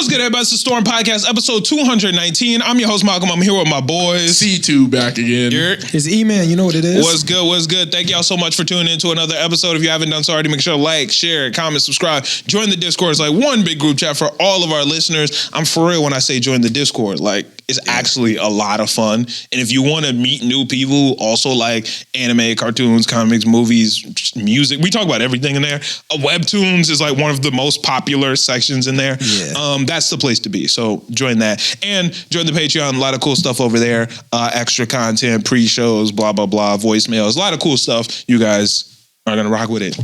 What's good, everybody? It's the Storm Podcast, episode 219. I'm your host, Malcolm. I'm here with my boys. C2 back again. His E-Man, you know what it is. What's good? What's good? Thank y'all so much for tuning in to another episode. If you haven't done so already, make sure to like, share, comment, subscribe. Join the Discord. It's like one big group chat for all of our listeners. I'm for real when I say join the Discord. Like, it's actually a lot of fun. And if you want to meet new people who also like anime, cartoons, comics, movies, music, we talk about everything in there. Webtoons is like one of the most popular sections in there. Yeah. That's the place to be. So join that. And join the Patreon. A lot of cool stuff over there. Extra content, pre-shows, blah, blah, blah, voicemails. A lot of cool stuff. You guys are going to rock with it.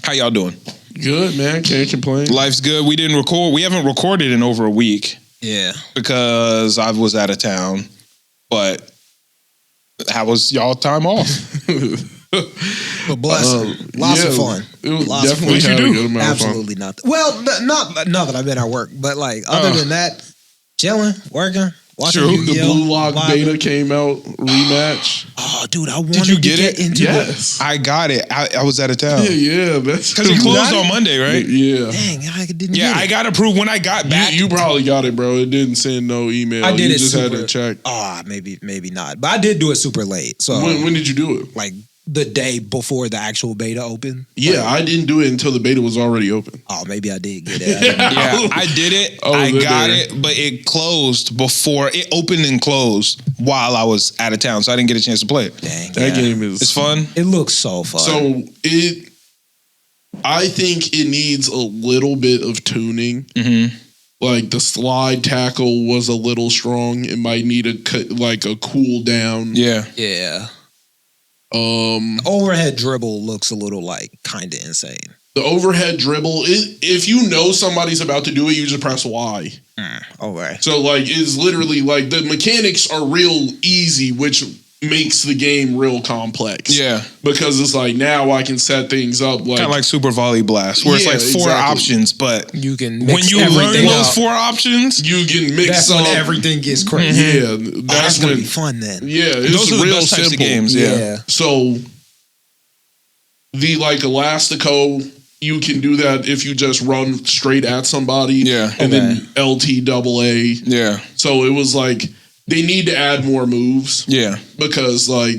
How y'all doing? Good, man. Can't complain. Life's good. We haven't recorded in over a week. Yeah. Because I was out of town. But how was y'all time off? But bless lots of fun. Lots of fun. What'd you do? Absolutely nothing. Well, not that I've been at work, but like other than that, chilling, working, watching True. The Blue Lock beta came out, rematch. Oh, dude, I wanted Did you to get into Yes. I got it. I was out of town. Yeah. That's Because it closed on Monday, right? Yeah. Dang, I didn't Yeah, get it. I got approved when I got back. You probably got it, bro. It didn't send no email. I did you it just super, had to check. Maybe not. But I did do it super late. So When did you do it? like the day before the actual beta opened. Yeah, I didn't do it until the beta was already open. Oh, maybe I did get it. Yeah, I did it. I got it, but it closed before it opened and closed while I was out of town, so I didn't get a chance to play it. Dang, That game is It's fun. It looks so fun. So I think it needs a little bit of tuning. Mm-hmm. Like the slide tackle was a little strong. It might need a cool down. Yeah. yeah. Overhead dribble looks a little like kind of insane. The overhead dribble, if you know somebody's about to do it, you just press Y. Okay. So like it's literally like the mechanics are real easy, which makes the game real complex. Yeah. Because it's like now I can set things up like Kind of like Super Volley Blast, where it's Yeah, like four exactly. options, but You can when mix you learn everything those up. four options, you can mix That's up when everything gets crazy. Yeah, That's gonna be fun then. Yeah, it's those are the real best types simple. of games. Yeah. So the like Elastico, you can do that if you just run straight at somebody. Yeah. And then LT-AA. Yeah. So it was like they need to add more moves Yeah. because like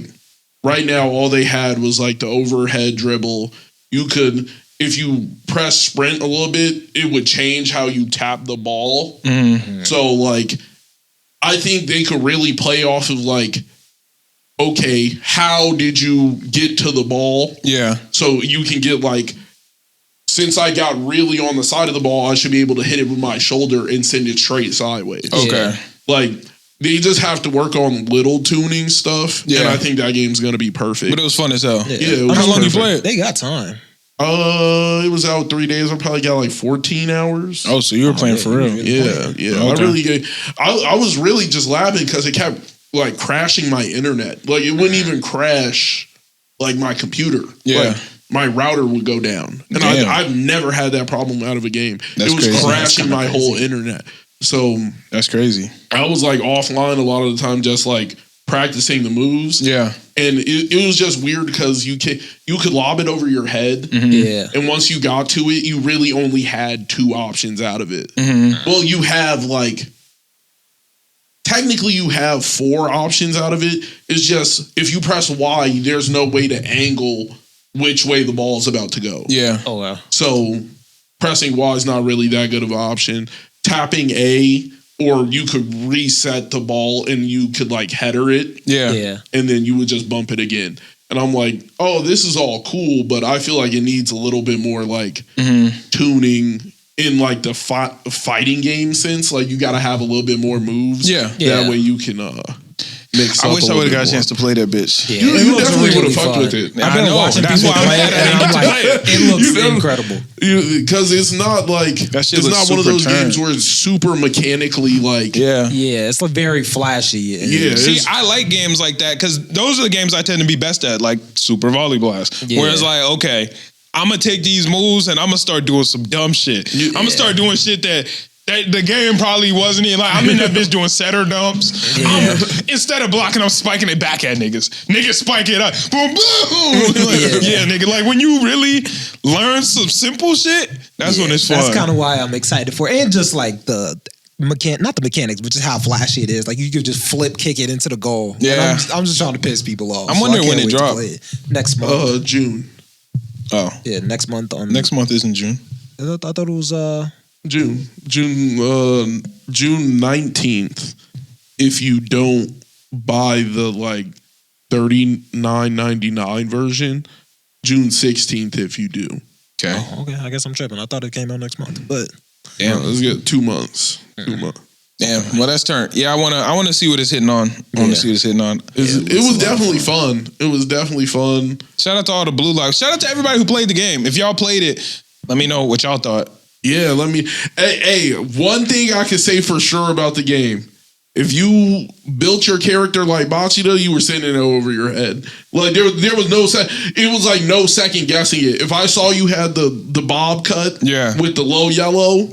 right now all they had was like the overhead dribble. You could, if you press sprint a little bit, it would change how you tap the ball. Mm-hmm. So like I think they could really play off of like, okay, how did you get to the ball? Yeah. So you can get like, since I got really on the side of the ball, I should be able to hit it with my shoulder and send it straight sideways. Okay. Like, they just have to work on little tuning stuff. Yeah. And I think that game's going to be perfect. But it was fun as hell. Yeah, it was How long you perfect. play it? They got time. It was out 3 days. I probably got like 14 hours. Oh, so you were playing for real. Yeah. Okay. I was really just laughing because it kept like crashing my internet. Like, it wouldn't even crash like my computer. Yeah. Like, my router would go down. And Damn. I've never had that problem out of a game. That's it was crazy. crashing my whole internet. So That's crazy. I was like offline a lot of the time, just like practicing the moves. Yeah. And it was just weird because you could lob it over your head. Mm-hmm. Yeah. And once you got to it, you really only had two options out of it. Mm-hmm. Well, you have like, technically you have four options out of it. It's just, if you press Y, there's no way to angle which way the ball is about to go. Yeah. Oh wow. So pressing Y is not really that good of an option. Tapping A, or you could reset the ball and you could like header it. Yeah. Yeah. And then you would just bump it again. And I'm like, oh, this is all cool, but I feel like it needs a little bit more like tuning in like the fighting game sense. Like you got to have a little bit more moves. Yeah. That way you can mix I up wish I would have got a chance to play that bitch. Yeah. You It looks definitely would really have fucked fun. with it. I've been I know. watching That's people why I'm play mad it, I and didn't I'm get to like, play it. it looks You know? incredible. Because it's not like, That shit it's looks not one of super those games turned. where it's super mechanically like, Yeah. Yeah, it's like very flashy. And Yeah. See, It's- I like games like that because those are the games I tend to be best at, like Super Volley Blast. Yeah. Where it's like, okay, I'm gonna take these moves and I'm gonna start doing some dumb shit. I'm gonna start doing shit that The game probably wasn't even like, I'm in that bitch doing setter dumps. Instead of blocking, I'm spiking it back at niggas. Niggas spike it up. Boom, boom. Yeah, nigga. Like when you really learn some simple shit, that's when it's fun. That's kind of why I'm excited for it. And just like the not the mechanics, but just how flashy it is. Like you could just flip kick it into the goal. Yeah. And I'm just trying to piss people off. I'm wondering when it drops. Next month. June. Oh. Yeah, next month. Next month is in June. I thought it was June 19th. If you don't buy the like $39.99 version, June 16th if you do. Okay. Oh, okay. I guess I'm tripping. I thought it came out next month, but damn, let's get 2 months. 2 months. Damn. Well, that's turned. Yeah, I wanna see what it's hitting on. I want to see what it's hitting on. It was definitely fun. It was definitely fun. Shout out to all the Blue Locks. Shout out to everybody who played the game. If y'all played it, let me know what y'all thought. Yeah, Hey, one thing I can say for sure about the game. If you built your character like Bachida, you were sending it over your head. Like there was no it was like no second guessing it. If I saw you had the bob cut with the low yellow,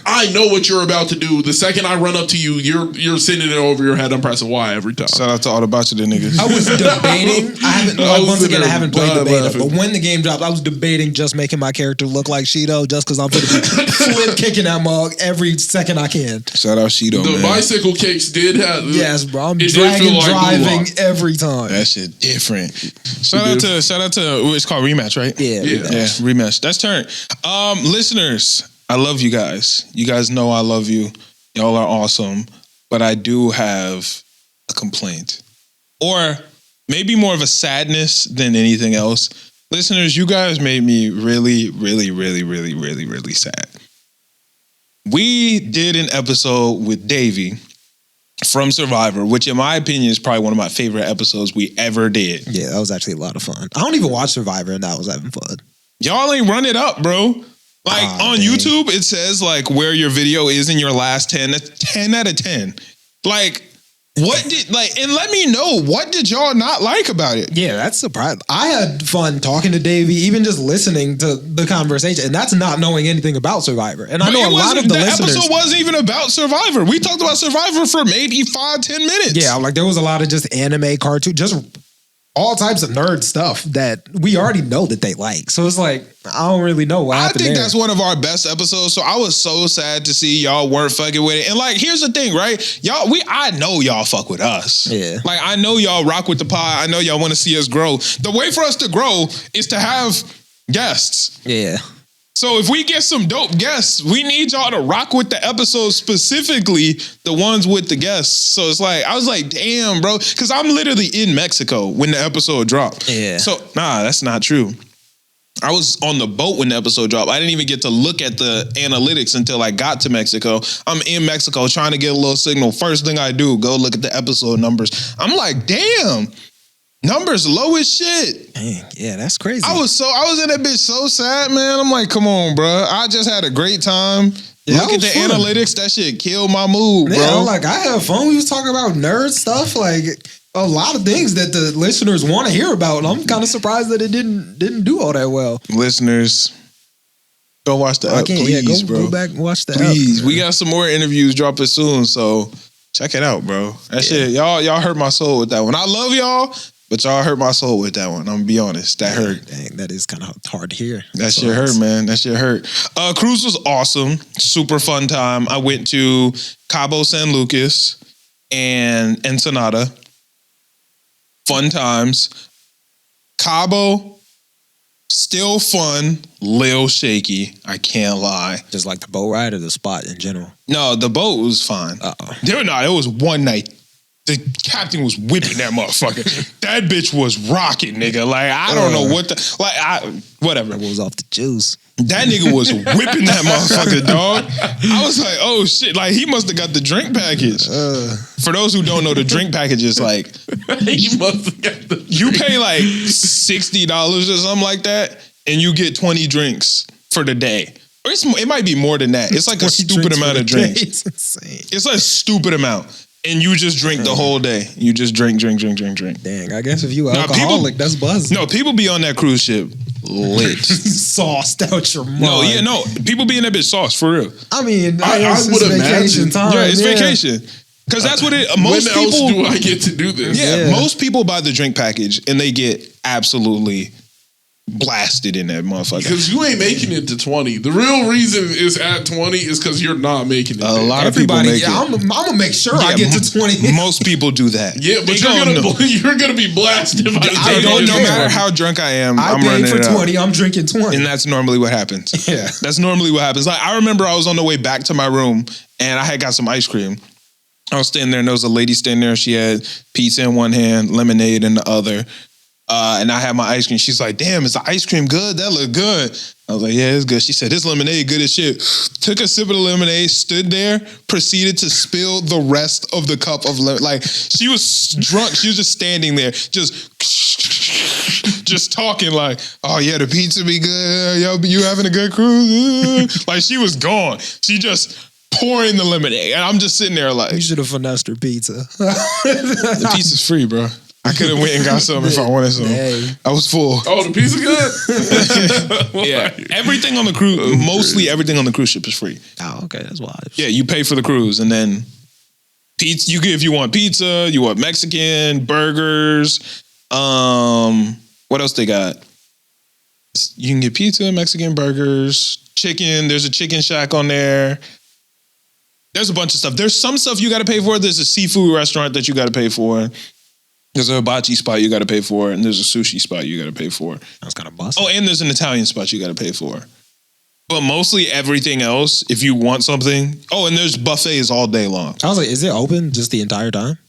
I know what you're about to do. The second I run up to you, you're sending it over your head. I'm pressing Y every time. Shout out to all the Bachida niggas. I was debating. I haven't played the beta, but when the game dropped, I was debating just making my character look like Shido just because I'm going to be flip kicking that mug every second I can. Shout out Shido, the man. Bicycle kicks did have. Yes, bro. I'm dragging driving every time. That shit different. Shout out to it's called Rematch, right? Yeah, Rematch. That's turned. Listeners, I love you guys. You guys know I love you. Y'all are awesome. But I do have a complaint. Or maybe more of a sadness than anything else. Listeners, you guys made me really, really, really, really, really, really sad. We did an episode with Davey from Survivor, which in my opinion is probably one of my favorite episodes we ever did. Yeah, that was actually a lot of fun. I don't even watch Survivor and that was having fun. Y'all ain't run it up, bro. Like on YouTube, it says like where your video is in your last 10. That's 10 out of 10. Like, and let me know, what did y'all not like about it? Yeah, that's surprising. I had fun talking to Davey, even just listening to the conversation, and that's not knowing anything about Survivor. And I know a lot of the listeners. The episode wasn't even about Survivor. We talked about Survivor for maybe 5-10 minutes. Yeah, like there was a lot of just anime, cartoon, just all types of nerd stuff that we already know that they like. So it's like, I don't really know what happened. I think that's one of our best episodes. So I was so sad to see y'all weren't fucking with it. And like, here's the thing, right? I know y'all fuck with us. Yeah. Like, I know y'all rock with the pod. I know y'all want to see us grow. The way for us to grow is to have guests. Yeah. So if we get some dope guests, we need y'all to rock with the episodes, specifically the ones with the guests. So it's like, I was like, damn, bro. Because I'm literally in Mexico when the episode dropped. Yeah. So, nah, that's not true. I was on the boat when the episode dropped. I didn't even get to look at the analytics until I got to Mexico. I'm in Mexico trying to get a little signal. First thing I do, go look at the episode numbers. I'm like, damn. Numbers low as shit. Dang, yeah, that's crazy. I was in that bitch so sad, man. I'm like, come on, bro. I just had a great time. Yeah, look at the analytics. That shit killed my mood, bro. Yeah, like I had fun. We was talking about nerd stuff, like a lot of things that the listeners want to hear about. And I'm kind of surprised that it didn't do all that well. Listeners, go watch the app, please, bro. Go back and watch the please. app. We got some more interviews dropping soon, so check it out, bro. That shit, y'all hurt my soul with that one. I love y'all. But y'all hurt my soul with that one. I'm gonna be honest. That hurt. Dang, that is kind of hard to hear. That shit hurt, man. That shit hurt. Cruise was awesome. Super fun time. I went to Cabo San Lucas and Ensenada. Fun times. Cabo, still fun. Lil shaky. I can't lie. Just like the boat ride or the spot in general? No, the boat was fine. It was one night. The captain was whipping that motherfucker. That bitch was rocking, nigga. Like, I don't know what whatever. That was off the juice. That nigga was whipping that motherfucker, dog. I was like, oh shit. Like, he must have got the drink package. For those who don't know, the drink package is like, he must have got the you pay like $60 or something like that, and you get 20 drinks for the day. Or it might be more than that. It's like a stupid amount of drinks. It's insane. It's like a stupid amount. And you just drink the whole day. You just drink. Dang, I guess if you alcoholic, that's buzzing. No, people be on that cruise ship lit. Sauced out your mind. No, people be in that bitch sauce for real. I mean, I would imagine. time. Yeah, it's vacation. Because that's what it. Most when people else do I get to do this? Yeah, most people buy the drink package and they get absolutely blasted in that motherfucker. Because you ain't making it to 20. The real reason is at 20 is because you're not making it. A lot of people make it. I'm gonna make sure I get to 20. Most people do that. Yeah, but you're gonna be blasted. By the They time don't. No matter how drunk I am, I'm paid running for it 20. out. I'm drinking 20, And that's normally what happens. Yeah. That's normally what happens. Like I remember I was on the way back to my room and I had got some ice cream. I was standing there and there was a lady standing there. She had pizza in one hand, lemonade in the other. And I had my ice cream. She's like, damn, is the ice cream good? That look good. I was like, yeah, it's good. She said, this lemonade good as shit. Took a sip of the lemonade, stood there, proceeded to spill the rest of the cup of lemonade. Like, she was drunk. She was just standing there, just talking like, oh, yeah, the pizza be good. Yo, you having a good cruise? Like, she was gone. She just pouring the lemonade. And I'm just sitting there like. You should have finessed her pizza. The pizza's free, bro. I could have went and got some if I wanted some. Hey. I was full. Oh, the pizza good? Yeah. Everything on the cruise, mostly everything on the cruise ship is free. Oh, okay. That's wild. Yeah, you pay for the cruise and then pizza. You get if you want pizza, you want Mexican, burgers. What else they got? You can get pizza, Mexican, burgers, chicken. There's a chicken shack on there. There's a bunch of stuff. There's some stuff you got to pay for. There's a seafood restaurant that you got to pay for. There's a hibachi spot you got to pay for, and there's a sushi spot you got to pay for. That's kind of busted. Oh, and there's an Italian spot you got to pay for. But mostly everything else, if you want something. Oh, and there's buffets all day long. I was like, is it open just the entire time?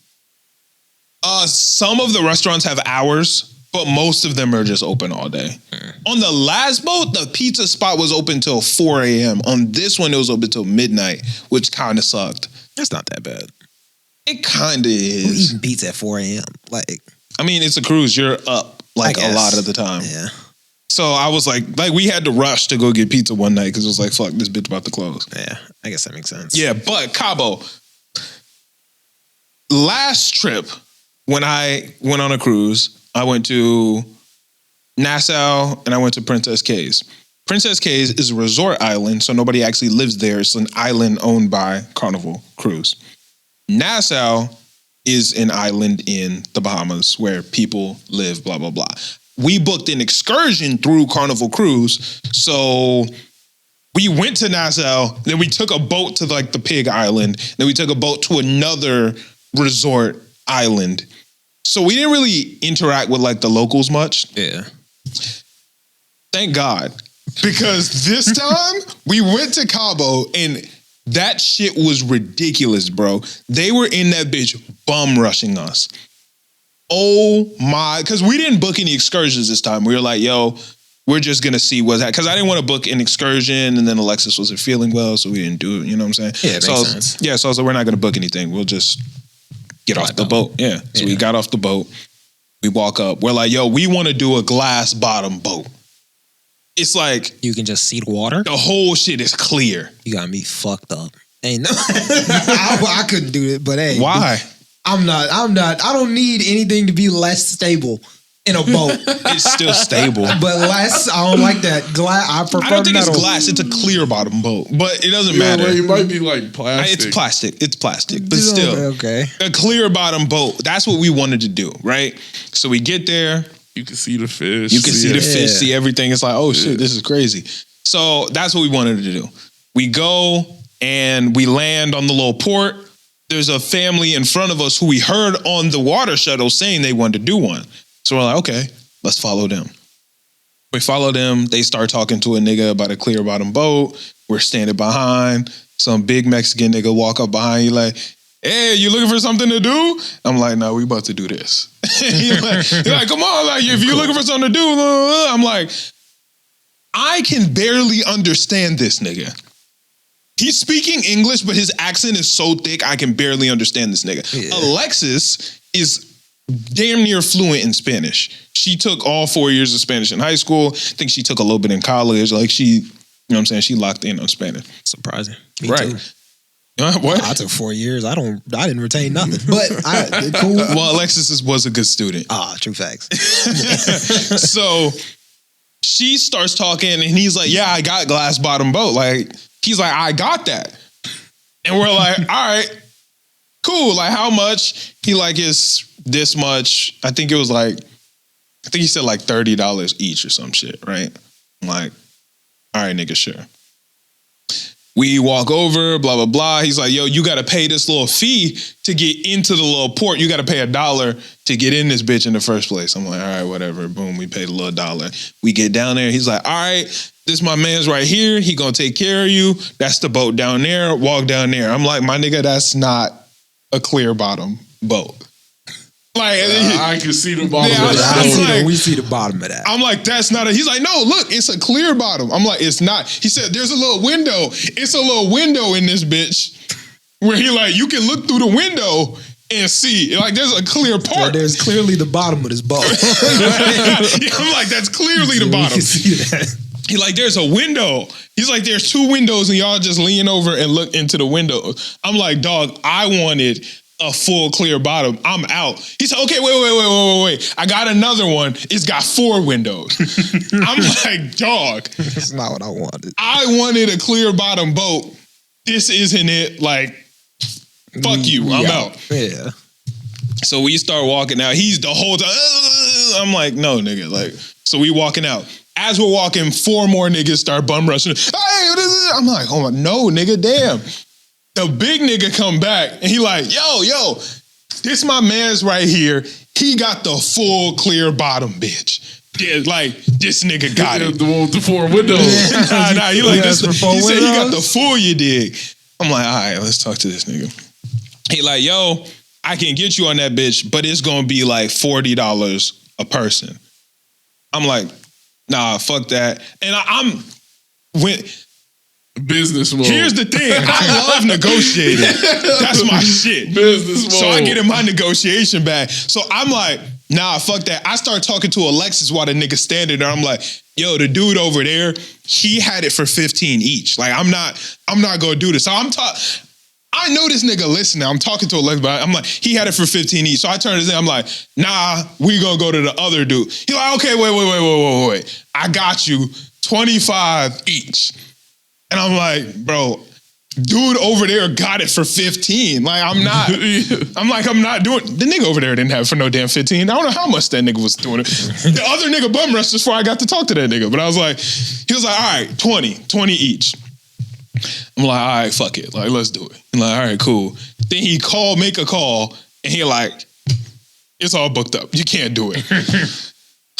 Some of the restaurants have hours, but most of them are just open all day. On the last boat, the pizza spot was open till 4 a.m. On this one, it was open till midnight, which kind of sucked. That's not that bad. It kind of Who is. eating pizza at 4 a.m.? Like, I mean, it's a cruise. You're up like a lot of the time. Yeah. So I was like we had to rush to go get pizza one night because it was like, fuck, this bitch about to close. Yeah, I guess that makes sense. Yeah, but Cabo, last trip when I went on a cruise, I went to Nassau and I went to Princess Cays. Princess Cays is a resort island, so nobody actually lives there. It's an island owned by Carnival Cruise. Nassau is an island in the Bahamas where people live, blah, blah, blah. We booked an excursion through Carnival Cruise, so we went to Nassau, then we took a boat to like the Pig Island, then we took a boat to another resort island. So we didn't really interact with like the locals much. Yeah. Thank God. Because this time we went to Cabo and that shit was ridiculous, bro. They were in that bitch bum rushing us. Oh my, because we didn't book any excursions this time. We were like, yo, we're just going to see what's that. Because I didn't want to book an excursion and then Alexis wasn't feeling well, so we didn't do it. You know what I'm saying? Yeah, it makes sense. Yeah, so I was like, we're not going to book anything. We'll just get off the boat. Yeah. So we got off the boat. We walk up. We're like, yo, we want to do a glass bottom boat. It's like You can just see the water? the whole shit is clear. You got me fucked up. Ain't no, I couldn't do it, but hey. Why? I don't need anything to be less stable in a boat. It's still stable. But less, I don't like that. I prefer I don't think metal. it's glass. It's a clear bottom boat, but it doesn't Yeah, matter. well, it might be like plastic. It's plastic. It's plastic, but still, Okay. a clear bottom boat. That's what we wanted to do, right? So we get there. You can see the fish. You can see the it. fish, see everything. It's like, oh shit, this is crazy. So that's what we wanted to do. We go and we land on the little port. There's a family in front of us who we heard on the water shuttle saying they wanted to do one. So we're like, okay, let's follow them. We follow them. They start talking to a nigga about a clear bottom boat. We're standing behind. Some big Mexican nigga walk up behind you like, hey, you looking for something to do? I'm like, no, we about to do this. He's like, come on, like if you're looking for something to do, I'm like, I can barely understand this nigga. He's speaking English, but his accent is so thick, I can barely understand this nigga. Yeah. Alexis is damn near fluent in Spanish. She took all 4 years of Spanish in high school. I think she took a little bit in college. Like she, you know what I'm saying? She locked in on Spanish. Surprising. Me right. Too. What? I took 4 years. I didn't retain nothing. But cool. Well, Alexis was a good student. True facts. So she starts talking and he's like, yeah, I got glass bottom boat. Like, he's like, I got that. And we're like, all right, cool. Like, how much? He like, is this much. I think he said like $30 each or some shit, right? I'm like, all right, nigga, sure. We walk over, blah, blah, blah. He's like, yo, you got to pay this little fee to get into the little port. You got to pay $1 to get in this bitch in the first place. I'm like, all right, whatever. Boom, we paid a little $1. We get down there. He's like, all right, this my man's right here. He going to take care of you. That's the boat down there. Walk down there. I'm like, my nigga, that's not a clear bottom boat. Like, I can see the bottom of that. We see the bottom of that. I'm like, that's not he's like, no, look, it's a clear bottom. I'm like, it's not. He said, there's a little window. It's a little window in this bitch where he like, you can look through the window and see. Like, there's a clear part. Yeah, there's clearly the bottom of this boat. Yeah, I'm like, that's clearly the bottom. We can see that. He like, there's a window. He's like, there's 2 windows and y'all just lean over and look into the window. I'm like, dog, I wanted a full clear bottom. I'm out. He said, okay, wait. I got another one. It's got 4 windows. I'm like, dog. That's not what I wanted. I wanted a clear bottom boat. This isn't it. Like, fuck you. I'm out. Yeah. So we start walking out. He's the whole time. I'm like, no, nigga. Like, so we walking out. As we're walking, 4 more niggas start bum rushing. Hey, I'm like, oh my, no, nigga, damn. The big nigga come back and he like, yo, this my man's right here. He got the full clear bottom, bitch. Yeah, like, this nigga got it. The one with the 4 windows. Nah, he like this. He said he got the full, you dig. I'm like, all right, let's talk to this nigga. He like, yo, I can get you on that bitch, but it's gonna be like $40 a person. I'm like, nah, fuck that. And I'm business mode. Here's the thing. I love negotiating. That's my shit. Business mode. So I get in my negotiation bag. So I'm like, nah, fuck that. I start talking to Alexis while the nigga standing there. I'm like, yo, the dude over there, he had it for 15 each. Like, I'm not gonna do this. So I know this nigga listening. I'm talking to Alexis, but I'm like, he had it for 15 each. So I turn to him, I'm like, nah, we gonna go to the other dude. He's like, okay, wait. I got you 25 each. And I'm like, bro, dude over there got it for 15. Like, I'm not doing, the nigga over there didn't have it for no damn 15. I don't know how much that nigga was doing it. The other nigga bum rushed before I got to talk to that nigga. But I was like, he was like, all right, 20 each. I'm like, all right, fuck it. Like, let's do it. I'm like, all right, cool. Then he make a call, and he like, it's all booked up. You can't do it.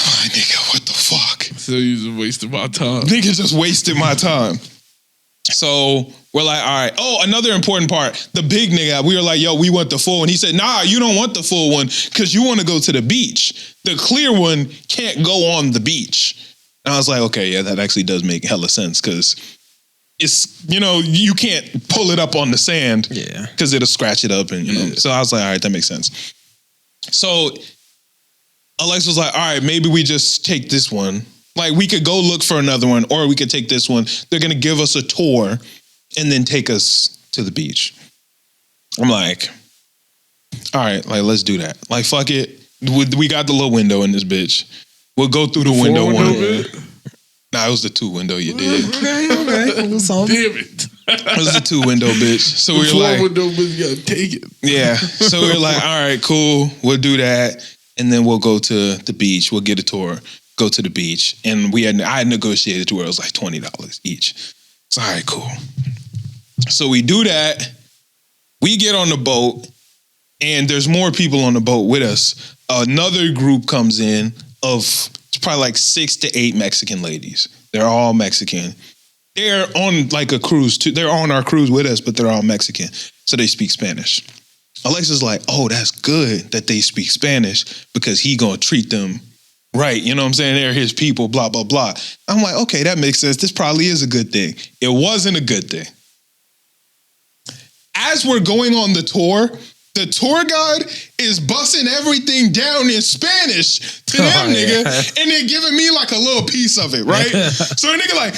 Oh, nigga, what the fuck? So you just wasted my time. Nigga just wasted my time. So we're like, all right. Oh, another important part. The big nigga, we were like, yo, we want the full one. He said, nah, you don't want the full one because you want to go to the beach. The clear one can't go on the beach. And I was like, okay, yeah, that actually does make hella sense because it's, you can't pull it up on the sand because it'll scratch it up. And, so I was like, all right, that makes sense. So Alex was like, all right, maybe we just take this one. Like, we could go look for another one, or we could take this one. They're going to give us a tour and then take us to the beach. I'm like, all right, like, let's do that. Like, fuck it. We got the little window in this bitch. We'll go through the window one. Nah, it was the 2 window you did. Okay. Damn it. It was the 2 window, bitch. So we were like, 4 window, but you gotta take it. Yeah. So we were like, all right, cool. We'll do that. And then we'll go to the beach. We'll get a tour. Go to the beach, and I had negotiated to where it was like $20 each. So, all right, cool. So we do that. We get on the boat, and there's more people on the boat with us. Another group comes in of it's probably like 6 to 8 Mexican ladies. They're all Mexican. They're on like a cruise too. They're on our cruise with us, but they're all Mexican, so they speak Spanish. Alexa's like, oh, that's good that they speak Spanish because he gonna treat them right, you know what I'm saying? They're his people, blah, blah, blah. I'm like, okay, that makes sense. This probably is a good thing. It wasn't a good thing. As we're going on the tour guide is busting everything down in Spanish to them, nigga, and then giving me like a little piece of it, right? So the nigga like,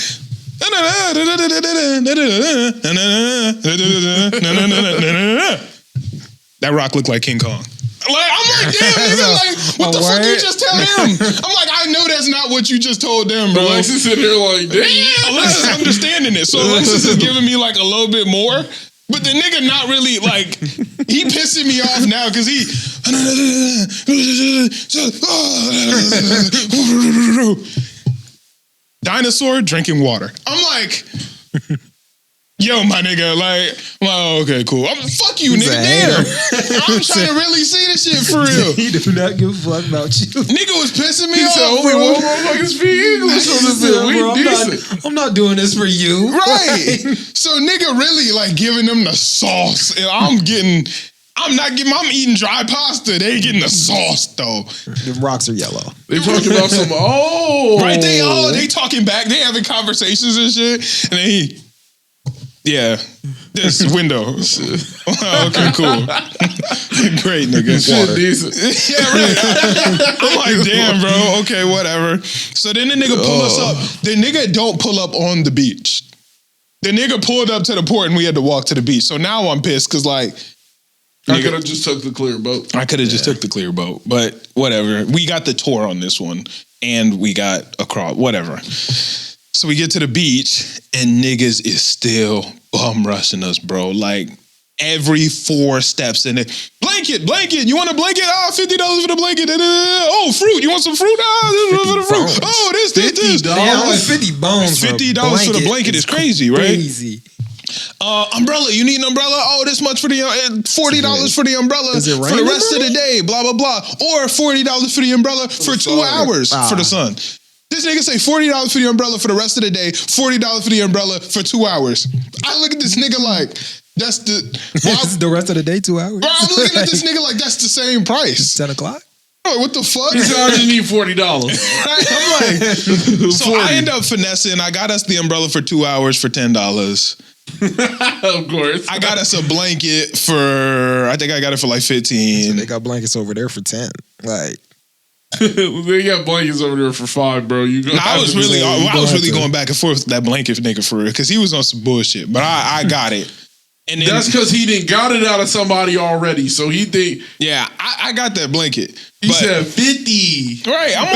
that rock looked like King Kong. Like, I'm like, damn, nigga, like, what the fuck you just tell him? I'm like, I know that's not what you just told them, bro. Alexis sitting here like, damn. Alexis understanding it. So Alexis is giving me like a little bit more. But the nigga not really, like, he pissing me off now because he... Dinosaur drinking water. I'm like... Yo, my nigga, like, well, okay, cool. Fuck you, nigga. Damn. I'm trying to really see this shit for real. He do not give a fuck about you. Nigga was pissing me He said, off, only bro. one motherfucker speak English on this bit. We decent. I'm not doing this for you. Right. So nigga really like giving them the sauce. And I'm eating dry pasta. They getting the sauce though. The rocks are yellow. They talking about some, Right, they talking back. They having conversations and shit. And then this window. Okay, cool. Great, nigga. shit decent. Yeah, right. I'm like, damn, bro. Okay, whatever. So then the nigga pull us up. The nigga don't pull up on the beach. The nigga pulled up to the port and we had to walk to the beach. So now I'm pissed because like, I could have just took the clear boat. I could have just took the clear boat, but whatever. We got the tour on this one and we got a crop, whatever. So we get to the beach and niggas is still bum rushing us, bro. Like every 4 steps in it. Blanket. You want a blanket? $50 for the blanket. Oh, fruit. You want some fruit? This for the fruit. Oh, this. $50. $50 bones. $50 for the blanket is crazy, right? Crazy. Umbrella. You need an umbrella? Oh, this much for the $40 for the umbrella Is it for the raining rest of the day. Blah blah blah. Or $40 for the umbrella for 2 hours for the sun. This nigga say $40 for the umbrella for the rest of the day, $40 for the umbrella for 2 hours. I look at this nigga like, that's the... the rest of the day, 2 hours? Bro, I'm looking at this nigga like that's the same price. 10 o'clock? Bro, what the fuck? He said, I just need $40. Right? I'm like... So I end up finessing. I got us the umbrella for 2 hours for $10. Of course. I got us a blanket for... I think I got it for like 15. So they got blankets over there for 10. Like... They got blankets over there for $5, bro. I was really going back and forth with that blanket nigga for real because he was on some bullshit. But I got it. And then, that's because he didn't got it out of somebody already. So he think, yeah, I got that blanket. He said 50. Right. I'm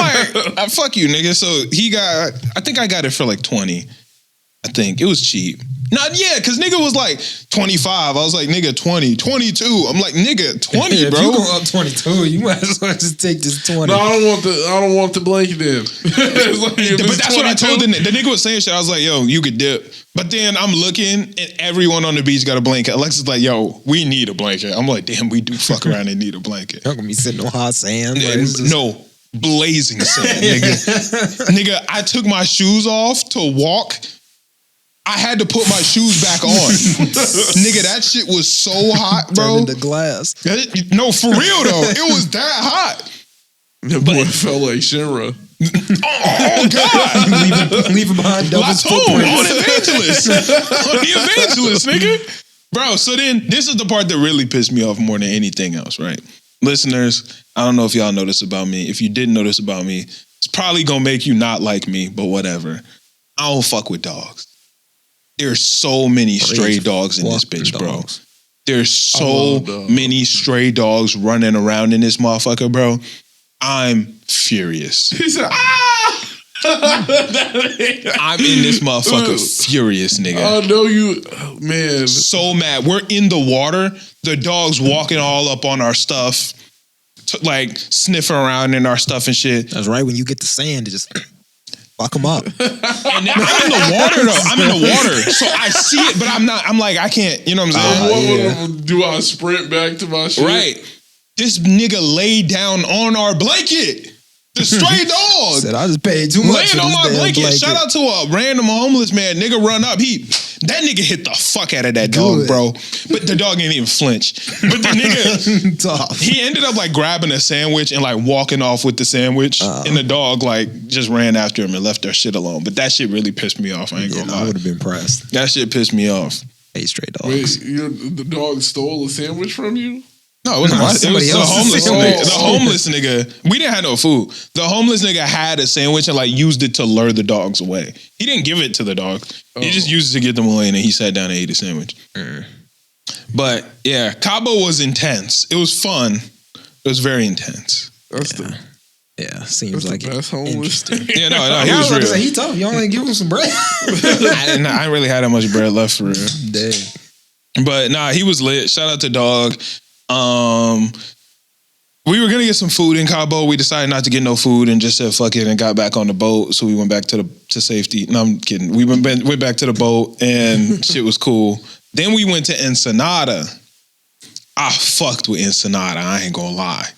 like, fuck you, nigga. So he got, I think I got it for like 20. I think it was cheap. Not yet, because nigga was like 25. I was like, nigga, 20, 22. I'm like, nigga, 20, yeah, bro. If you go up 22, you might as well just take this 20. No, I don't want the blanket then. Like, but that's what I told the nigga was saying shit. I was like, yo, you could dip. But then I'm looking and everyone on the beach got a blanket. Alexa's like, yo, we need a blanket. I'm like, damn, we do fuck around and need a blanket. You're gonna be sitting on hot sand. Yeah, no, blazing sand, nigga. Nigga, I took my shoes off to walk. I had to put my shoes back on. Nigga, that shit was so hot, bro. Turned into glass. No, for real though. It was that hot. The boy felt like Shinra. Oh God. Leaving behind Devil's footprints. On Evangelist. On the Evangelist, nigga. Bro, so then this is the part that really pissed me off more than anything else, right? Listeners, I don't know if y'all noticed about me. If you didn't notice about me, it's probably gonna make you not like me, but whatever. I don't fuck with dogs. There's so many stray dogs in this bitch, bro. There's so many stray dogs running around in this motherfucker, bro. I'm furious. He said, I'm in this motherfucker furious, nigga. I know you, man. So mad. We're in the water. The dog's walking all up on our stuff, like sniffing around in our stuff and shit. That's right. When you get the sand, it just... fuck them up. And then I'm in the water though. I'm in the water. So I see it, but I'm not, I'm like, I can't, you know what I'm saying? Do I sprint back to my shit? Right. This nigga laid down on our blanket. The stray dog. Said I just paid too much. Laying on my blanket. Shout out to a random homeless man. Nigga run up. That nigga hit the fuck out of that dog, bro. But the dog didn't even flinch. But the nigga, tough. He ended up like grabbing a sandwich and like walking off with the sandwich. And the dog like just ran after him and left their shit alone. But that shit really pissed me off. I ain't gonna lie. I would have been pressed. That shit pissed me off. Hey, stray dogs. Wait, the dog stole a sandwich from you? No, it wasn't my. It was the homeless nigga. The Oh. homeless nigga. We didn't have no food. The homeless nigga had a sandwich and like used it to lure the dogs away. He didn't give it to the dog. He just used it to get them away, and then he sat down and ate a sandwich. But yeah, Cabo was intense. It was fun, It was very intense. Seems like the best homeless. Yeah, no, he was real. He told you only give him some bread. I didn't really have that much bread left for real. Dang. But nah, he was lit. Shout out to Dog. We were gonna get some food in Cabo. We decided not to get no food and just said fuck it and got back on the boat. So we went back to safety. No, I'm kidding. We went back to the boat and shit was cool. Then we went to Ensenada. I fucked with Ensenada. I ain't gonna lie.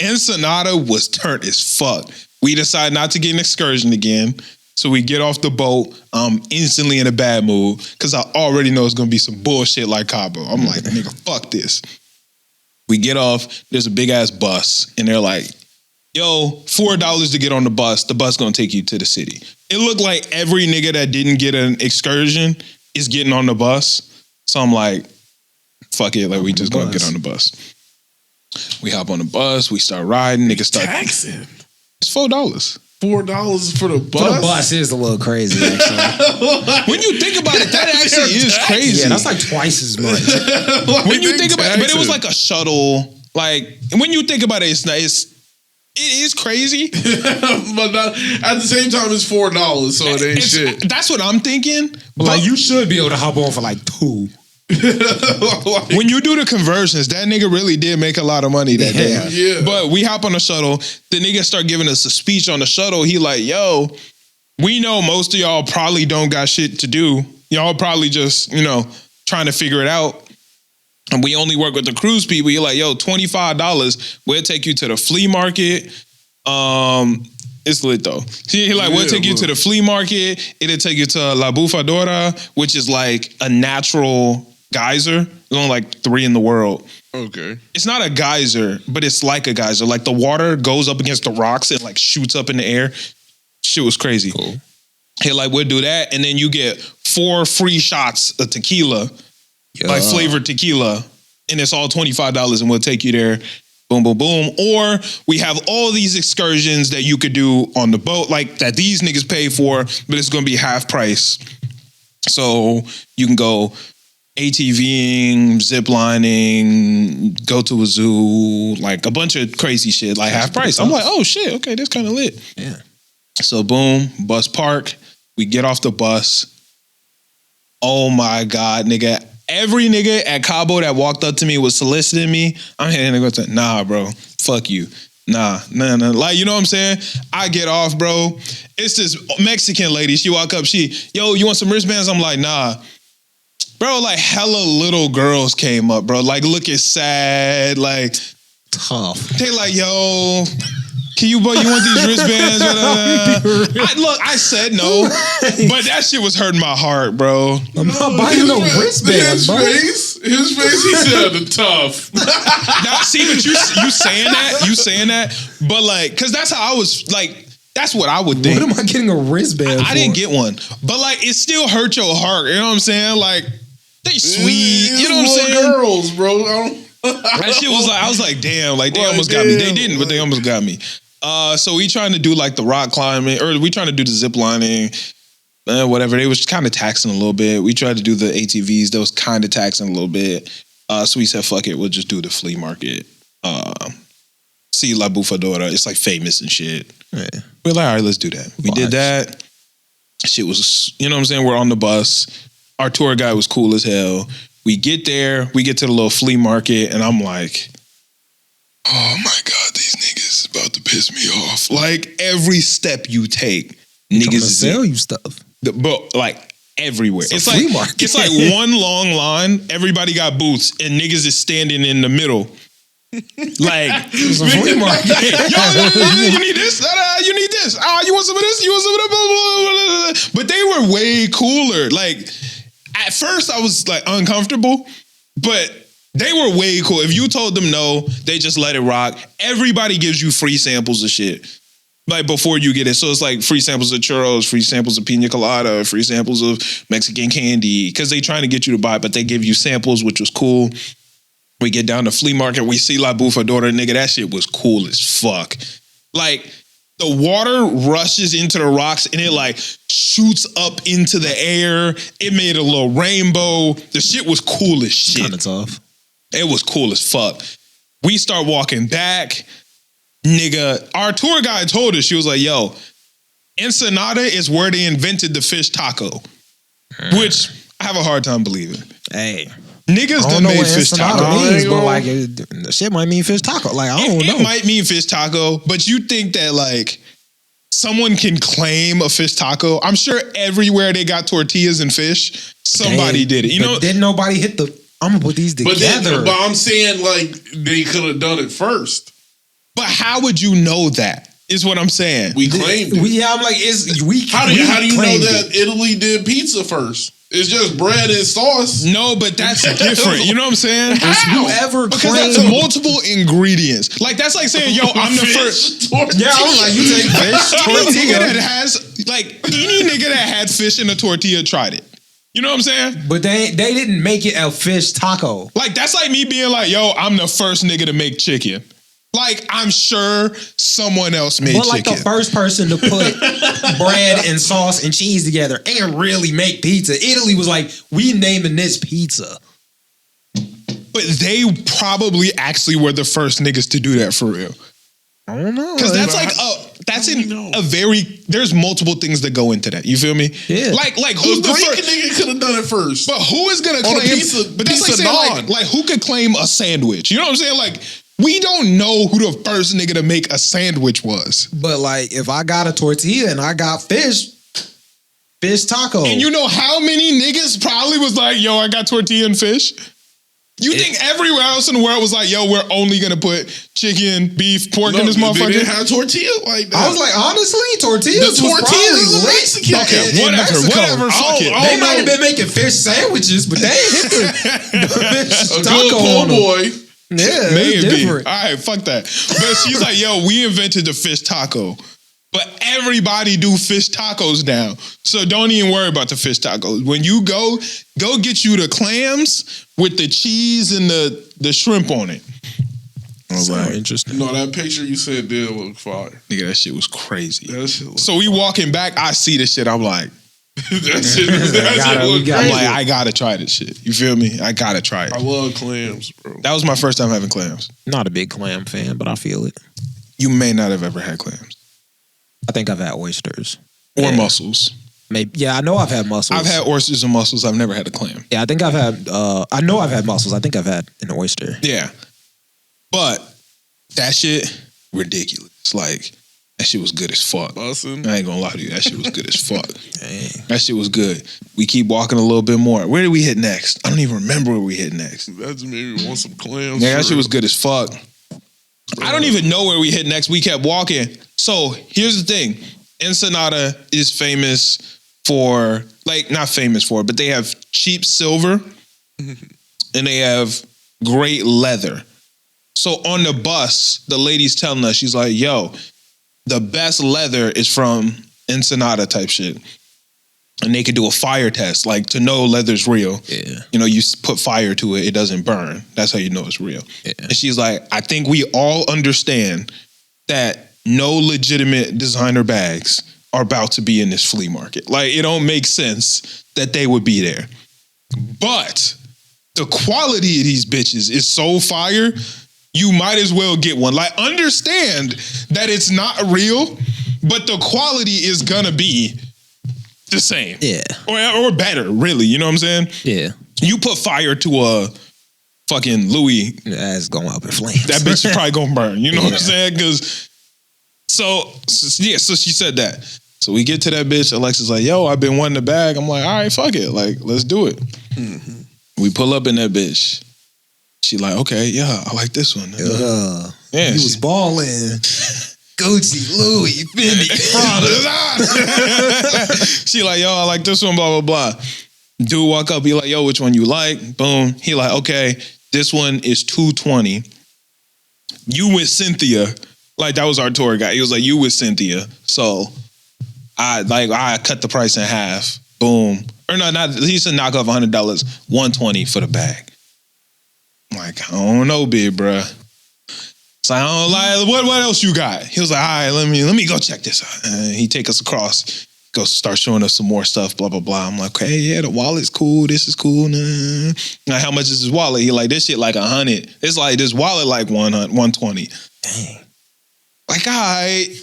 Ensenada was turned as fuck. We decided not to get an excursion again. So we get off the boat. I'm instantly in a bad mood because I already know it's gonna be some bullshit like Cabo. I'm like, nigga, fuck this. We get off, there's a big ass bus, and they're like, yo, $4 to get on the bus. The bus gonna take you to the city. It looked like every nigga that didn't get an excursion is getting on the bus. So I'm like, fuck it, like we just gonna get on the bus. We hop on the bus, we start riding, niggas start taxing. It's $4. $4 for the bus? For the bus is a little crazy, actually. When you think about it, that actually is crazy. Yeah, that's like twice as much. When you think about it, but it was like a shuttle. Like, when you think about it, it is crazy. But at the same time, it's $4, so it ain't shit. That's what I'm thinking. But like, you should be able to hop on for like $2. When you do the conversions, that nigga really did make a lot of money that day. Yeah. But we hop on the shuttle. The nigga start giving us a speech on the shuttle. He like, yo, we know most of y'all probably don't got shit to do. Y'all probably just, trying to figure it out. And we only work with the cruise people. You're like, yo, $25. We'll take you to the flea market. It's lit though. He like, we'll take you to the flea market. It'll take you to La Bufadora, which is like a natural geyser. There's only like 3 in the world. Okay. It's not a geyser, but it's like a geyser. Like the water goes up against the rocks and like shoots up in the air. Shit was crazy. Cool. Hey, like we'll do that, and then you get 4 free shots of tequila, like flavored tequila, and it's all $25, and we'll take you there. Boom, boom, boom. Or we have all these excursions that you could do on the boat, like that these niggas pay for, but it's going to be half price. So you can go ATVing, ziplining, go to a zoo, like a bunch of crazy shit, like half price. I'm like, oh shit, okay, that's kind of lit. Yeah. So boom, bus park. We get off the bus. Oh my God, nigga. Every nigga at Cabo that walked up to me was soliciting me. I'm hitting and go, nah, bro, fuck you. Nah. Like, you know what I'm saying? I get off, bro. It's this Mexican lady. She walk up, yo, you want some wristbands? I'm like, nah. Bro, like hella little girls came up, bro. Like looking sad, like tough. They like, yo, you want these wristbands? I said no, but that shit was hurting my heart, bro. I'm not buying no wristbands, bro. His face, he said tough. Now, see, but you saying that, but like, cause that's how I was like. That's what I would think. What am I getting a wristband for? I didn't get one, but like, it still hurt your heart. You know what I'm saying? Like, they sweet. You know what I'm saying? Girls, bro. That shit was like, I was like, damn, like they almost got me. They didn't, but they almost got me. So we trying to do like the rock climbing, or we trying to do the zip lining, whatever. They was kind of taxing a little bit. We tried to do the ATVs. That was kind of taxing a little bit. So we said, fuck it, we'll just do the flea market. See La Bufadora. It's like famous and shit. Yeah. We're like, all right, let's do that. We did that. Shit was, you know what I'm saying? We're on the bus. Our tour guide was cool as hell. We get there. We get to the little flea market, and I'm like, oh my God, these niggas about to piss me off. Like every step you take, niggas is sell you stuff. But like everywhere. It's like one long line. Everybody got booths, and niggas is standing in the middle. Like it's a flea market. You need this. You need this. You want some of this? You want some of that? Blah, blah, blah, blah. But they were way cooler. Like at first, I was like uncomfortable, but they were way cool. If you told them no, they just let it rock. Everybody gives you free samples of shit. Like before you get it. So it's like free samples of churros, free samples of pina colada, free samples of Mexican candy. Because they trying to get you to buy, but they give you samples, which was cool. We get down to flea market. We see La Bufadora, nigga. That shit was cool as fuck. Like the water rushes into the rocks and it like shoots up into the air. It made a little rainbow. The shit was cool as shit. Kind of tough. It was cool as fuck. We start walking back. Nigga, our tour guide told us, she was like, yo, Ensenada is where they invented the fish taco. Which I have a hard time believing. Hey. Niggas done made fish taco. Means, but like, the shit might mean fish taco. Like, I don't know. It might mean fish taco, but you think that like someone can claim a fish taco? I'm sure everywhere they got tortillas and fish, somebody did it. You know, didn't nobody hit the, I'm gonna put these together. But I'm saying like they could have done it first. But how would you know that? Is what I'm saying. We claimed it. I'm like, how do you know that Italy did pizza first? It's just bread and sauce. No, but that's different. You know what I'm saying? Whoever because that's multiple ingredients. Like that's like saying, yo, I'm the first. Yeah, I was like, you take fish tortilla that has like any nigga that had fish in a tortilla tried it. You know what I'm saying? But they didn't make it a fish taco. Like that's like me being like, yo, I'm the first nigga to make chicken. Like, I'm sure someone else made chicken. But like the first person to put bread and sauce and cheese together and really make pizza. Italy was like, we naming this pizza. But they probably actually were the first niggas to do that for real. I don't know. Because that's like, there's multiple things that go into that. You feel me? Yeah. Like who's the first nigga could have done it first? But who is going to claim? But that's like saying, like who could claim a sandwich? You know what I'm saying? Like, we don't know who the first nigga to make a sandwich was. But like, if I got a tortilla and I got fish taco. And you know how many niggas probably was like, yo, I got tortilla and fish? You think everywhere else in the world was like, yo, we're only going to put chicken, beef, pork in this motherfucker? They didn't have tortilla like that. I was like, honestly, tortillas was Mexican. Okay, whatever, fuck it. They might have been making fish sandwiches, but they ain't hit the fish taco on them. Boy. Yeah, maybe. Different. All right, fuck that. But she's like, yo, we invented the fish taco. But everybody do fish tacos now. So don't even worry about the fish tacos. When you go get you the clams with the cheese and the shrimp on it. I was like, interesting. No, that picture you said did look fire. Nigga, that shit was crazy. That shit so we walking back, I see this shit, I'm like, I'm like, I gotta try this shit. You feel me? I gotta try it. I love clams, bro. That was my first time having clams. Not a big clam fan, but I feel it. You may not have ever had clams. I think I've had oysters. Or mussels. Maybe. Yeah, I know I've had mussels. I've had oysters and mussels. I've never had a clam. Yeah, I think I've had, I know I've had mussels. I think I've had an oyster. Yeah. But that shit, ridiculous. Like, that shit was good as fuck. Bussin'. I ain't gonna lie to you. That shit was good as fuck. Dang. That shit was good. We keep walking a little bit more. Where did we hit next? I don't even remember where we hit next. That just made me want some clams. Yeah, that shit was good as fuck. I don't even know where we hit next. We kept walking. So here's the thing. Ensenada is famous for, like, not famous for, but they have cheap silver and they have great leather. So on the bus, the lady's telling us, she's like, yo, the best leather is from Ensenada type shit. And they could do a fire test, like to know leather's real. Yeah. You know, you put fire to it, it doesn't burn. That's how you know it's real. Yeah. And she's like, I think we all understand that no legitimate designer bags are about to be in this flea market. Like, it don't make sense that they would be there. But the quality of these bitches is so fire, you might as well get one. Like, understand that it's not real, but the quality is gonna be the same. Yeah. Or better, really. You know what I'm saying? Yeah. You put fire to a fucking Louis. That's going up in flames. That bitch is probably gonna burn. You know what I'm saying? Because, so she said that. So we get to that bitch. Alexa's like, yo, I've been wanting the bag. I'm like, all right, fuck it. Like, let's do it. Mm-hmm. We pull up in that bitch. She like, okay, yeah, I like this one. Yeah, he was balling. Gucci, Louis, Fendi, Prada. She like, yo, I like this one, blah, blah, blah. Dude walk up, he like, yo, which one you like? Boom. He like, okay, this one is $220. You with Cynthia. Like, that was our tour guide. He was like, you with Cynthia. So I cut the price in half. Boom. Or no, not, he said knock off $100, $120 for the bag. I'm like, I don't know, big bruh. So I don't like, what else you got? He was like, all right, let me go check this out. And he take us across. Go start showing us some more stuff, blah, blah, blah. I'm like, okay, yeah, the wallet's cool. This is cool. Nah. Now, how much is his wallet? He like, this shit like 100. It's like, this wallet like 120. Dang. Like, all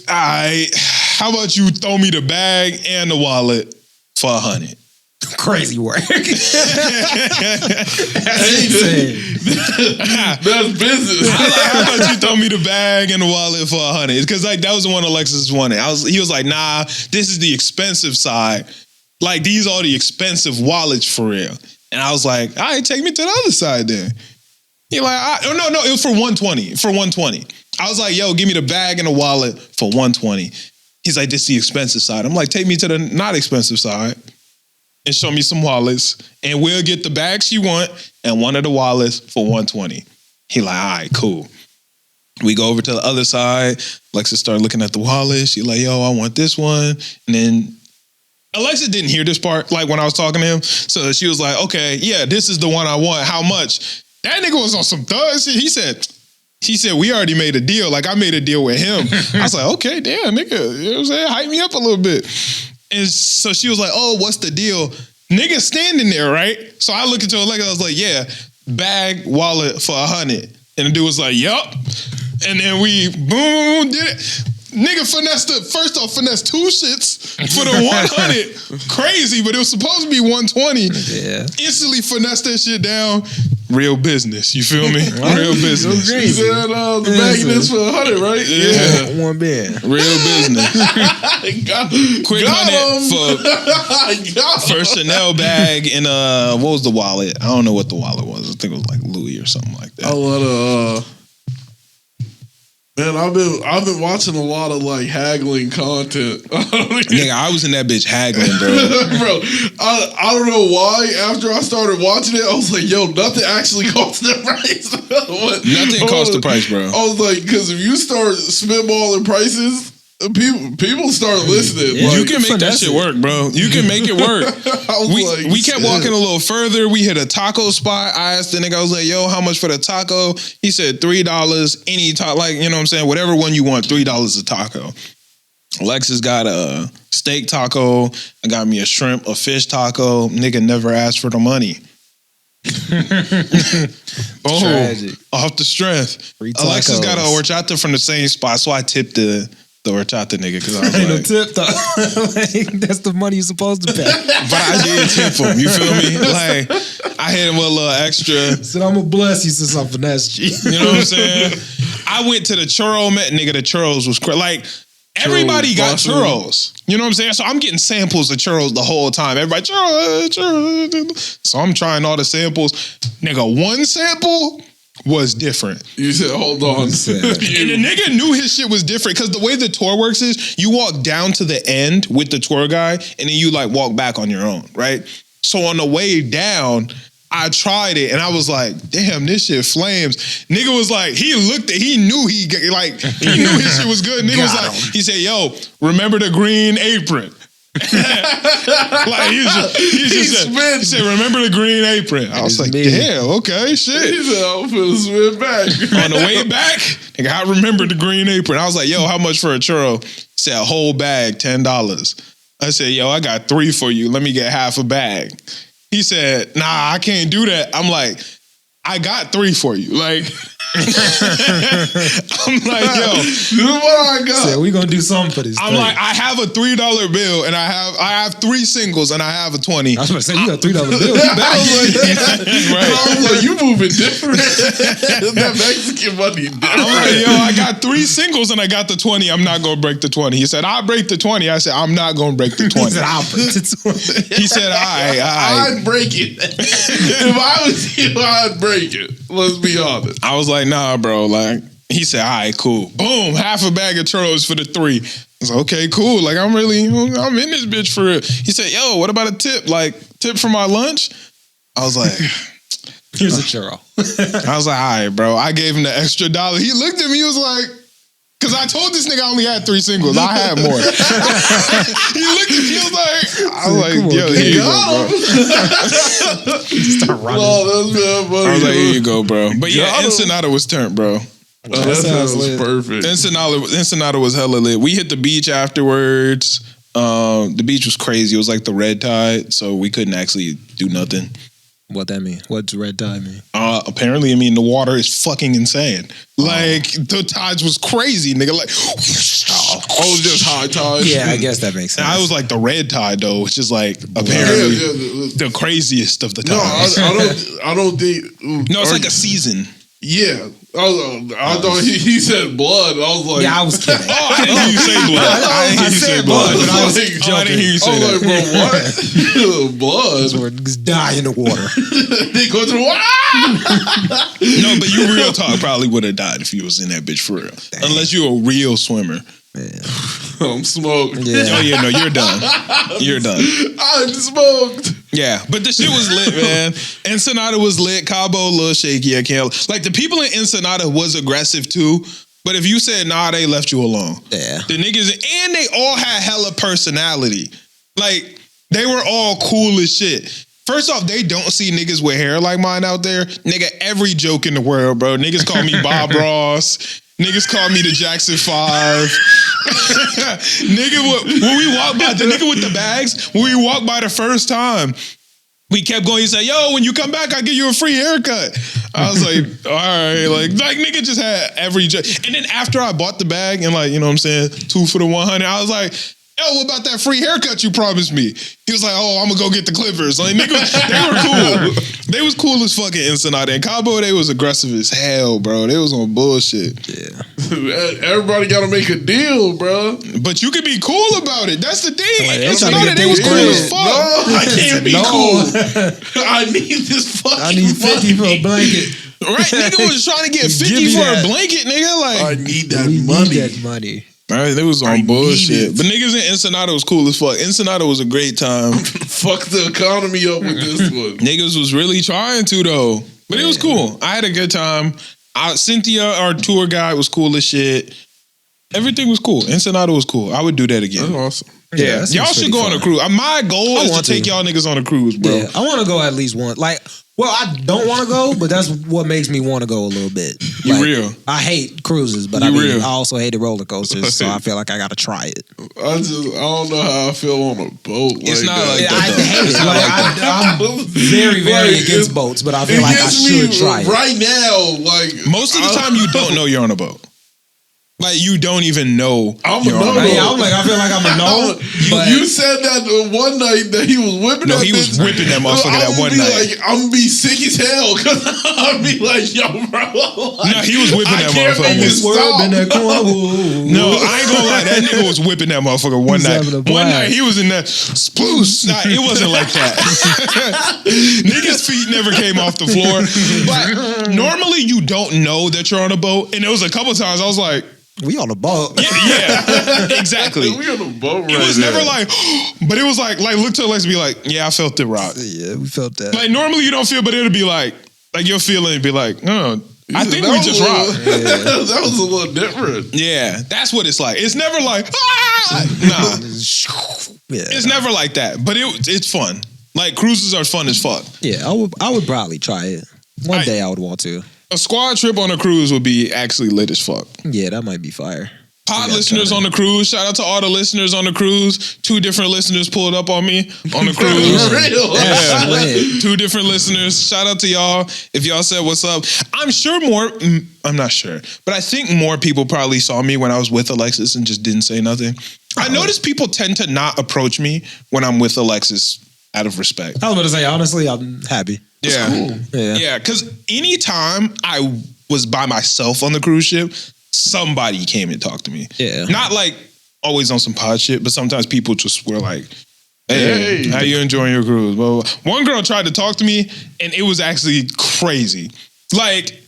right. How about you throw me the bag and the wallet for 100? Crazy work. That's business. How about you throw me the bag and the wallet for 100? Because like that was the one Alexis wanted. He was like, nah, this is the expensive side. Like these are the expensive wallets for real. And I was like, all right, take me to the other side then. He like, no, it was for 120. For 120. I was like, yo, give me the bag and the wallet for 120. He's like, this is the expensive side. I'm like, take me to the not expensive side. And show me some wallets, and we'll get the bag she want and one of the wallets for 120. He like, all right, cool. We go over to the other side. Alexa started looking at the wallet. She like, yo, I want this one. And then Alexa didn't hear this part, like when I was talking to him. So she was like, okay, yeah, this is the one I want. How much? That nigga was on some thug shit. He said, we already made a deal. Like I made a deal with him. I was like, okay, damn, nigga, you know what I'm saying? Hype me up a little bit. And so she was like, oh, what's the deal? Nigga standing there, right? So I looked into Alexa, I was like, yeah, bag, wallet for 100. And the dude was like, yup. And then we, boom, did it. Nigga finessed two shits for the 100. Crazy, but it was supposed to be 120. Yeah. Instantly finessed that shit down. Real business, you feel me? Real business. He said the bag is for 100, right? Yeah. One band. Real business. Quick got 100 for Chanel bag and what was the wallet? I don't know what the wallet was. I think it was like Louis or something like that. A lot of man, I've been watching a lot of like haggling content. Nigga, I was in that bitch haggling, bro. Bro, I don't know why. After I started watching it, I was like, yo, nothing actually cost the price. Nothing cost the price, bro. I was like, because if you start spitballing prices, people start listening. Yeah, like, you can make that shit work, bro. You can make it work. We kept walking a little further. We hit a taco spot. I asked the nigga, I was like, yo, how much for the taco? He said $3. Any taco, like, you know what I'm saying? Whatever one you want, $3 a taco. Alexis got a steak taco. I got me a shrimp, a fish taco. Nigga never asked for the money. Oh, Tragic. Off the strength. Free Alexis tacos. got a horchata from the same spot, so I tipped the horchata nigga because I was Ain't no like, tip though. Like, that's the money you're supposed to pay. but I did tip him. You feel me? Like I hit him with a little extra. Said I'm gonna bless you since I'm finesse you. You know what I'm saying? I went to the churro man, nigga. The churros was like everybody got churros. You know what I'm saying? So I'm getting samples of churros the whole time. Everybody churros. So I'm trying all the samples. Nigga, one sample was different. You said, hold on. And the nigga knew his shit was different because the way the tour works is you walk down to the end with the tour guide and then you like walk back on your own, right? So on the way down, I tried it and I was like, damn, this shit flames. Nigga was like, he knew his shit was good. Nigga was like, he said, yo, remember the green apron. Like he said, remember the green apron. I was like, damn, okay, shit. He said, I'm finna swim back. On the way back, nigga, I remember the green apron. I was like, yo, how much for a churro? He said, a whole bag, $10. I said, yo, I got 3 for you. Let me get half a bag. He said, nah, I can't do that. I'm like, I got 3 for you. Like, I'm like, yo, this is what I got. Said, we gonna do something for this. I'm like, I have a $3 bill and I have 3 singles and I have a 20. I was gonna say, you got $3 bill. I was like, you moving different. That Mexican money different. I'm like, yo, I got 3 singles and I got the 20. I'm not gonna break the 20. He said, I'll break the 20. I said, I'm not gonna break the 20. He said, I'll break the 20. He said, all right. I'd break it. If I was you, I'd break it. Let's be honest. I was like, nah, bro. Like, he said, all right, cool. Boom, half a bag of churros for the 3. I was like, okay, cool. Like, I'm in this bitch for real. He said, yo, what about a tip? Like, tip for my lunch? I was like, here's a churro. I was like, all right, bro. I gave him the extra $1. He looked at me, he was like, because I told this nigga I only had 3 singles. I had more. He looked at me, he was like, yo, here you go, bro. Start running. Oh, that's bad, buddy. I was like, here you go, bro. But yeah, Ensenada was turned, bro. That sounds perfect. Ensenada was hella lit. We hit the beach afterwards. The beach was crazy. It was like the red tide, so we couldn't actually do nothing. What that mean? What's red tide mean? Apparently, I mean, the water is fucking insane. Like, the tides was crazy, nigga. Like, oh, just high tide. Yeah, I guess that makes sense. I was like the red tide though, which is like apparently the craziest of the tides. No, I don't think. No, it's like a season. Yeah, I thought he said blood. I was like, yeah, I was kidding. I didn't hear you say blood. I didn't hear you say blood. but I was I didn't hear you say I was that. like, bro, what? Blood? We're just die in the water. They go to the water. No, but you real talk probably would have died if you was in that bitch for real. Damn. Unless you're a real swimmer. Yeah. I'm smoked. Yeah. Oh yeah, no, you're done. You're done. I'm smoked. Yeah, but the shit was lit, man. Ensenada was lit. Cabo a little shaky. I can't. Like the people in Ensenada was aggressive too. But if you said nah, they left you alone. Yeah. The niggas, and they all had hella personality. Like they were all cool as shit. First off, they don't see niggas with hair like mine out there. Nigga, every joke in the world, bro. Niggas call me Bob Ross. Niggas call me the Jackson 5. Nigga, when we walk by, the nigga with the bags, when we walked by the first time, we kept going. He said, yo, when you come back, I'll give you a free haircut. I was like, all right. Like nigga just had every joke. And then after I bought the bag and like, you know what I'm saying, 2 for the 100, I was like, yo, what about that free haircut you promised me? He was like, oh, I'm gonna go get the clippers. Like, nigga, they were cool. They was cool as fucking Ensenada. And Cabo, they was aggressive as hell, bro. They was on bullshit. Yeah. Everybody got to make a deal, bro. But you could be cool about it. That's the thing. Like, Ensenada, they was cool as fuck. No, I can't be No. cool. I need this fucking I need 50 for a blanket. Right? Nigga was trying to get 50 me for that. a blanket, nigga. Like, I need that We money. need that money. right, they was I on need bullshit. it. But niggas in Ensenada was cool as fuck. Ensenada was a great time. Fuck the economy up with this one. Niggas was really trying to though. But it was cool. I had a good time. Cynthia, our tour guide, was cool as shit. Everything was cool. Ensenada was cool. I That's would do that again. awesome. Yeah, that seems y'all should pretty go on a fun. cruise. My goal I is to want take to. y'all niggas on a cruise, bro. Yeah, I want to go at least one. Like, well, I don't want to go, but that's what makes me want to go a little bit. You Like, real. I hate cruises, but You real. I also hate roller coasters, so I feel like I got to try it. I don't know how I feel on a boat. It's not that. like Yeah, that, I though. hate It's it. not Like, like that. I'm very, very Like, against boats, but I feel It like I gets me should try it. right now. Like Most of the time, you don't know you're on a boat. Like, you don't even know I'm you're a on a no. boat. Yeah, I'm like, I feel like I'm a no. but You said that one night that he was whipping. No, that he was bitch. whipping that motherfucker that one night. I'm gonna be sick as hell because I'll be like, yo, bro. Like, No, he was whipping I that can't motherfucker. make it stop. in that corner. Whoa. No, I ain't gonna lie. That nigga was whipping that motherfucker one He's night. having a One blast. night he was in that sploose. Nah, it wasn't like that. Niggas' feet never came off the floor. But normally you don't know that you're on a boat. And there was a couple times I was like, We on a boat. yeah, exactly. We on a boat right It was now. never like, but it was like look to Alexa and be like, yeah, I felt it rock. Yeah, we felt that. Like normally you don't feel, but it'll be like you'll feel it and be like, no, I think That we was just a rock. little- That was a little different. Yeah, that's what it's like. It's never like, nah. Yeah, It's never like that, but it's fun. Like cruises are fun as fuck. yeah. I would probably try it one day. I would want to. A squad trip on a cruise would be actually lit as fuck. Yeah, that might be fire. Pod gotta listeners try on the cruise. Shout out to all the listeners on the cruise. 2 different listeners pulled up on me on the cruise. For real. That's lit. 2 different listeners. Shout out to y'all. If y'all said what's up, I'm sure I'm not sure, but I think more people probably saw me when I was with Alexis and just didn't say nothing. I noticed people tend to not approach me when I'm with Alexis out of respect. I was about to say, honestly, I'm happy. Yeah. cool. Yeah. Yeah, because anytime I was by myself on the cruise ship, somebody came and talked to me. Yeah. Not like always on some pod shit, but sometimes people just were like, hey, Hey. how you enjoying your cruise? Well, one girl tried to talk to me and it was actually crazy. Like,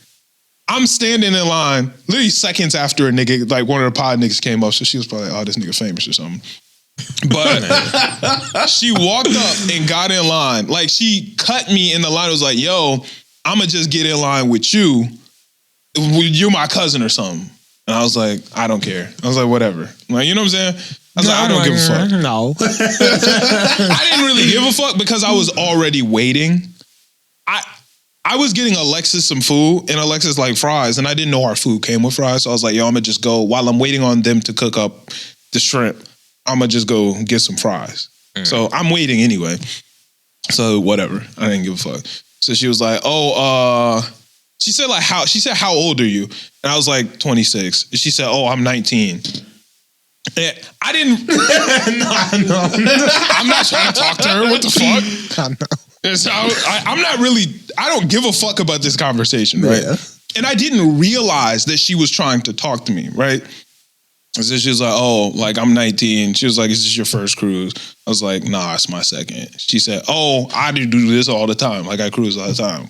I'm standing in line literally seconds after a nigga, like one of the pod niggas came up, so she was probably like, oh, this nigga famous or something. But she walked up and got in line. Like, she cut me in the line. It was like, yo, I'ma just get in line with you. You're my cousin or something. And I was like, I don't care. I was like, whatever. Like, you know what I'm saying? I was like, I don't give a fuck. No. I didn't really give a fuck because I was already waiting. I was getting Alexis some food and Alexis like fries, and I didn't know our food came with fries. So I was like, yo, I'm gonna just go while I'm waiting on them to cook up the shrimp. I'm gonna just go get some fries. So I'm waiting anyway. So whatever. I didn't give a fuck. So she was like, she said how old are you? And I was like 26. And she said, I'm 19. And I didn't. No. I'm not trying to talk to her. What the fuck? I know. And so I'm not really. I don't give a fuck about this conversation, right? Yeah. And I didn't realize that she was trying to talk to me, right? And so she was like, I'm 19. She was like, is this your first cruise? I was like, nah, it's my second. She said, I do this all the time. Like I cruise all the time.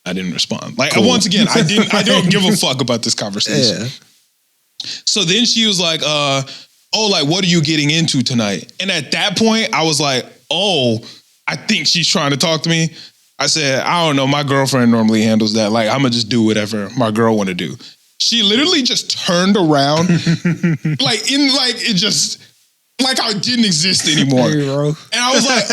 I didn't respond. Like once again, I don't give a fuck about this conversation. Yeah. So then she was like, like what are you getting into tonight? And at that point, I was like, I think she's trying to talk to me. I said, I don't know. My girlfriend normally handles that. Like I'm gonna just do whatever my girl want to do. She literally just turned around, like I didn't exist anymore. Hey, and I was like,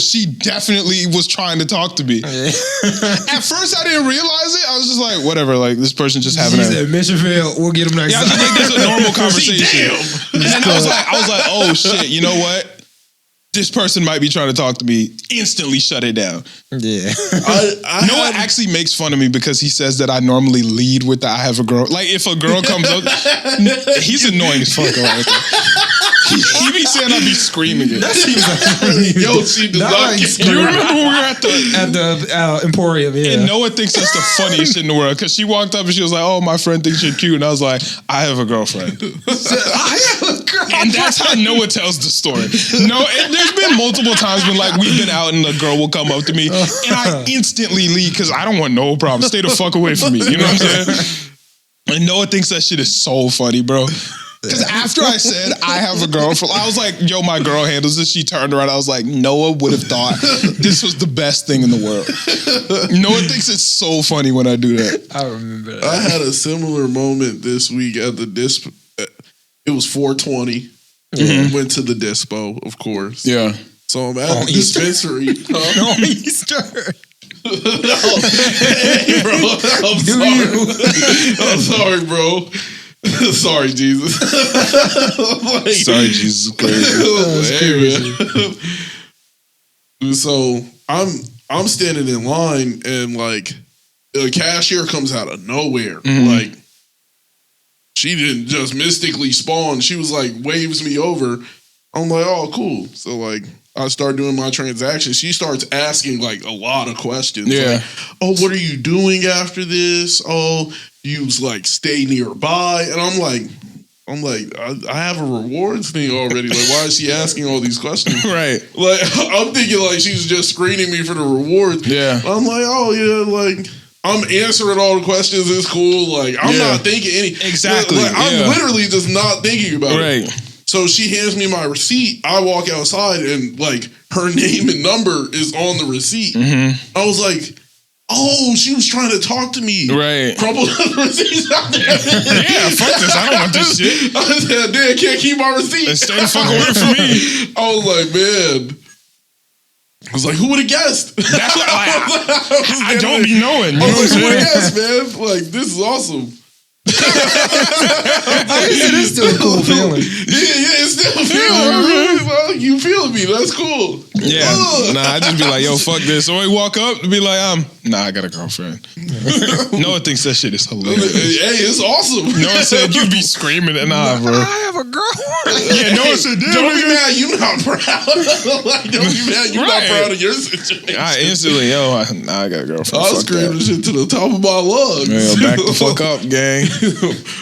she definitely was trying to talk to me. At first, I didn't realize it. I was just like, whatever, like this person just having a mission failed. We'll get them next time. I just think this is a normal conversation. And I was like, oh shit, you know what? This person might be trying to talk to me. Instantly shut it down. Yeah. Noah actually makes fun of me because he says that I normally lead with the I have a girl. Like if a girl comes up, he's annoying as fuck. He be saying I be screaming it. That seems like yo, she does not. You remember when we were at the Emporium? Yeah. And Noah thinks that's the funniest shit in the world because she walked up and she was like, my friend thinks you're cute, and I was like, I have a girlfriend. I have a girlfriend. And that's how Noah tells the story. No, there's been multiple times when like we've been out and a girl will come up to me and I instantly leave because I don't want no problem. Stay the fuck away from me. You know what I'm saying? And Noah thinks that shit is so funny, bro. Because after I said I have a girlfriend, I was like, yo, my girl handles this. She turned around. I was like, Noah would have thought this was the best thing in the world. Noah thinks it's so funny when I do that. I remember that. I had a similar moment this week at the disp. It was 420. Went to the dispo, of course. Yeah. So I'm at the dispensary. On Easter. Hey, bro. I'm sorry, bro. Sorry, Jesus. Sorry, Jesus. Crazy. So I'm standing in line and like the cashier comes out of nowhere. Like she didn't just mystically spawn. She was like waves me over. I'm like, oh, cool. So like I start doing my transaction. She starts asking like a lot of questions. Yeah. Like, what are you doing after this? You like stay nearby. And I'm like, I have a rewards thing already. Like, why is she asking all these questions? Right. Like, I'm thinking like she's just screening me for the rewards. Yeah. I'm like, like I'm answering all the questions. It's cool. Like, I'm not thinking any. Exactly. Like, I'm literally just not thinking about it. Right. So she hands me my receipt. I walk outside and like her name and number is on the receipt. I was like, she was trying to talk to me. Right. Crumpled the receipts out there. Yeah, fuck this. I don't want this shit. I said, damn, can't keep my receipt. And stay the fuck away from me. I was like, man. I was like, who would have guessed? That's what I don't be knowing. You know what I'm who would have saying? guessed, man? Like, this is awesome. It is still a cool feeling. Yeah, it's still a feeling. Well, you feel me. That's cool. Yeah. I just be like, yo, fuck this. Or we walk up and be like, I got a girlfriend. Noah thinks that shit is hilarious. Hey, it's awesome. Noah said you be screaming and bro. I have a girlfriend. Yeah, Noah said, don't be mad you not proud. Like, don't be mad you not proud of your situation. I instantly, I got a girlfriend. I was screaming shit to the top of my lungs. Man, back the fuck up, gang.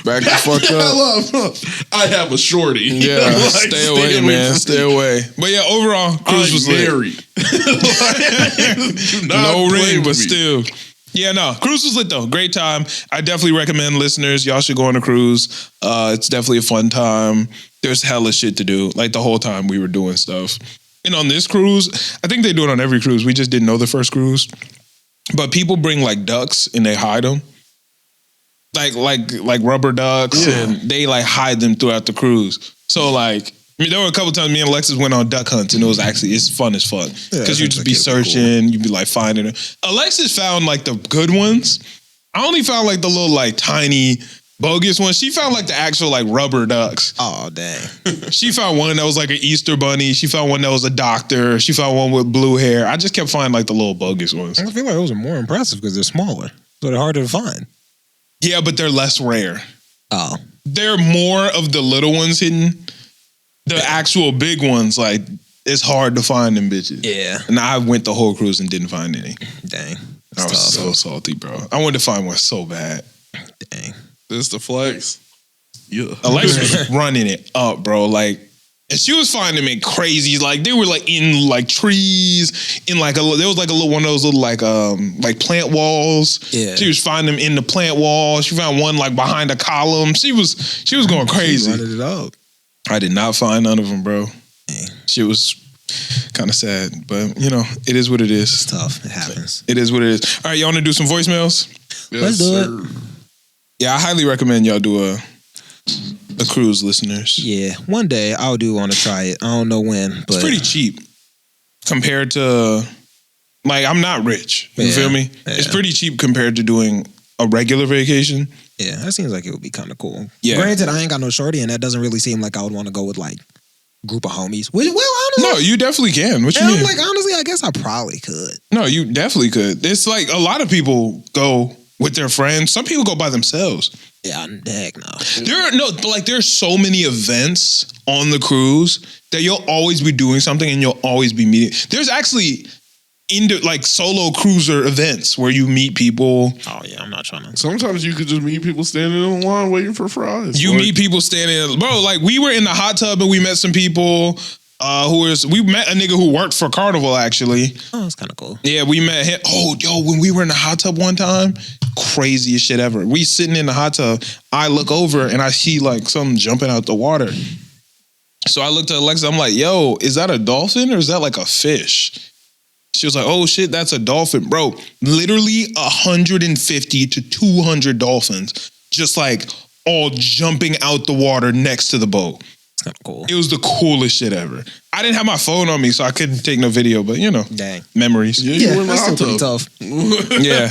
Back the fuck up. I have a shorty. Yeah, like, stay away, man. Stay away. But yeah, overall, cruise was married. No ring, but still. Yeah, no, cruise was lit though. Great time. I definitely recommend listeners, y'all should go on a cruise. It's definitely a fun time. There's hella shit to do. Like the whole time we were doing stuff. And on this cruise, I think they do it on every cruise. We just didn't know the first cruise. But people bring like ducks and they hide them. Like rubber ducks, and they like hide them throughout the cruise. So like, there were a couple times me and Alexis went on duck hunts, and it's fun as fuck because you just be searching, you be like finding them. Alexis found like the good ones. I only found like the little like tiny bogus ones. She found like the actual like rubber ducks. Oh dang! She found one that was like an Easter bunny. She found one that was a doctor. She found one with blue hair. I just kept finding like the little bogus ones. I feel like those are more impressive because they're smaller, so they're harder to find. Yeah, but they're less rare. Oh, They're more of the little ones hidden. The actual big ones, like it's hard to find them bitches. yeah. And I went the whole cruise and didn't find any. Dang. I was so salty, bro. I wanted to find one so bad. Dang. This the flex. Yeah. Alexa was running it up, bro. Like, and she was finding it crazy. Like they were like in like trees, in like there was like a little one of those little like plant walls. Yeah. She was finding them in the plant wall. She found one like behind a column. She was going crazy. She running it up. I did not find none of them, bro. Dang. Shit was kind of sad, but you know, it is what it is. It's tough. It happens. It is what it is. All right, y'all want to do some voicemails? Yes, Let's do it. sir. Yeah, I highly recommend y'all do a cruise, listeners. Yeah, one day I do want to try it. I don't know when, but It's pretty cheap compared to, like, I'm not rich. You Yeah, feel me? yeah. It's pretty cheap compared to doing a regular vacation. yeah, that seems like it would be kind of cool. Yeah. Granted, I ain't got no shorty, and that doesn't really seem like I would want to go with like group of homies. Well, honestly, No, you definitely can. What you and mean? I'm like, honestly, I guess I probably could. No, you definitely could. It's like a lot of people go with their friends. Some people go by themselves. Yeah, heck no. There's so many events on the cruise that you'll always be doing something and you'll always be meeting. There's actually solo cruiser events where you meet people. Oh yeah, I'm not trying to. Sometimes you could just meet people standing in line waiting for fries. You meet people standing, bro. Like we were in the hot tub and we met some people. We met a nigga who worked for Carnival actually. Oh, that's kind of cool. Yeah, we met him. Oh, yo, when we were in the hot tub one time, craziest shit ever. We sitting in the hot tub. I look over and I see like something jumping out the water. So I looked at Alexa. I'm like, yo, is that a dolphin or is that like a fish? She was like, oh shit, that's a dolphin. Bro, literally 150 to 200 dolphins just like all jumping out the water next to the boat. It's kind of cool. It was the coolest shit ever. I didn't have my phone on me, so I couldn't take no video, but you know, Dang. memories. Yeah, you were in the that's hot still pretty tub. tough. Yeah.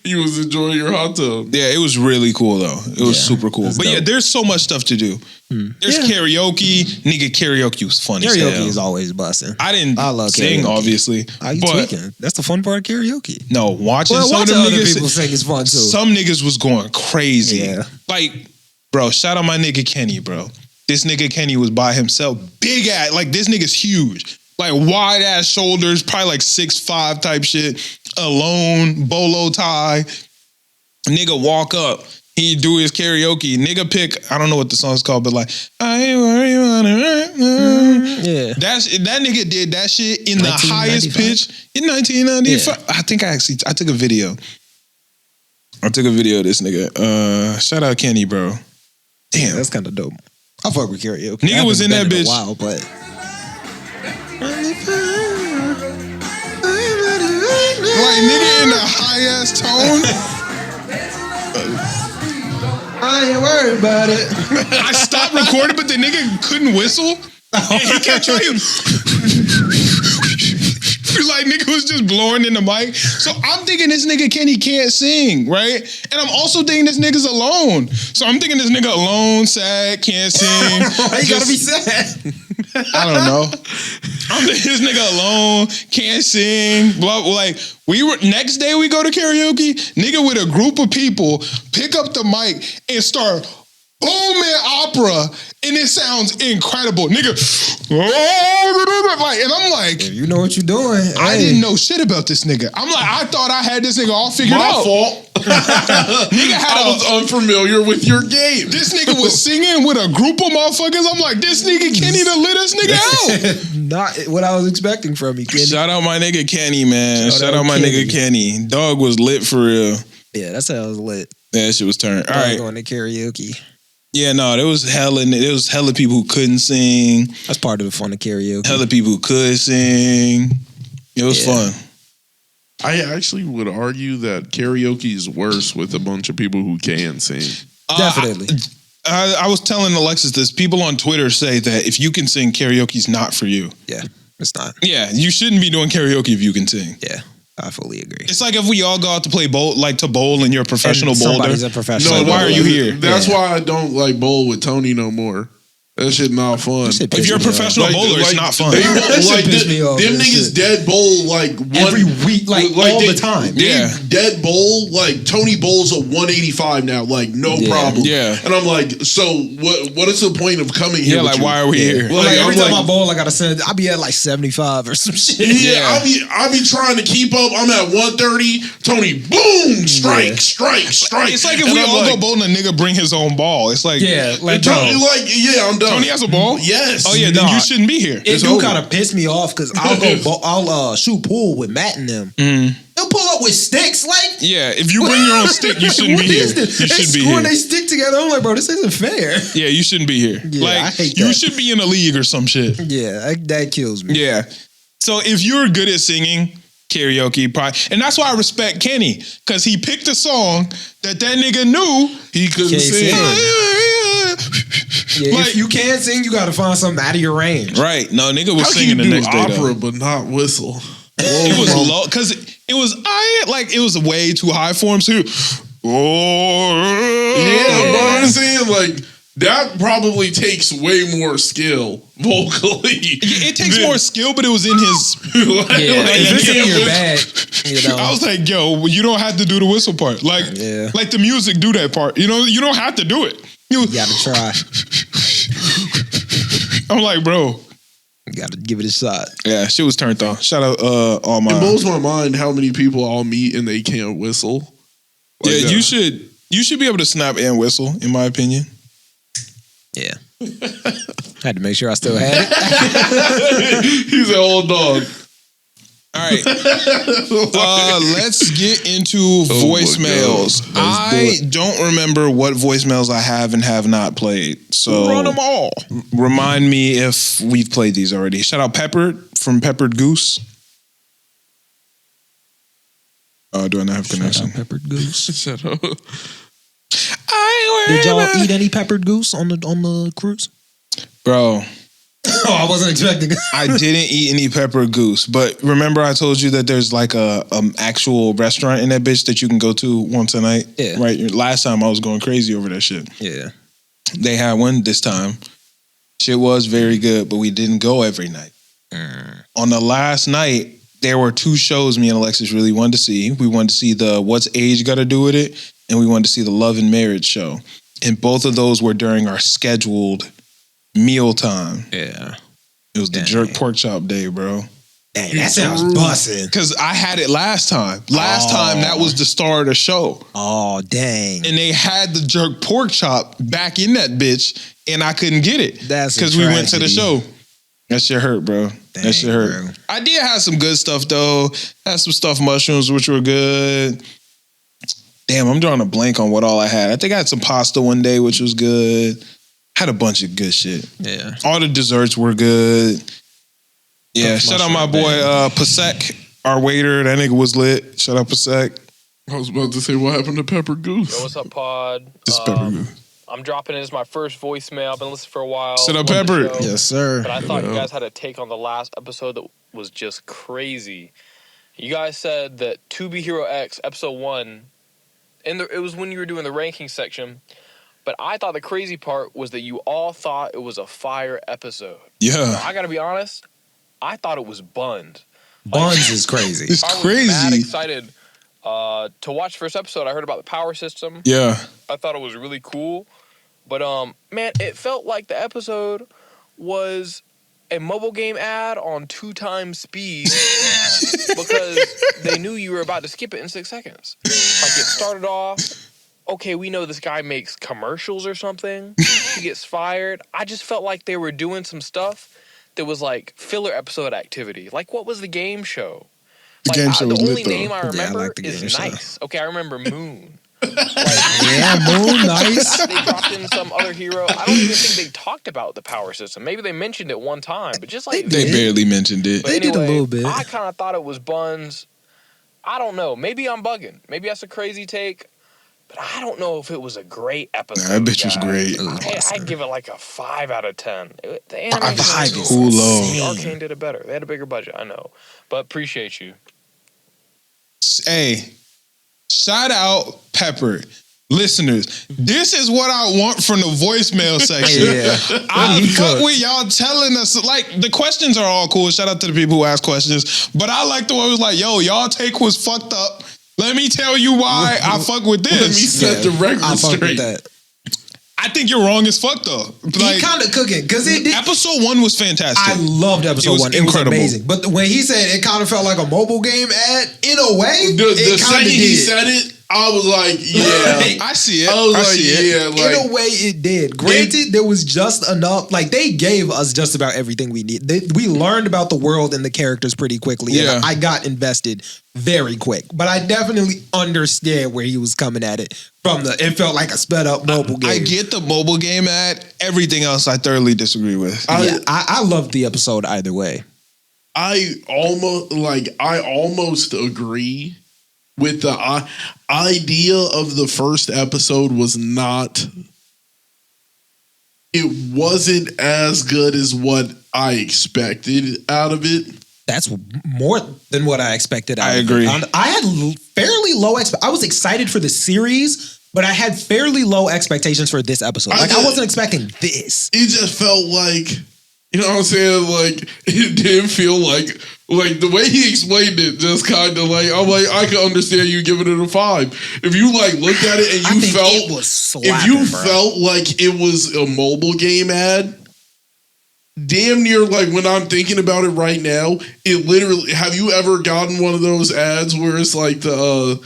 You was enjoying your hot tub. Yeah, it was really cool though. It was Yeah, super cool. that's But yeah, dope. there's so much stuff to do. There's Yeah. karaoke. Nigga, karaoke was funny. as Karaoke hell. is always busting. I love sing, karaoke. obviously. Are you but tweaking? That's the fun part of karaoke. no, watching Well, some of watching them other niggas people sing is fun too. some niggas was going crazy. Yeah. Like, bro, shout out my nigga Kenny, bro. This nigga Kenny was by himself. Big ass, like this nigga's huge. Like wide ass shoulders, probably like 6'5" type shit. Alone, bolo tie. Nigga walk up. He do his karaoke. Nigga pick, I don't know what the song's called, but like, I ain't worried about it. Yeah. That nigga did that shit in the 1995? highest pitch in 1995. I think I took a video. I took a video of this nigga. Shout out Kenny, bro. Damn. That's kind of dope. I fuck with karaoke. Nigga I haven't was in been that a bitch. while, but Like nigga in the high ass tone. I ain't worried about it. I stopped recording, but the nigga couldn't whistle. And he kept trying. Like nigga was just blowing in the mic. So I'm thinking this nigga Kenny can't sing, right? And I'm also thinking this nigga's alone. So I'm thinking this nigga alone, sad, can't sing. Why you gotta be sad? I don't know. I'm thinking this nigga alone, can't sing, blah, like, next day we go to karaoke, nigga with a group of people, pick up the mic and start booming opera, and it sounds incredible. Nigga, like, and I'm like, You know what you're doing. I didn't know shit about this nigga. I'm like, I thought I had this nigga all figured My out. fault. Nigga had I was unfamiliar with your game. this nigga was singing with a group of motherfuckers. I'm like, this nigga Kenny to lit this nigga out. Not what I was expecting from you, Kenny. Shout out my nigga Kenny, man. Shout out out my Kenny. nigga Kenny. Dog was lit for real. Yeah, that's how I was lit. Yeah, that shit was turned. All right. Going to karaoke. Yeah, no, there was hella people who couldn't sing. That's part of the fun of karaoke. Hella people who could sing. It was Yeah. fun. I actually would argue that karaoke is worse with a bunch of people who can sing. Definitely. I was telling Alexis this. People on Twitter say that if you can sing, karaoke's not for you. Yeah, it's not. Yeah, you shouldn't be doing karaoke if you can sing. Yeah. I fully agree. It's like if we all go out to play bowl, like to bowl, and you're a professional bowler. Somebody's a professional. No, why are you here? That's why I don't like bowl with Tony no more. That shit not fun. If you're a professional bowler, it's not fun. Them niggas dead bowl like every week, like all the time. They dead bowl like Tony bowls a 185 now, like no problem. Yeah, and I'm like, so what is the point of coming here? Yeah, like why are we here? Like every time I bowl, I gotta send. I'll be at like 75 or some shit. Yeah, I'll be trying to keep up. I'm at 130. Tony, boom, strike. It's like if we all go bowling, a nigga bring his own ball. It's like like Tony, I'm done. Tony has a ball? Yes. Oh yeah, then you shouldn't be here. It do kind of piss me off because I'll shoot pool with Matt and them. They'll pull up with sticks, like if you bring your own stick, you shouldn't be here. You should be here. They stick together. I'm like, bro, this isn't fair. Yeah, you shouldn't be here. Yeah, like I hate you that. should be in a league or some shit. Yeah, that kills me. Yeah. So if you're good at singing karaoke, probably, and that's why I respect Kenny, because he picked a song that nigga knew he couldn't sing. Yeah, like, if you can't sing, you got to find something out of your range. Right. No, nigga was How singing the next day. Opera, but not whistle. It was low because it was way too high for him too. Yeah, I'm saying like that probably takes way more skill vocally. It takes more skill, but it was in his. If it's in your bag, you know. I was like, yo, you don't have to do the whistle part. Like the music do that part. You know, you don't have to do it. You gotta try. I'm like, bro. You gotta give it a shot. Yeah, shit was turned on. Shout out all my. It blows my mind how many people I'll meet and they can't whistle. Like you should be able to snap and whistle, in my opinion. Yeah. I had to make sure I still had it. He's an old dog. All right. Let's get into voicemails. I don't remember what voicemails I have and have not played. So run them all. Remind me if we've played these already. Shout out Peppered from Peppered Goose. Do I not have connection? Shout out Peppered Goose. Shut up. Did y'all eat any peppered goose on the cruise? Bro. Oh, I wasn't expecting it. I didn't eat any peppered goose, but remember I told you that there's like a actual restaurant in that bitch that you can go to once a night? Yeah. Right? Last time I was going crazy over that shit. Yeah. They had one this time. Shit was very good, but we didn't go every night. On the last night, there were two shows me and Alexis really wanted to see. We wanted to see the What's Age Gotta Do With It, and we wanted to see the Love and Marriage show. And both of those were during our scheduled meal time. Yeah. It was the jerk pork chop day, bro. Dang, that sounds bussin'. Because I had it last time. Last time, that was the star of the show. Oh, dang. And they had the jerk pork chop back in that bitch, and I couldn't get it. That's because we went to the show. That shit hurt, bro. Dang, that shit hurt. Bro. I did have some good stuff, though. Had some stuffed mushrooms, which were good. Damn, I'm drawing a blank on what all I had. I think I had some pasta one day, which was good. Had a bunch of good shit. Yeah. All the desserts were good. Yeah, shout out my boy Pasek, our waiter. That nigga was lit. Shout out Pasek. I was about to say, what happened to Pepper Goose? Yo, what's up, pod? This Pepper Goose. I'm dropping in as my first voicemail. I've been listening for a while. Shout out Love the Pepper. show. Yes, sir. But I thought you guys had a take on the last episode that was just crazy. You guys said that To Be Hero X, episode 1, it was when you were doing the ranking section, but I thought the crazy part was that you all thought it was a fire episode. Yeah. I gotta be honest, I thought it was bunned. Buns is crazy. It's I was crazy. mad excited to watch the first episode. I heard about the power system. Yeah. I thought it was really cool. But, man, it felt like the episode was a mobile game ad on 2 times speed because they knew you were about to skip it in 6 seconds. Like, it started off, okay, we know this guy makes commercials or something. He gets fired. I just felt like they were doing some stuff that was like filler episode activity. Like, what was the game show? The game show was the lit, only though. name I remember like the game is show. Nice. Okay, I remember Moon. Yeah, Moon, Nice. They dropped in some other hero. I don't even think they talked about the power system. Maybe they mentioned it one time, but just like They barely mentioned it. But They did a little bit. I kind of thought it was Buns. I don't know. Maybe I'm bugging. Maybe that's a crazy take. But I don't know if it was a great episode. Nah, that bitch was guys. great. I'd give it like a 5 out of 10. The animation Five was is cool. low. Arcane did it better. They had a bigger budget, I know. But appreciate you. Hey, shout out Pepper. Listeners, this is what I want from the voicemail section. I fuck with y'all telling us, like, the questions are all cool. Shout out to the people who ask questions. But I like the one who was like, yo, y'all take was fucked up. Let me tell you why I fuck with this. Let me set the record I fuck straight. with that. I think you're wrong as fuck though. He kind of cooking because it did. Episode 1 was fantastic. I loved episode 1. It incredible. was amazing. But when he said it kind of felt like a mobile game ad, in a way, The second he said it, I was like, yeah. I see it. I was see it. yeah. Like, In a way, it did. Granted, there was just enough. Like, they gave us just about everything we need. We learned about the world and the characters pretty quickly. Yeah. And I got invested very quick. But I definitely understand where he was coming at it from. It felt like a sped up mobile game. I get the mobile game ad. Everything else I thoroughly disagree with. I loved the episode either way. I almost agree with the idea of the first episode was not. It wasn't as good as what I expected out of it. That's more than what I expected. I agree. I had fairly low I was excited for the series, but I had fairly low expectations for this episode. I wasn't expecting this. It just felt like, you know what I'm saying? Like, it didn't feel like the way he explained it, just kind of like, I'm like, I can understand you giving it a 5. If you like looked at it and you felt it was slapping, if you felt like it was a mobile game ad, damn near like when I'm thinking about it right now, it literally. Have you ever gotten one of those ads where it's like the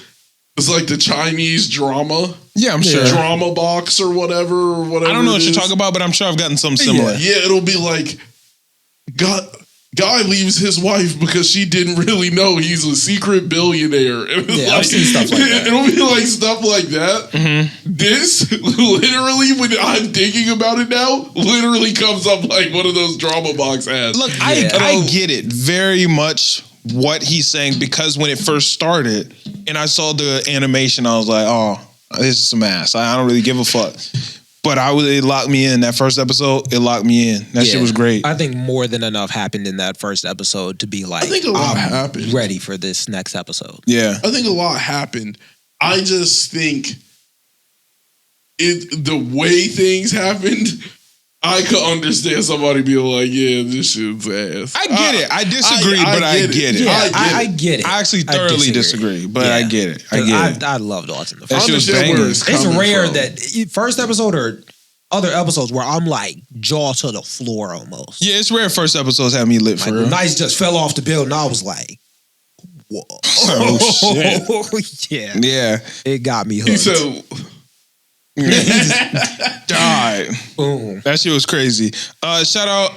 Chinese drama? Yeah, I'm sure. Drama box or whatever. I don't know what you're talking about, but I'm sure I've gotten something similar. Yeah, it'll be like, guy leaves his wife because she didn't really know he's a secret billionaire. I've seen stuff like that. It'll be like stuff like that. Mm-hmm. This literally, when I'm thinking about it now, literally comes up like one of those drama box ads. Look, I get it very much what he's saying, because when it first started and I saw the animation, I was like, oh, this is some ass. I don't really give a fuck. But it locked me in. That first episode, it locked me in. That shit was great. I think more than enough happened in that first episode to be like, I think a lot happened. Ready for this next episode. Yeah. I think a lot happened. I just think the way things happened, I could understand somebody being like, yeah, this shit's ass. I get it. I disagree, but I get it. Yeah, I get it. I actually thoroughly disagree, but I get it. I get it. I loved watching the That first shit was banging. It's rare that first episode or other episodes where I'm like jaw to the floor almost. Yeah, it's rare first episodes have me lit for real. The knights just fell off the building. I was like, whoa. Oh, shit. Yeah. It got me hooked. He said, died. Boom. That shit was crazy. Shout out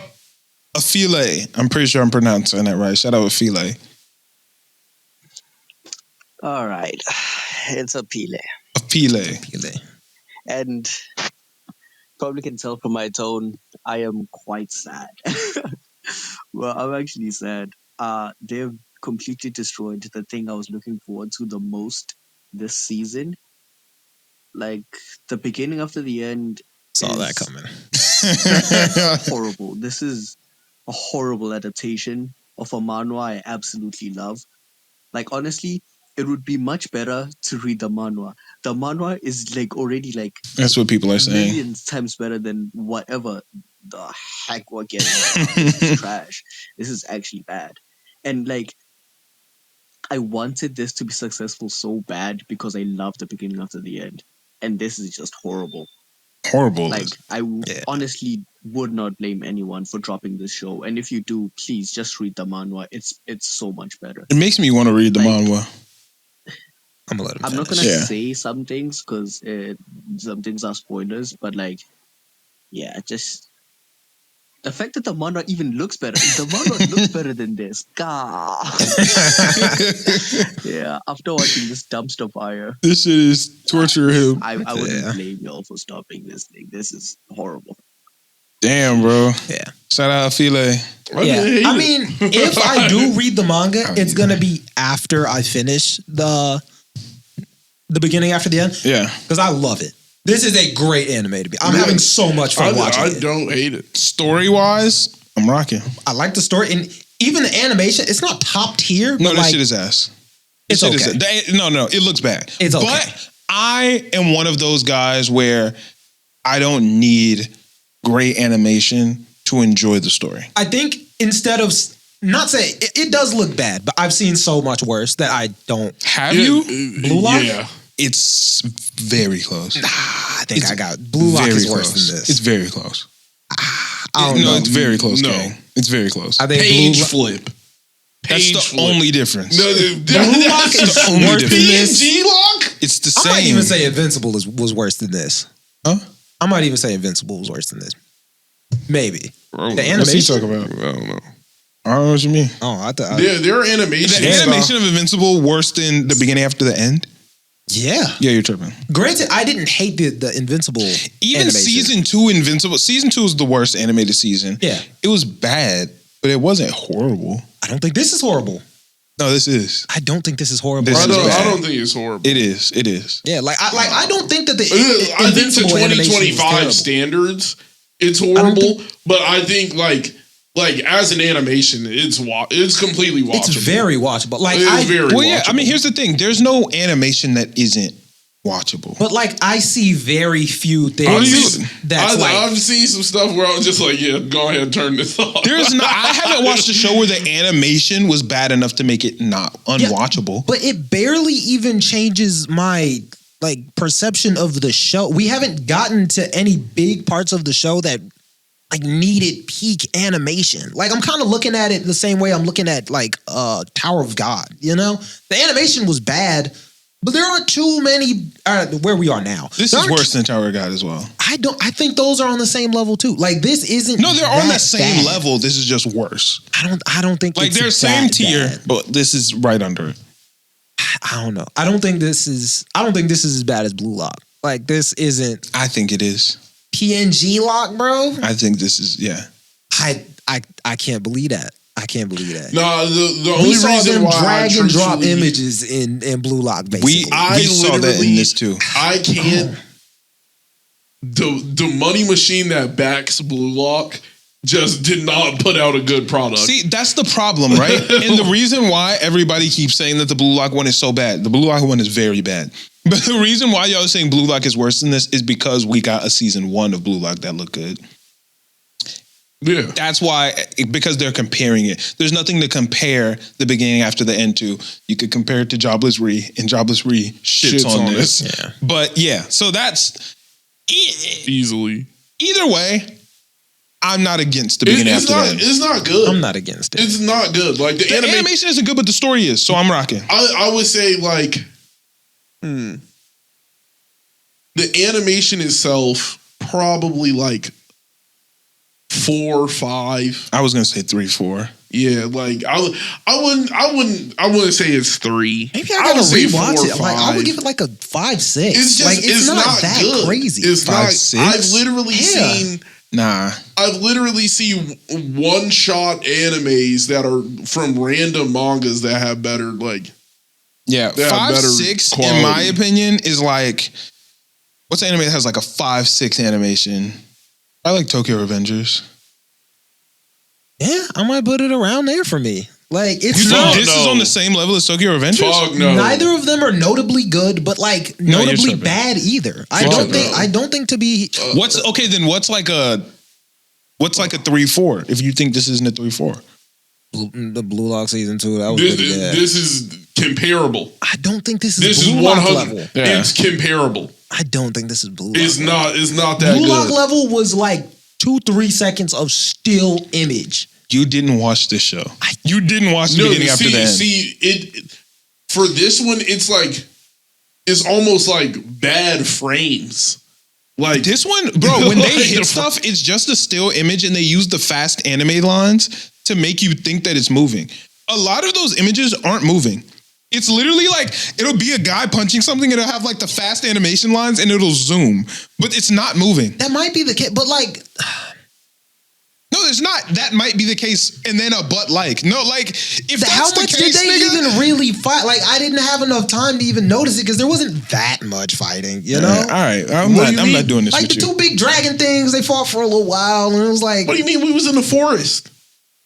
Afile. I'm pretty sure I'm pronouncing that right. Shout out Afile. All right. It's a Pile. Afile. And probably can tell from my tone, I am quite sad. Well, I'm actually sad. They've completely destroyed the thing I was looking forward to the most this season. Like, the beginning after the end. Saw that coming. Horrible. This is a horrible adaptation of a manhwa I absolutely love. Like, honestly, it would be much better to read the manhwa. The manhwa is like already like that's what people are saying. Millions times better than whatever the heck we're getting. This is trash. This is actually bad. And like, I wanted this to be successful so bad because I love the beginning after the end. And this is just horrible. Horrible. Like, I honestly would not blame anyone for dropping this show. And if you do, please just read the manhwa. It's so much better. It makes me want to read the manhwa. I'm not gonna say some things because some things are spoilers, but like, yeah, just the fact that the manhwa even looks better. The manhwa looks better than this. God. Yeah, after watching this dumpster fire, this shit is torture him. I wouldn't blame y'all for stopping this thing. This is horrible. Damn, bro. Yeah. Shout out File. Yeah. I mean, if I do read the manga, it's gonna be after I finish the beginning after the end. Yeah. Because I love it. This is a great anime to be. I'm having so much fun watching it. I don't hate it. Story-wise, I'm rocking. I like the story. And even the animation, it's not top tier. No, but that shit is ass. It's Shit okay. is- no, it looks bad. It's okay. But I am one of those guys where I don't need great animation to enjoy the story. I think instead of not saying it does look bad, but I've seen so much worse that I don't. Have you? Blue Lock? Yeah. It's very close. I think It's I got Blue Lock very is worse close. than this. It's very close. I don't know. It's very close. No. King. It's very close. I think Page Blue flip. That's Page the flip. only difference. No, Blue Lock is the only worse than difference. this. PNG lock? It's the I same. might even say Invincible was worse than this. Huh? I might even say Invincible was worse than this. Maybe the What's he animation. talking about? I don't know. I don't know what you mean. Oh, I thought. Their animation. The animation of Invincible worse than the beginning after the end? Yeah. Yeah, you're tripping. Granted, I didn't hate the Invincible. Even animation. season 2 Invincible. Season 2 was the worst animated season. Yeah. It was bad, but it wasn't horrible. I don't think this is horrible. No, this is. I don't think this is horrible. This I is don't, bad. I don't think it's horrible. It is. It is. Yeah, I don't think that the I think to Invincible animation was 2025 terrible. standards, it's horrible. But I think like as an animation, it's completely watchable. It's very watchable. Like It is very Well, yeah. I watchable. mean, here's the thing. There's no animation that isn't watchable. but like I see very few I've things seen- that's I've seen some stuff where I was just like, yeah, go ahead and turn this off. There's not. I haven't watched a show where the animation was bad enough to make it not unwatchable. but it barely even changes my like perception of the show. We haven't gotten to any big parts of the show that like needed peak animation. Like I'm kind of looking at it the same way I'm looking at like Tower of God, you know? The animation was bad, but there aren't too many where we are now. This There is aren't worse than Tower of God as well. I think those are on the same level too. Like this isn't No, they're on the that same bad. level. This is just worse. I don't think Like it's they're same that tier, bad. but this is right under it. I don't know. I don't think this is as bad as Blue Lock. Like this isn't I think it is. PNG Lock, bro. I think this is. Yeah. I can't believe that. I can't believe that. No, the We only saw reason them why I drag and drop truthfully- images in Blue Lock, basically. I saw that in literally- this too. I can't. The money machine that backs Blue Lock just did not put out a good product. See, that's the problem, right? And the reason why everybody keeps saying that the Blue Lock one is so bad, the Blue Lock one is very bad. But the reason why y'all are saying Blue Lock is worse than this is because we got a season 1 of Blue Lock that looked good. Yeah. That's why, because they're comparing it. There's nothing to compare the beginning after the end to. You could compare it to Jobless Re, and Jobless Re shits on this. Yeah. But yeah, so that's Easily. either way. I'm not against the beginning after the end. It's not good. I'm not against it. It's not good. Like The animation isn't good, but the story is. So I'm rocking. I would say like, the animation itself probably like 4 or 5. I was gonna say 3, 4. Yeah, like I wouldn't say it's 3. Maybe I gotta would say rewatch 4 or it. Like I 5. would give it like a 5, 6. It's just like it's not that good. crazy. It's 5, not. 6? I've literally Yeah. seen. Nah. I've literally seen one-shot animes that are from random mangas that have better like. Yeah, They have 5, better 6, in quality. my opinion, is like what's the anime that has like a 5, 6 animation? I like Tokyo Revengers. Yeah, I might put it around there for me. Like it's You think not. this is on the same level as Tokyo Revengers? Fuck no. Neither of them are notably good, but like No, you're notably tripping. bad either. I Fuck don't no. think. I don't think to be. What's okay then? What's like a 3, 4? If you think this isn't a 3, 4, The Blue Lock season 2, that was This, pretty bad. this is comparable. I don't think this is This is Blue Lock 100. level. Yeah. It's comparable. I don't think this is Blue Lock. It's level. not. It's not that Blue Lock good. level was like 2-3 seconds of still image. you didn't watch this show. You didn't watch the beginning after the end. it for this one, it's like it's almost like bad frames. Like This one, bro, when they Like hit the- stuff, it's just a still image and they use the fast anime lines to make you think that it's moving. A lot of those images aren't moving. It's literally like, it'll be a guy punching something and it'll have like the fast animation lines and it'll zoom, but it's not moving. That might be the case, but like No, it's not. That might be the case and then a but like. No, like, if that's how the much case, did they nigga, even really fight? Like I didn't have enough time to even notice it because there wasn't that much fighting, you know? All right. I'm What do you not mean? doing this Like with the you. two big dragon things, they fought for a little while, and it was like, what do you mean? We was in the forest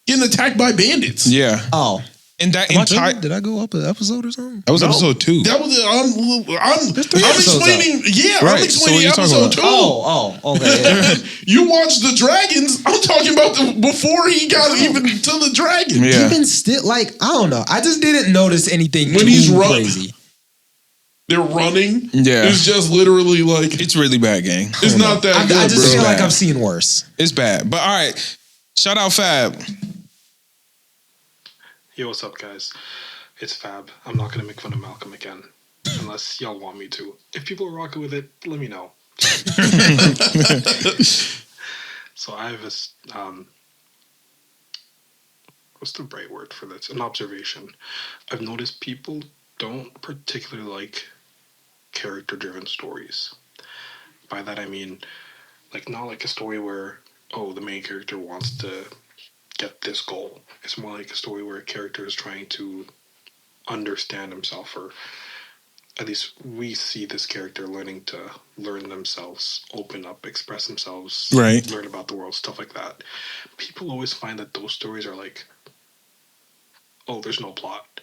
getting attacked by bandits. Yeah. oh, And that Am I entire tripping? Did I go up an episode or something? that was No, episode 2. That was I'm episodes explaining. Yeah, Right, I'm so what explaining you talking episode about? 2. Okay. Yeah. You watched the dragons. I'm talking about before he got even to the dragon. Yeah. Even still, like, I don't know. I just didn't notice anything When too he's crazy. They're running. Yeah. It's just literally like It's really bad, gang. it's not that I good, just bro. feel like bad. I've seen worse. It's bad. But all right. Shout out Fab. Yo, what's up, guys? It's Fab. I'm not gonna make fun of Malcolm again, unless y'all want me to. If people are rocking with it, let me know. So I have this, what's the right word for this? An observation. I've noticed people don't particularly like character-driven stories. By that I mean, like, not like a story where, oh, the main character wants to get this goal. It's more like a story where a character is trying to understand himself, or at least we see this character learning to learn themselves, open up, express themselves, Right. learn about the world, stuff like that. People always find that those stories are like, oh, there's no plot.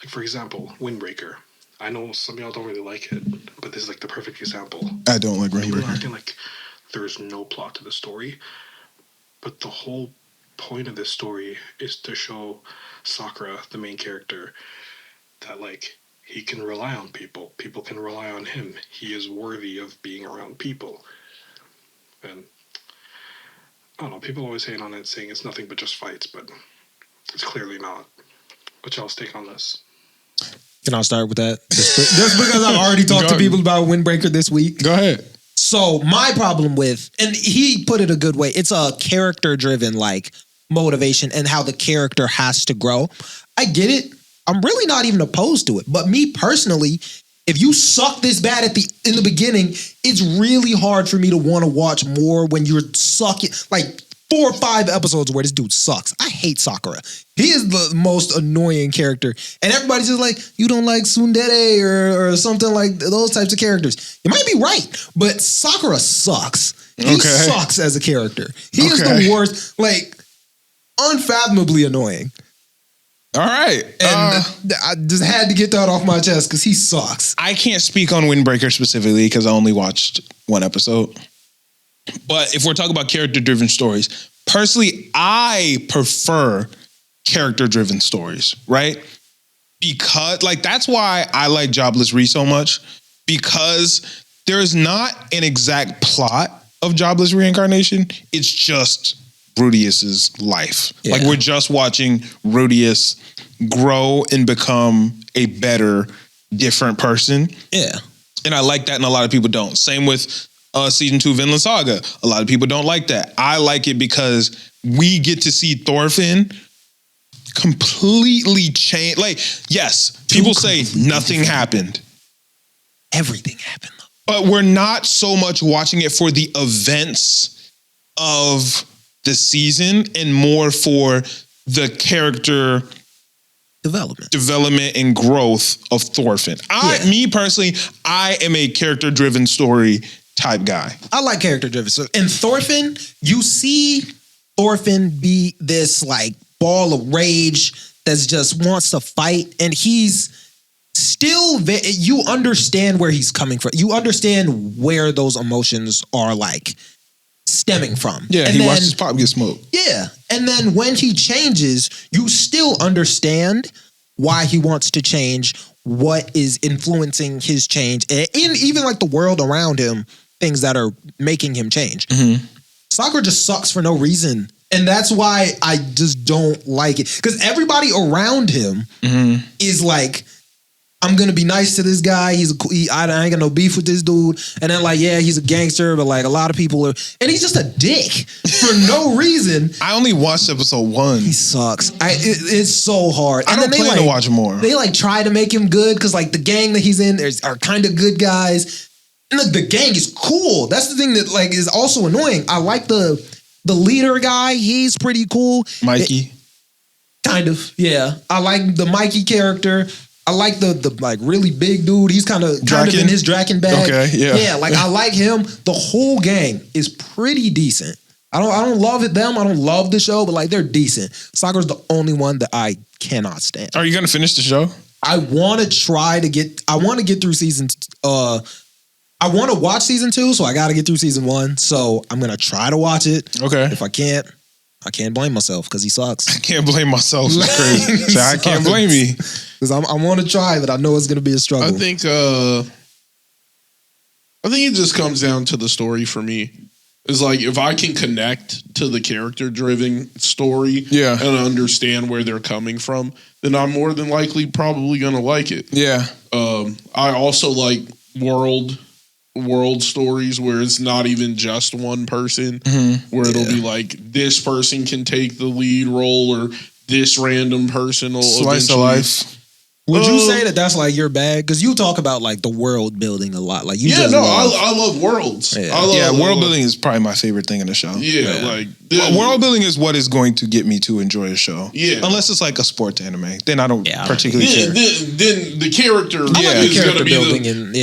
Like, for example, Windbreaker. I know some of y'all don't really like it, but this is like the perfect example. I don't like People are Windbreaker. acting like there's no plot to the story, but the whole point of this story is to show Sakura, the main character, that, like, he can rely on people. People can rely on him. He is worthy of being around people. And I don't know, people always hate on it, saying it's nothing but just fights, but it's clearly not. What's y'all's take on this? Can I start with that? Just because I've already talked to people about Windbreaker this week. Go ahead. So my problem with, and he put it a good way, it's a character-driven, like, motivation and how the character has to grow. I get it. I'm really not even opposed to it. But me personally, if you suck this bad in the beginning, it's really hard for me to want to watch more when you're sucking. Like 4 or 5 episodes where this dude sucks. I hate Sakura. He is the most annoying character. And everybody's just like, you don't like Tsundere or something like those types of characters. You might be right, but Sakura sucks. He sucks as a character. He is the worst, like, unfathomably annoying. All right. And I just had to get that off my chest because he sucks. I can't speak on Windbreaker specifically because I only watched 1 episode. But if we're talking about character-driven stories, personally, I prefer character-driven stories, right? Because, like, that's why I like Jobless Ree so much, because there's not an exact plot of Jobless Reincarnation. It's just Rudius's life. Yeah. Like, we're just watching Rudius grow and become a better, different person. Yeah. And I like that, and a lot of people don't. Same with season 2 Vinland Saga. A lot of people don't like that. I like it because we get to see Thorfinn completely change. Like, yes, people say nothing happened. Everything happened. But we're not so much watching it for the events of the season and more for the character development and growth of Thorfinn. Me personally, I am a character-driven story type guy. I like character-driven. So in Thorfinn, you see Thorfinn be this, like, ball of rage that just wants to fight, and he's still you understand where he's coming from. You understand where those emotions are, like, stemming from. Yeah, and he watched his pop get smoked. Yeah. And then when he changes, you still understand why he wants to change, what is influencing his change, and even like the world around him, things that are making him change. Mm-hmm. Sakura just sucks for no reason. And that's why I just don't like it. Because everybody around him is like, I'm gonna be nice to this guy. I ain't got no beef with this dude. And then, like, yeah, he's a gangster, but, like, a lot of people are, and he's just a dick for no reason. I only watched episode 1. He sucks. It's so hard. I don't plan to watch more. They, like, try to make him good because, like, the gang that he's in are kind of good guys. And the gang is cool. That's the thing that, like, is also annoying. I like the leader guy. He's pretty cool. Mikey. Kind of, yeah. I like the Mikey character. I like the like really big dude. He's kind of in his Draken bag. Okay, yeah. Yeah, like, I like him. The whole gang is pretty decent. I don't love them. I don't love the show, but like they're decent. Sakura's the only one that I cannot stand. Are you gonna finish the show? I want to try to get. I want to get through season. I want to watch season 2, so I got to get through season 1. So I'm gonna try to watch it. Okay. If I can't blame myself because he sucks. I can't blame myself. It's crazy. So I can't blame me. Because I want to try, but I know it's gonna be a struggle. I think it just comes down to the story for me. It's like if I can connect to the character-driven story and understand where they're coming from, then I'm more than likely probably gonna like it. Yeah. I also like world stories where it's not even just one person, where it'll be like this person can take the lead role or this random person will Slice of eventually. life. Would you say that that's like your bag? Because you talk about like the world building a lot. Like you just love. I love worlds. Yeah. I love world building is probably my favorite thing in the show. Yeah, like world building is what is going to get me to enjoy a show. Yeah. Unless it's like a sports anime, then I don't particularly care. Then the character I like the is character going to be building and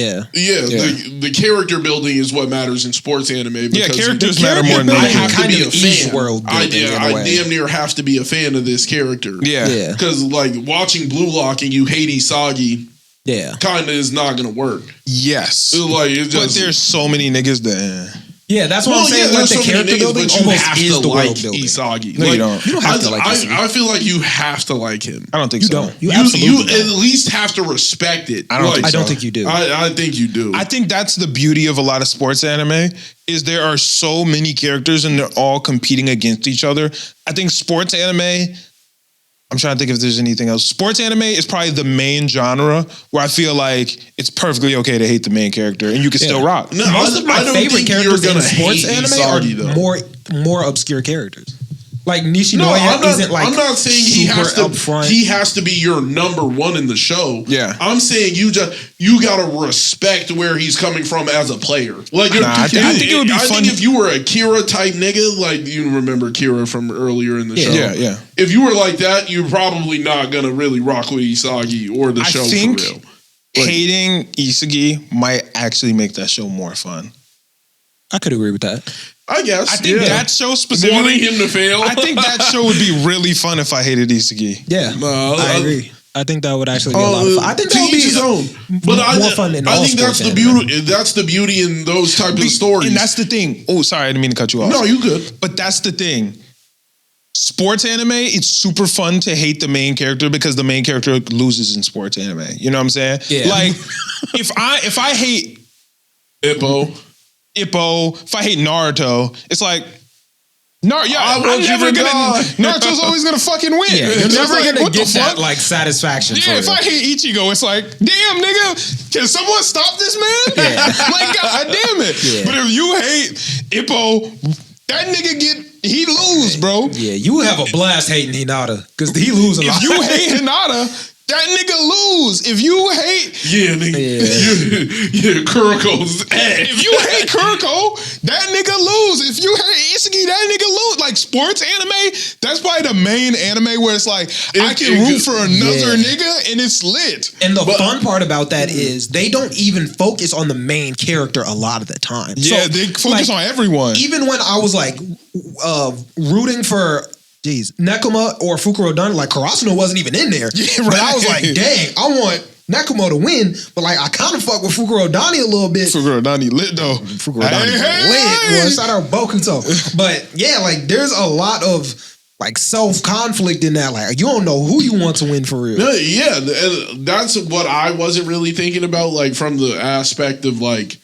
the character building is what matters in sports anime. Because characters matter more than I anything. have to be a fan. World building in a I way. damn near have to be a fan of this character. Yeah. Because like watching Blue Lock and you hate Isagi. Yeah, kind of is not gonna work. Yes, like it's just, but there's so many niggas that. Yeah, that's what I'm saying. Like the character building almost is the world building. Isagi. No, like, you don't. You don't have to like Isagi. I feel like you have to like him. I don't think You so. don't. You absolutely You don't. at least have to respect it. I don't think I don't so. think you do. I think you do. I think that's the beauty of a lot of sports anime is there are so many characters and they're all competing against each other. I think sports anime, I'm trying to think if there's anything else. Sports anime is probably the main genre where I feel like it's perfectly okay to hate the main character and you can still rock. No, Most of my I don't favorite think characters you're in gonna sports hate anime Isagi, are though. more obscure characters. Like No, Nishinoya isn't like I'm not saying he super has to. upfront. He has to be your number one in the show. Yeah. I'm saying you gotta respect where he's coming from as a player. Like, I think it would be I fun- think if you were a Kira type nigga, like you remember Kira from earlier in the show. Yeah. If you were like that, you're probably not gonna really rock with Isagi or the show I think for real. Like, hating Isagi might actually make that show more fun. I could agree with that. I guess. I think that show specifically, wanting him to fail. I think that show would be really fun if I hated Isagi. Yeah, No, I agree. I think that would actually be a lot of fun. I think to that would each his own. But more fun in I all think that's sports the anime. beauty. That's the beauty in those type of stories. And that's the thing. Oh, sorry, I didn't mean to cut you off. no, you good. But that's the thing. Sports anime, it's super fun to hate the main character because the main character loses in sports anime. You know what I'm saying? Yeah. Like if I hate Ippo. if I hate Naruto, it's like Naruto's always gonna fucking win. Yeah, It's you're just never like, gonna what the get that fuck? like satisfaction. Yeah, from if it. I hate Ichigo, it's like, damn, nigga, can someone stop this man? Yeah. Like, god damn it. Yeah. But if you hate Ippo, that nigga he lose, bro. Yeah, you have a blast hating Hinata because he lose a lot. If you hate Hinata, that nigga lose. If you hate Kuriko's ass. If you hate Kuriko, that nigga lose. If you hate Isagi, that nigga lose. Like sports anime, that's probably the main anime where it's like I can root for another nigga and it's lit. And the fun part about that is they don't even focus on the main character a lot of the time. Yeah, So, they focus like, on everyone. Even when I was like rooting for Nekoma or Fukurodani, like Karasuno wasn't even in there. Yeah, But I was right. like, dang, I want Nekoma to win, but like I kind of fuck with Fukurodani a little bit. Fukurodani lit though. Fukurodani lit. Well, shout out Bokuto. But yeah, like there's a lot of like self-conflict in that. Like you don't know who you want to win for real. Yeah, and that's what I wasn't really thinking about, like from the aspect of like,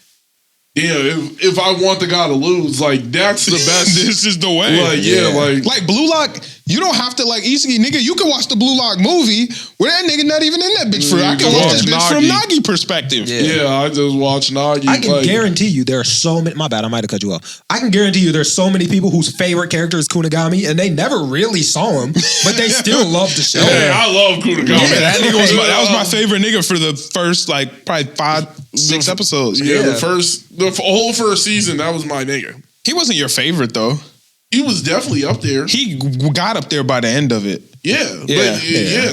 if I want the guy to lose, like that's the best. This is the way. Like Blue Lock, you don't have to like Isagi, nigga. You can watch the Blue Lock movie where that nigga not even in that bitch for. I can watch that bitch from Nagi perspective. Yeah, I just watch Nagi. I can guarantee you there are so many. My bad, I might have cut you off. I can guarantee you there's so many people whose favorite character is Kunigami, and they never really saw him, but they still love the show. Yeah, I love Kunigami. Yeah, that nigga that was my favorite nigga for the first like probably 5-6 episodes. Yeah, the whole first season, that was my nigga. He wasn't your favorite though. He was definitely up there. He got up there by the end of it. Yeah, Yeah.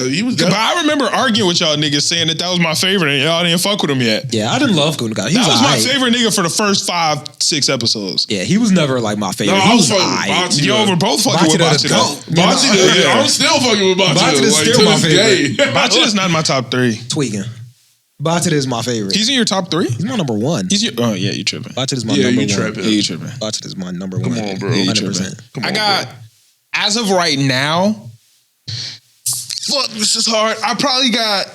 he was. But I remember arguing with y'all niggas saying that was my favorite, and y'all didn't fuck with him yet. Yeah, I didn't love Gunga. He That was my aight. favorite nigga for the first 5-6 episodes. Yeah, he was never like my favorite. No, he I was was fucking with aight. Bachida. Yo, we're both fucking with Bachida's Bachida. goat. Bachida, Yeah. I'm still fucking with Bachida. Bachida's like, still to my this favorite. day. Bachida's not in my top 3. Tweaking. Bachida is my favorite. He's in your top 3? He's my number one. He's your. Oh yeah, you tripping? Bachida is my Yeah, number you one. tripping. Yeah, you tripping? Bachida is my number one. Come on, bro. Yeah, you 100%. tripping. Come I on, got, as of right now, fuck, this is hard. I probably got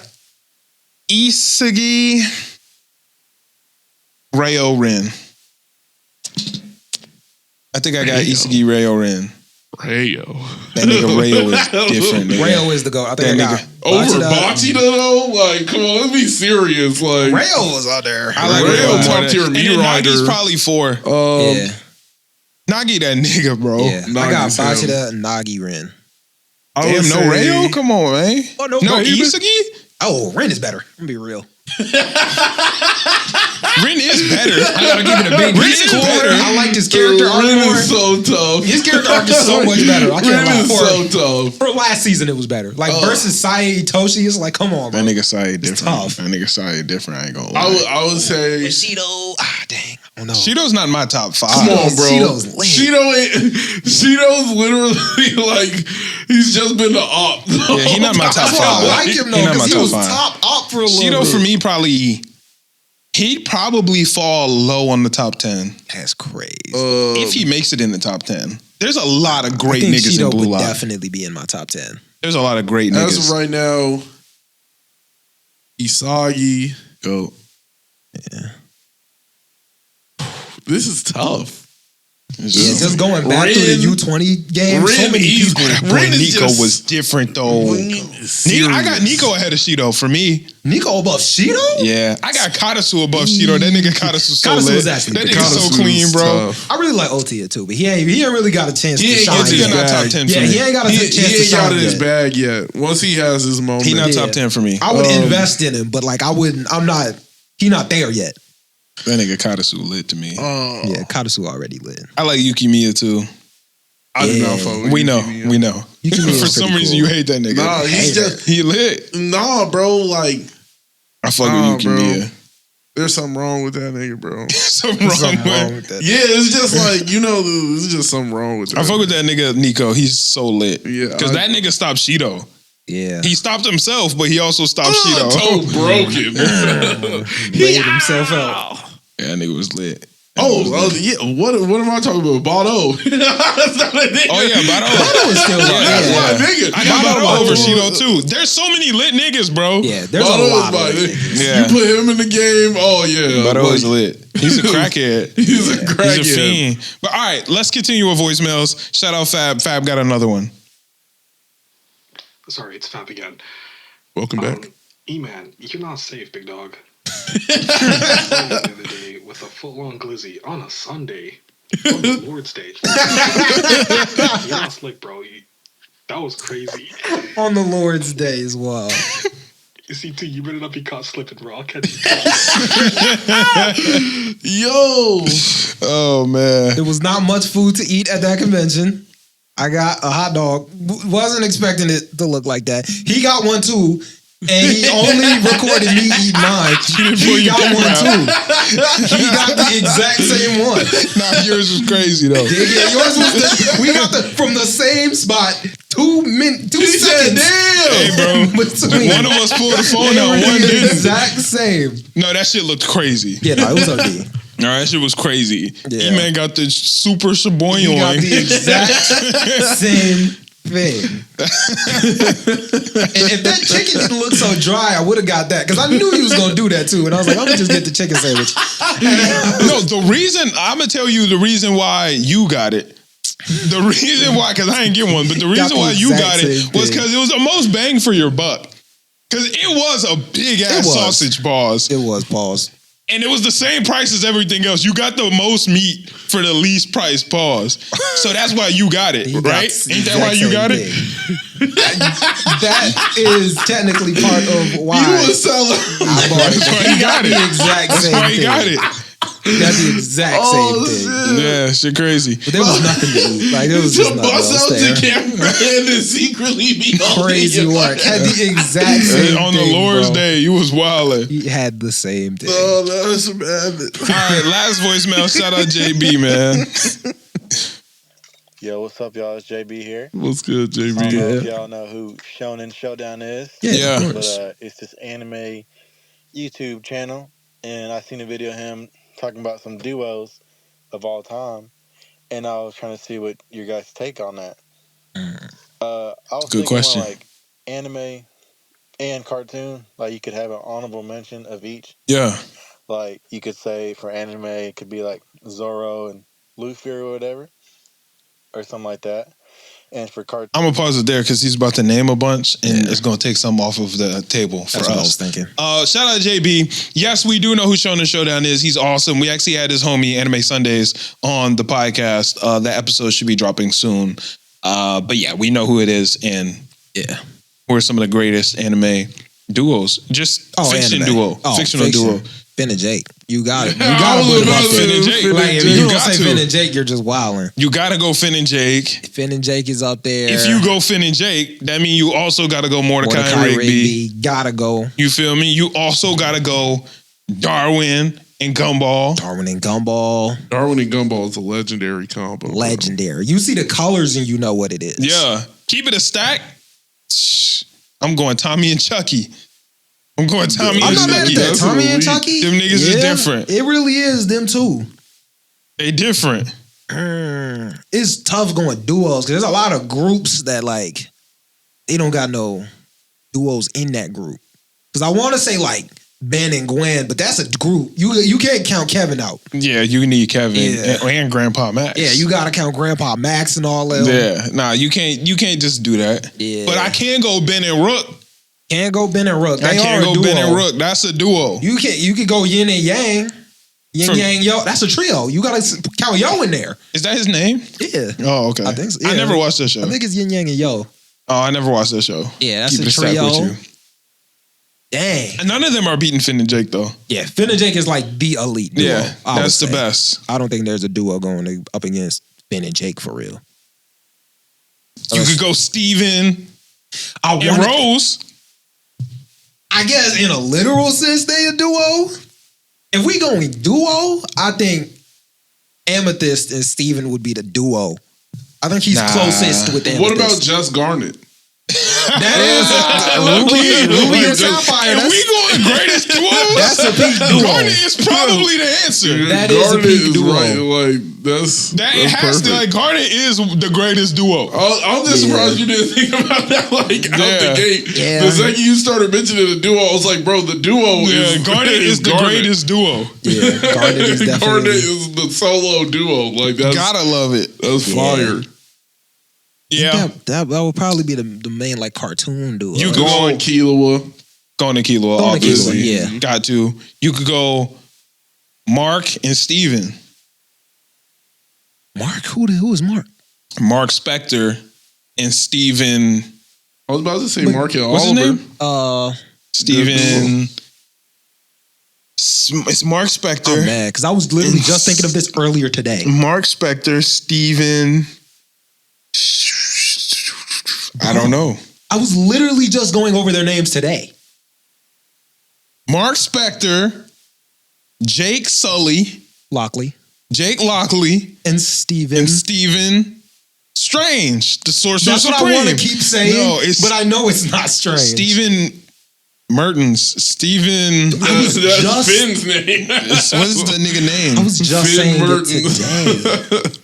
Isagi, Rayo Rin. I think I got Rayo. Isagi, Rayo Rin. Rayo. That nigga Rayo is different. Nigga. Rayo is the goat. I think That I got nigga. Over Bachida. Bachida though, like, come on, let's be serious. Like, Rayo was out there. I like Rayo Rayo top more tier than- meat and then rider. Nagi's probably 4. Yeah, Nagi that nigga, bro. yeah. I got Nagi's him. Bachida and Nagi Rin. I would Damn, no say- Rayo? Come on, man. Oh, no, No he- Isagi? Oh, Rin is better. I'm gonna be real. Rin is better. I gotta give it a big. Rin He's is cooler. better. I liked his character arc Rin more. is so tough. His character arc is so much better. I can't Rin lie. is so tough. For last season, it was better. Like versus Sae Itoshi, it's like, come on, bro. That nigga Sai different. tough. That nigga Sai different. I ain't gonna lie. I would say, Shido. Dang. I don't know. Shido's not in my top 5. come on, bro. Shido's lit. Shido's literally like he's just been the op. Yeah, he not my top That's why I 5. like him He though, not my because he top was 5. top up for a little Shido bit. for me probably he'd probably fall low on the top 10 That's crazy. if he makes it in the top 10. There's a lot of great I think niggas Shido in Blue would Lock. definitely be in my top 10. There's a lot of great As niggas. of right now, Isagi. Go. This is tough. Yeah, just going back to the U20 game, so Rin many is- people. Boy, Rin is Nico just- was different though. I got Nico ahead of Shido for me. Nico above Shido? Yeah, I got Katasu above Shido. That nigga Katasu so Katasu lit. was actually That pretty nigga Katasu so clean, is bro. tough. I really like Otia too, but he ain't really got a chance He to ain't shine. get to He his not yet. top bag. 10 for Yeah, me. he ain't got a He chance to ain't got shine in his yet. bag yet. Once he has his moment, He not Yeah. top 10 for me. I would invest in him, but like I wouldn't. I'm not. He not there yet. That nigga Katasu lit to me. Yeah, Katasu already lit. I like Yukimiya too. I do Yeah. not fuck with We know, Yukimiya. we know. Yukimiya is For some pretty reason, cool. you hate that nigga. Nah, he's Hater. just He lit. bro. Like, I fuck Nah, with Yukimiya. there's something wrong with that nigga, bro. Something wrong with. with that. Yeah, it's just like there's just something wrong with that. I fuck with that nigga Nico. He's so lit. Yeah, Because that nigga stopped Shido. Yeah, He stopped himself, but he also stopped toe Shido. broken. laid himself out. Yeah, that nigga was lit. Yeah. What am I talking about? Bado. That's not a nigga. Oh yeah, Bado. Bado is still Yeah, That's yeah. my nigga. I got Bado Bado over was- Shido too. There's so many lit niggas, bro. Yeah, there's Bado a is lot my of nigga. niggas. Yeah. You put him in the game. Oh yeah, Bado like, is lit. He's a crackhead. He's a crackhead. He's a fiend. But all right, let's continue with voicemails. Shout out Fab. Fab got another one. Sorry, it's Fab again. Welcome back. E-Man, you're not safe, big dog. The other day with a full-on glizzy on a Sunday on the Lord's Day. You're not slick, bro. That was crazy. On the Lord's Day as well. You see, too, you better not be caught slipping, bro. I'll catch you. Yo, Oh man. There was not much food to eat at that convention. I got a hot dog. Wasn't expecting it to look like that. He got one too. And he only recorded me eat mine. He got one too. He got the exact same one. Nah, yours was crazy though. Yeah, yours was we got from the same spot. 2 seconds. Hey, bro. Between. One of us pulled the phone They out, were one the didn't. exact same. No, that shit looked crazy. Yeah, no, it was OD. All right, that shit was crazy. Yeah. E-Man got the super He got shaboing. the exact same thing. And if that chicken didn't look so dry, I would have got that because I knew he was gonna do that too. And I was like, I'm gonna just get the chicken sandwich. No, the reason I'm gonna tell you the reason why you got it. The reason why, because I ain't get one, but the reason the why you exact got it same was thing. because it was the most bang for your buck. Because it was a big ass was. sausage balls, It was pause. and it was the same price as everything else. You got the most meat for the least price. Pause. So that's why you got it, You got right? the Ain't that why exact you same got it? thing. That is technically part of why you was selling. I bought it. That's why he got the it. exact That's same why he thing. got it. Got the exact same thing. shit. Yeah, shit crazy. But there was nothing to eat. Like there was To just nothing bust else out there. the camera and then secretly be Crazy holding work. it. Had the exact same On thing, the Lord's bro. Day, you was wildin'. He had the same thing. Oh, that was bad. All right, last voicemail. Shout out JB, man. Yo, what's up, y'all? It's JB here. What's good, I don't JB? know if y'all know who Shonen Showdown is, Yeah. Of but course. it's this anime YouTube channel, and I seen a video of him talking about some duos of all time, and I was trying to see what your guys' take on that. I was Good thinking question. more like anime and cartoon, like you could have an honorable mention of each. Yeah. Like you could say for anime, it could be like Zoro and Luffy or whatever, or something like that. And for cartoon, I'm gonna pause it there because he's about to name a bunch, and it's gonna take some off of the table for That's what I us. was thinking. Shout out JB. Yes, we do know who Shonen Showdown is. He's awesome. We actually had his homie Anime Sundays on the podcast. That episode should be dropping soon. But yeah, we know who it is, and Yeah. who are some of the greatest anime duos. Just fiction anime. duo, fictional duo. Finn and Jake. You got it. You I got to was put him about up to there. Finn and Jake. Like, if You you don't got say to. Finn and Jake, you're just wilding. You gotta go Finn and Jake. Finn and Jake is up there. If you go Finn and Jake, that means you also gotta go Mordecai and Rigby. gotta go. You feel me? You also gotta go Darwin and Gumball. Darwin and Gumball, Darwin and Gumball is a legendary combo. bro. legendary. You see the colors and you know what it is. Yeah. Keep it a stack. I'm going Tommy and Chucky. I'm going Tommy I'm and not mad at Chucky. that. That's Tommy elite. and Chucky. Them niggas is different. It really is them too. They different. It's tough going duos because there's a lot of groups that like they don't got no duos in that group. Because I want to say like Ben and Gwen, but that's a group. You can't count Kevin out. Yeah, you need Kevin Yeah. and Grandpa Max. Yeah, you gotta count Grandpa Max and all that. Yeah, nah, you can't just do that. Yeah. But I can go Ben and Rook. Can't go Ben and Rook. I They can't are a go duo. Ben and Rook. That's a duo. You could go Yin and Yang. Yin From- Yang Yo. That's a trio. You gotta count Yo in there. Is that his name? Yeah. Oh, okay. I think so, I yeah. never watched that show. I think it's Yin Yang and Yo. Oh, I never watched that show. Yeah, that's Keep a it stack trio. with you. Dang. And none of them are beating Finn and Jake though. Yeah, Finn and Jake is like the elite duo. Yeah, I would that's the say. best. I don't think there's a duo going up against Finn and Jake for real. You could go Steven I and Rose. I guess in a literal sense they a duo. If we going duo, I think Amethyst and Steven would be the duo. I think he's Nah. closest with Amethyst. What about Just Garnet? that is Ruby and Sapphire. If That's, we going greatest duos, that's a peak duo. Garnet is probably the answer. That is a peak duo. right. Like that's It that's has to. perfect. Like Garnet is the greatest duo. I'm just surprised you didn't think about that like out Yeah. the gate. Yeah. The second you started mentioning the duo, I was like, bro, the duo Yeah, is Garnet is the greatest duo. Yeah, Garnet is Garnet definitely. is the solo duo. Like that's Gotta love it. that's Yeah. fire. Yeah, That would probably be the main like cartoon duo. You could Go on, Killua. going to Kilo, Going to obviously. Killua, yeah. Got to. You could go Mark and Steven. Mark, who is Mark? Mark Spector and Steven. I was about to say But- Mark and What's his Oliver. name? Steven. It's Mark Spector. I'm mad because I was literally just thinking of this earlier today. Mark Spector, Steven. I don't know. I was literally just going over their names today. Mark Spector, Jake Sully, Lockley Jake Lockley, and Steven. and Steven Strange, the Sorcerer That's Supreme. what I want to keep saying, No, it's but I know it's not strange. Steven Mertens. Steven. I was That's just- Finn's name. What is the nigga name? I was just Finn saying Mertens. it today.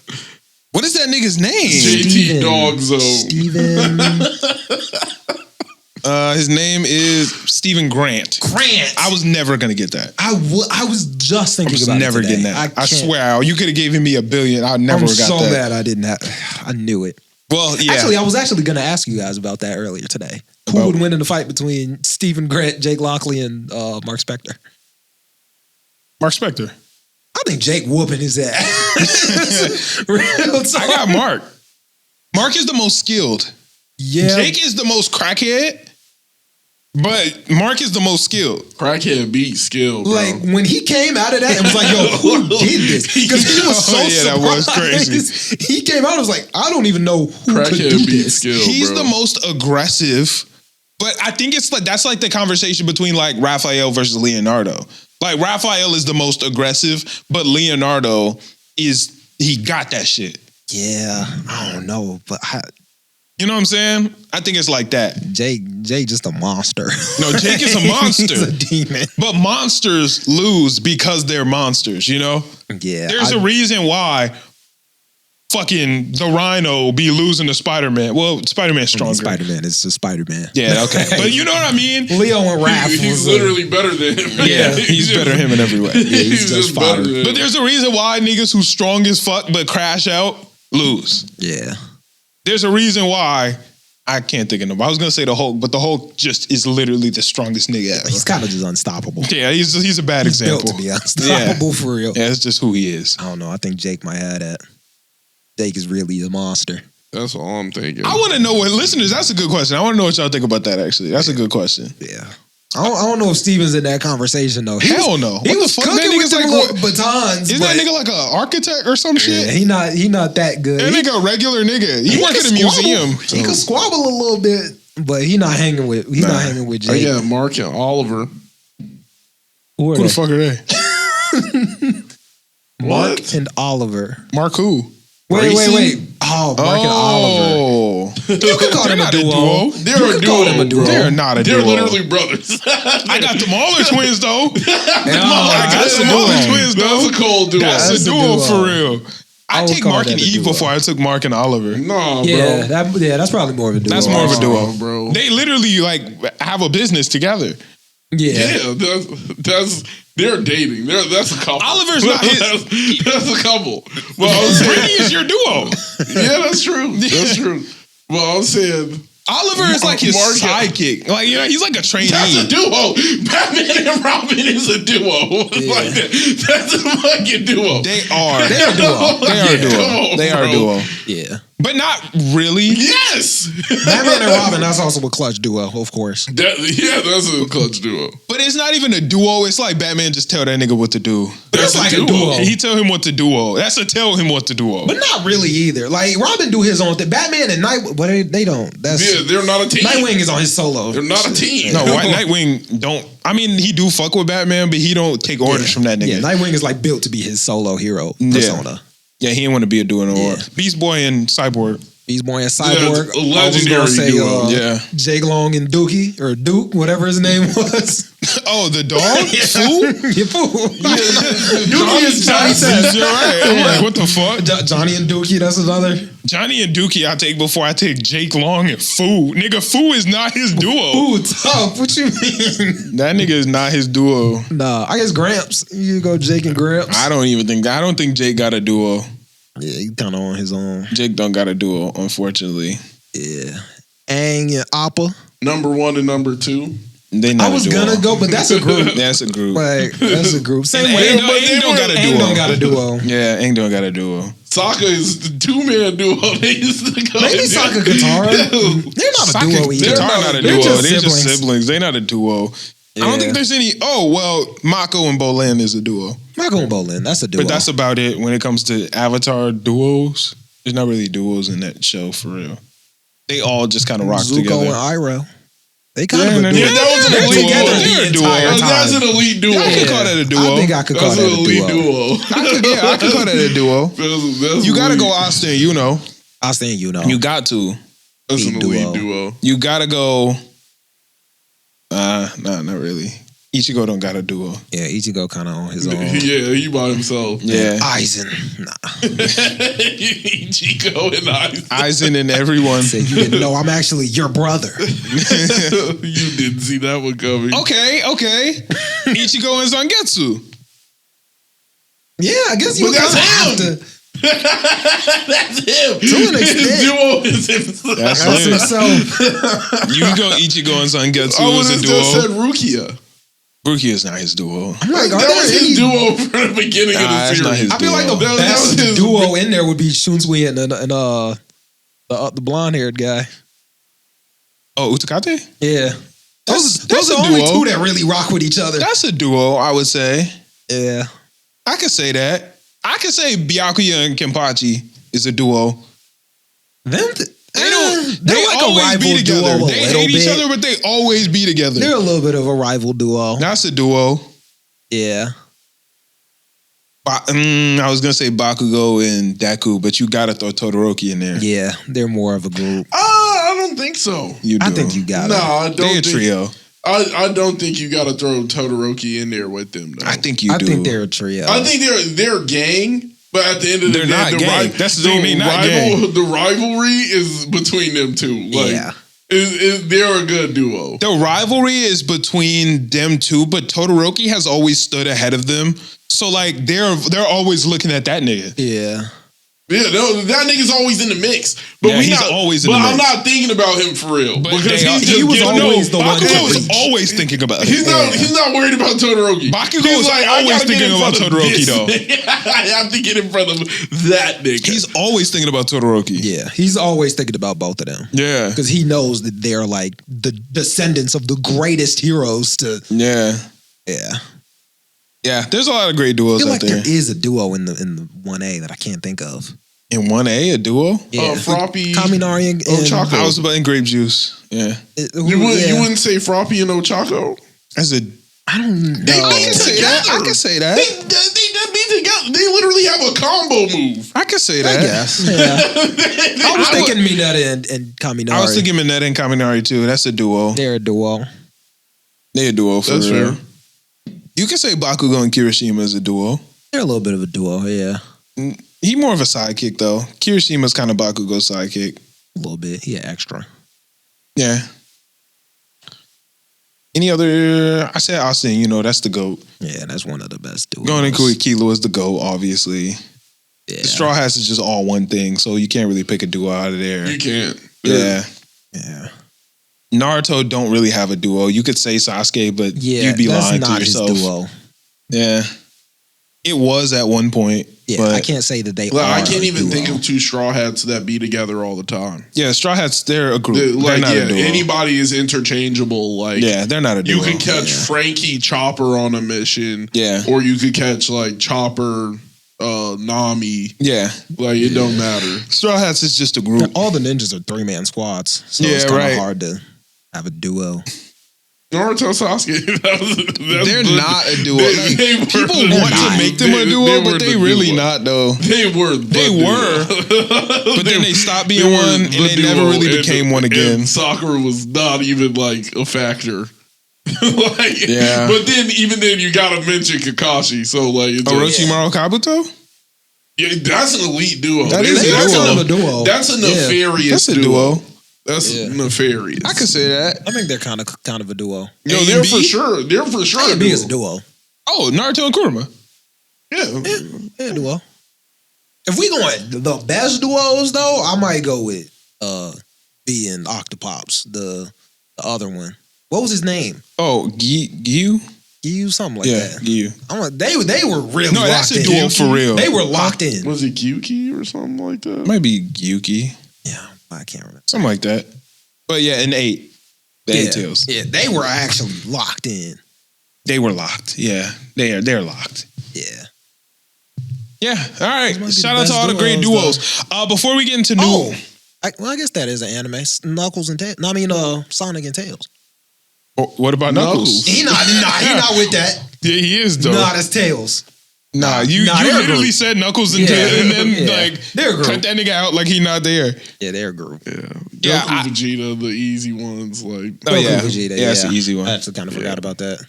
What is that nigga's name? JT Steven. Dog Zone. Steven His name is Steven Grant. Grant. I was never gonna get that. I was just I thinking was about never it today. getting that. I can't. swear, you could have given me $1 billion. I never I'm got so that. mad I didn't have. I knew it. Well, yeah. Actually, I was actually going to ask you guys about that earlier today. Who About- would win in the fight between Steven Grant, Jake Lockley, and Mark Spector? Mark Spector. I think Jake whooping his ass. Real talk. I got Mark. Mark is the most skilled. Yeah. Jake is the most crackhead. But Mark is the most skilled. Crackhead beat skill, bro. Like when he came out of that, it was like, "Yo, who did this?" Because he was so That was surprised. crazy. He came out, and was like, "I don't even know who could Crackhead do beat this." skill, He's bro. the most aggressive, but I think it's like that's like the conversation between like Raphael versus Leonardo. Like Raphael is the most aggressive, but Leonardo he got that shit. Yeah, I don't know, but You know what I'm saying? I think it's like that. Jake just a monster. No, Jake is a monster. He's a demon. But monsters lose because they're monsters, you know? Yeah, There's a reason why fucking the Rhino be losing to Spider-Man. Well, Spider-Man's stronger. Spider-Man. It's just Spider-Man. Yeah, okay. But you know what I mean? Leo and Raph. He's literally better than him. Yeah, he's better than him in every way. He's just better than him. But there's a reason why niggas who's strong as fuck but crash out lose. Yeah. There's a reason why I can't think of them. I was gonna say the Hulk, but the Hulk just is literally the strongest nigga ever. He's kind of just unstoppable. Yeah, he's a bad He's example. built to be unstoppable for real. Yeah, it's just who he is. I don't know. I think Jake might have that. Jake is really a monster. That's all I'm thinking. I want to know what listeners. That's a good question. I want to know what y'all think about that. Actually, that's a good question. Yeah. I don't know if Steven's in that conversation though. Hell no. He What was the fuck? That cooking with nigga's them like little batons. Is but that nigga like an architect or some shit? yeah, he not that good. That He- nigga a regular nigga. He work can at a squabble. museum. He could squabble a little bit, but he not hanging with I Jake. got Mark and Oliver. Who are Who the they? fuck are they? Mark What? and Oliver. Mark who? Wait. Grayson? Oh, Mark and Oliver. Oh, You could call They're them a not a duo. duo. They're You a could call duo, them a duo. bro. They're not a They're duo. literally brothers. I got the Mauler twins though. I got that's the a Mauler duo. twins though. That's a cold duo. That's That's a a duo duo. for real. I would take call Mark that and a Eve duo. before I took Mark and Oliver. Nah, Yeah, bro. that's probably more of a duo. That's more of a duo, bro. They literally like have a business together. Yeah, that's they're dating. That's a couple. Oliver's not his- That's a couple. Well, I was saying, Brittany is your duo. yeah, that's true. That's true. Well, I was saying Oliver is like his Mark- sidekick. Like, you know, he's like a trainee. that's a duo. Batman and Robin is a duo. Like that's a fucking duo. They are. They're a duo. They are a duo. Come on, They are a bro. duo. Yeah. But not really. Yes. Batman and Robin, that's also a clutch duo, of course. That's a clutch duo. But it's not even a duo. It's like Batman just tell that nigga what to do. That's like a a duo. duo. He tell him what to do. That's a tell him what to do. But not really either. Like Robin do his own thing. Batman and Nightwing, but they don't. That's Yeah, they're not a team. Nightwing is on his solo. They're not a team. No, White Nightwing don't. I mean, he do fuck with Batman, but he don't take orders from that nigga. Yeah, Nightwing is like built to be his solo hero persona. Yeah, he didn't want to be a duo no more. Yeah. Beast Boy and Cyborg. Beast Boy and Cyborg. Yeah, a I was gonna legendary say, duo. Yeah. Jake Long and Dookie or Duke, whatever his name was. Oh, the dog? Fool? You fool. Dookie is Johnson. You're right. I'm like, what the fuck? Johnny and Dookie, that's another. Johnny and Dookie I take before I take Jake Long and Foo. Nigga, Foo is not his duo. Ooh, tough. What you mean? That nigga is not his duo. Nah, I guess Gramps. You go Jake and Gramps. I don't think Jake got a duo. Yeah, he kind of on his own. Jake don't got a duo, unfortunately. Yeah. Aang and Appa. Number 1 and number 2. They not I was a duo. gonna go, but that's a group. That's a group. Like, that's a group. Same And way. Aang don't got a Aang duo. don't got a duo. Yeah, Aang don't got a duo. Sokka is the 2-man duo. They used to go. Maybe Sokka Katara. They're not a Sokka, duo either. Katara not a They're duo. just They're just siblings. siblings. They not a duo. I don't think there's any. Oh well, Mako and Bolin is a duo, Mako and Bolin, that's a duo. but that's about it when it comes to Avatar duos. There's not really duos in that show for real. They all just kind of rock Zuko together. and Iroh. They kind Yeah, of a no, duo. yeah, that was an They're elite together duo. the They're a duo. entire That's time. an elite duo. I could call that a duo. I think I could call That's that an a elite duo. duo. I could call that a duo. That's You gotta elite. go Austin. You know, I'll stand you know. you got to. That's an duo. elite duo. You gotta go. Nah, not really. Ichigo don't got a duo. Yeah, Ichigo kind of on his own. Yeah, he by himself. Yeah, Aizen. Nah. Ichigo and I. Aizen and everyone. Said you didn't know I'm actually your brother. You didn't see that one coming. Okay. Ichigo and Zangetsu. Yeah, I guess you But that's kind of have him. to. That's him. To an His extent. duo is himself. That's That's it. himself. You can go Ichigo and Zangetsu I as would a have just said duo. Rukia. Rukia is not his duo. I'm like, That are there was his any- duo from the beginning of Nah, the it's series. not his I feel like the duo. That was best his- duo in there would be Shunsui and the blonde haired guy. Oh, Utakate? Yeah, Those That's are a the only duo. two that really rock with each other. That's a duo, I would say. Yeah. I could say that. I could say Byakuya and Kenpachi is a duo. Them, They like always a rival be together. duo. They hate each other, but they always be together. They're a little bit of a rival duo. That's a duo. Yeah. I was gonna say Bakugo and Deku, but you gotta throw Todoroki in there. Yeah, they're more of a group. I don't think so. You do. I think you got No, it. I don't They a think. trio. I don't think you got to throw Todoroki in there with them. Though. I think you I do. think they're a trio. I think they're a gang, but at the end of the They're day, not gang. That's the thing, they not gang. The rivalry is between them two. Like, Yeah. they're a good duo. The rivalry is between them two, but Todoroki has always stood ahead of them. So like they're always looking at that nigga. Yeah. Yeah, no, that nigga's always in the mix. But Yeah, he's always in the I'm mix. not thinking about him for real. But Because they he's are- just he was getting- always the one to Bakugo is reach. always thinking about it. He's not worried about Todoroki. Bakugo He's is I always gotta get thinking in about front of Todoroki, this though. nigga. I have to get in front of that nigga. He's always thinking about Todoroki. Yeah. He's always thinking about both of them. Yeah. Because he knows that they're like the descendants of the greatest heroes to. Yeah. Yeah. Yeah. There's a lot of great I duos feel out like there. there is a duo in the 1A that I can't think of. In 1A, a duo? Froppy, Kaminari and Ochako. I was about in grape juice. Yeah. You wouldn't say Froppy and Ochako? As a I don't know. I can say that. I can say that. They be together. They literally have a combo move. I can say I that. guess. Yeah. I was thinking Mineta and Kaminari. I was thinking Mineta and Kaminari too. That's a duo. they're a duo. They're a duo for That's real. fair. You can say Bakugo and Kirishima is a duo. They're a little bit of a duo, yeah. He more of a sidekick though. Kirishima's kind of Bakugo's sidekick. A little bit. Yeah, extra. Yeah. Any other? I said Austin. You know that's the goat. Yeah, that's one of the best duos. Going into Kilo is the goat, obviously. Yeah. The Straw Hats is just all one thing, so you can't really pick a duo out of there. You can't. Yeah. Yeah. Naruto don't really have a duo. You could say Sasuke, but Yeah, you'd be that's lying not to yourself. his duo. Yeah. It was at one point. Yeah, but I can't say that they Like, are I can't a even duo. think of two Straw Hats that be together all the time. Yeah, Straw Hats, they're a group. Like, they're not yeah, a duo. anybody is interchangeable. Like, Yeah, they're not a duo. you can catch Frankie Chopper on a mission. Yeah. Or you could catch like Chopper, Nami. Yeah. Like, it don't matter. Straw Hats is just a group. All the ninjas are 3-man squads, so Yeah, it's kind of right. hard to have a duo. Naruto Sasuke. They're not a duo. Like, people want to make them a duo, but they really not though. They were. But then they stopped being one, and they never really became one again. And Sakura was not even like a factor. Like, Yeah. But then, even then, you gotta mention Kakashi. So like, it's Orochimaru Kabuto? yeah, that's an elite duo. That is a That's duo. Kind of a duo. That's a Yeah. nefarious That's a duo. That's Yeah. nefarious. I could say that. I think they're kind of a duo. No, A they're and for B? sure. They're for sure. A a and B duo. is a duo. Oh, Naruto and Kurama. Yeah. Yeah, duo. If we going the best duos though, I might go with B and Octopops, the other one. What was his name? Oh, Gyu? Gyu, something like Yeah, that. Gyu. I'm like, they were really No, locked that's a in. duo for real. They were locked in. Was it Gyuki or something like that? Might be Gyuki. Yeah, I can't remember. Something like that. But yeah, in 8. The Yeah, 8 tails. yeah, they were actually locked in. They were locked. Yeah. They're locked. Yeah. Yeah. All right. Those might be Shout the out to best all the great duos, duos. Before we get into new Oh, I guess that is an anime. Knuckles and Tails. No, I mean, Sonic and Tails. what about Knuckles? He not with that. Yeah, he is though. Not as Tails. Nah, you they're a literally group. said Knuckles and Yeah, Tails, and then yeah. like They're a group. cut that nigga out like he not there. Yeah, they're a group. Yeah. Yeah, Goku, I- Vegeta, the easy ones. Like, Oh yeah, Goku, Vegeta, yeah, that's an easy one. I actually kind of forgot about that.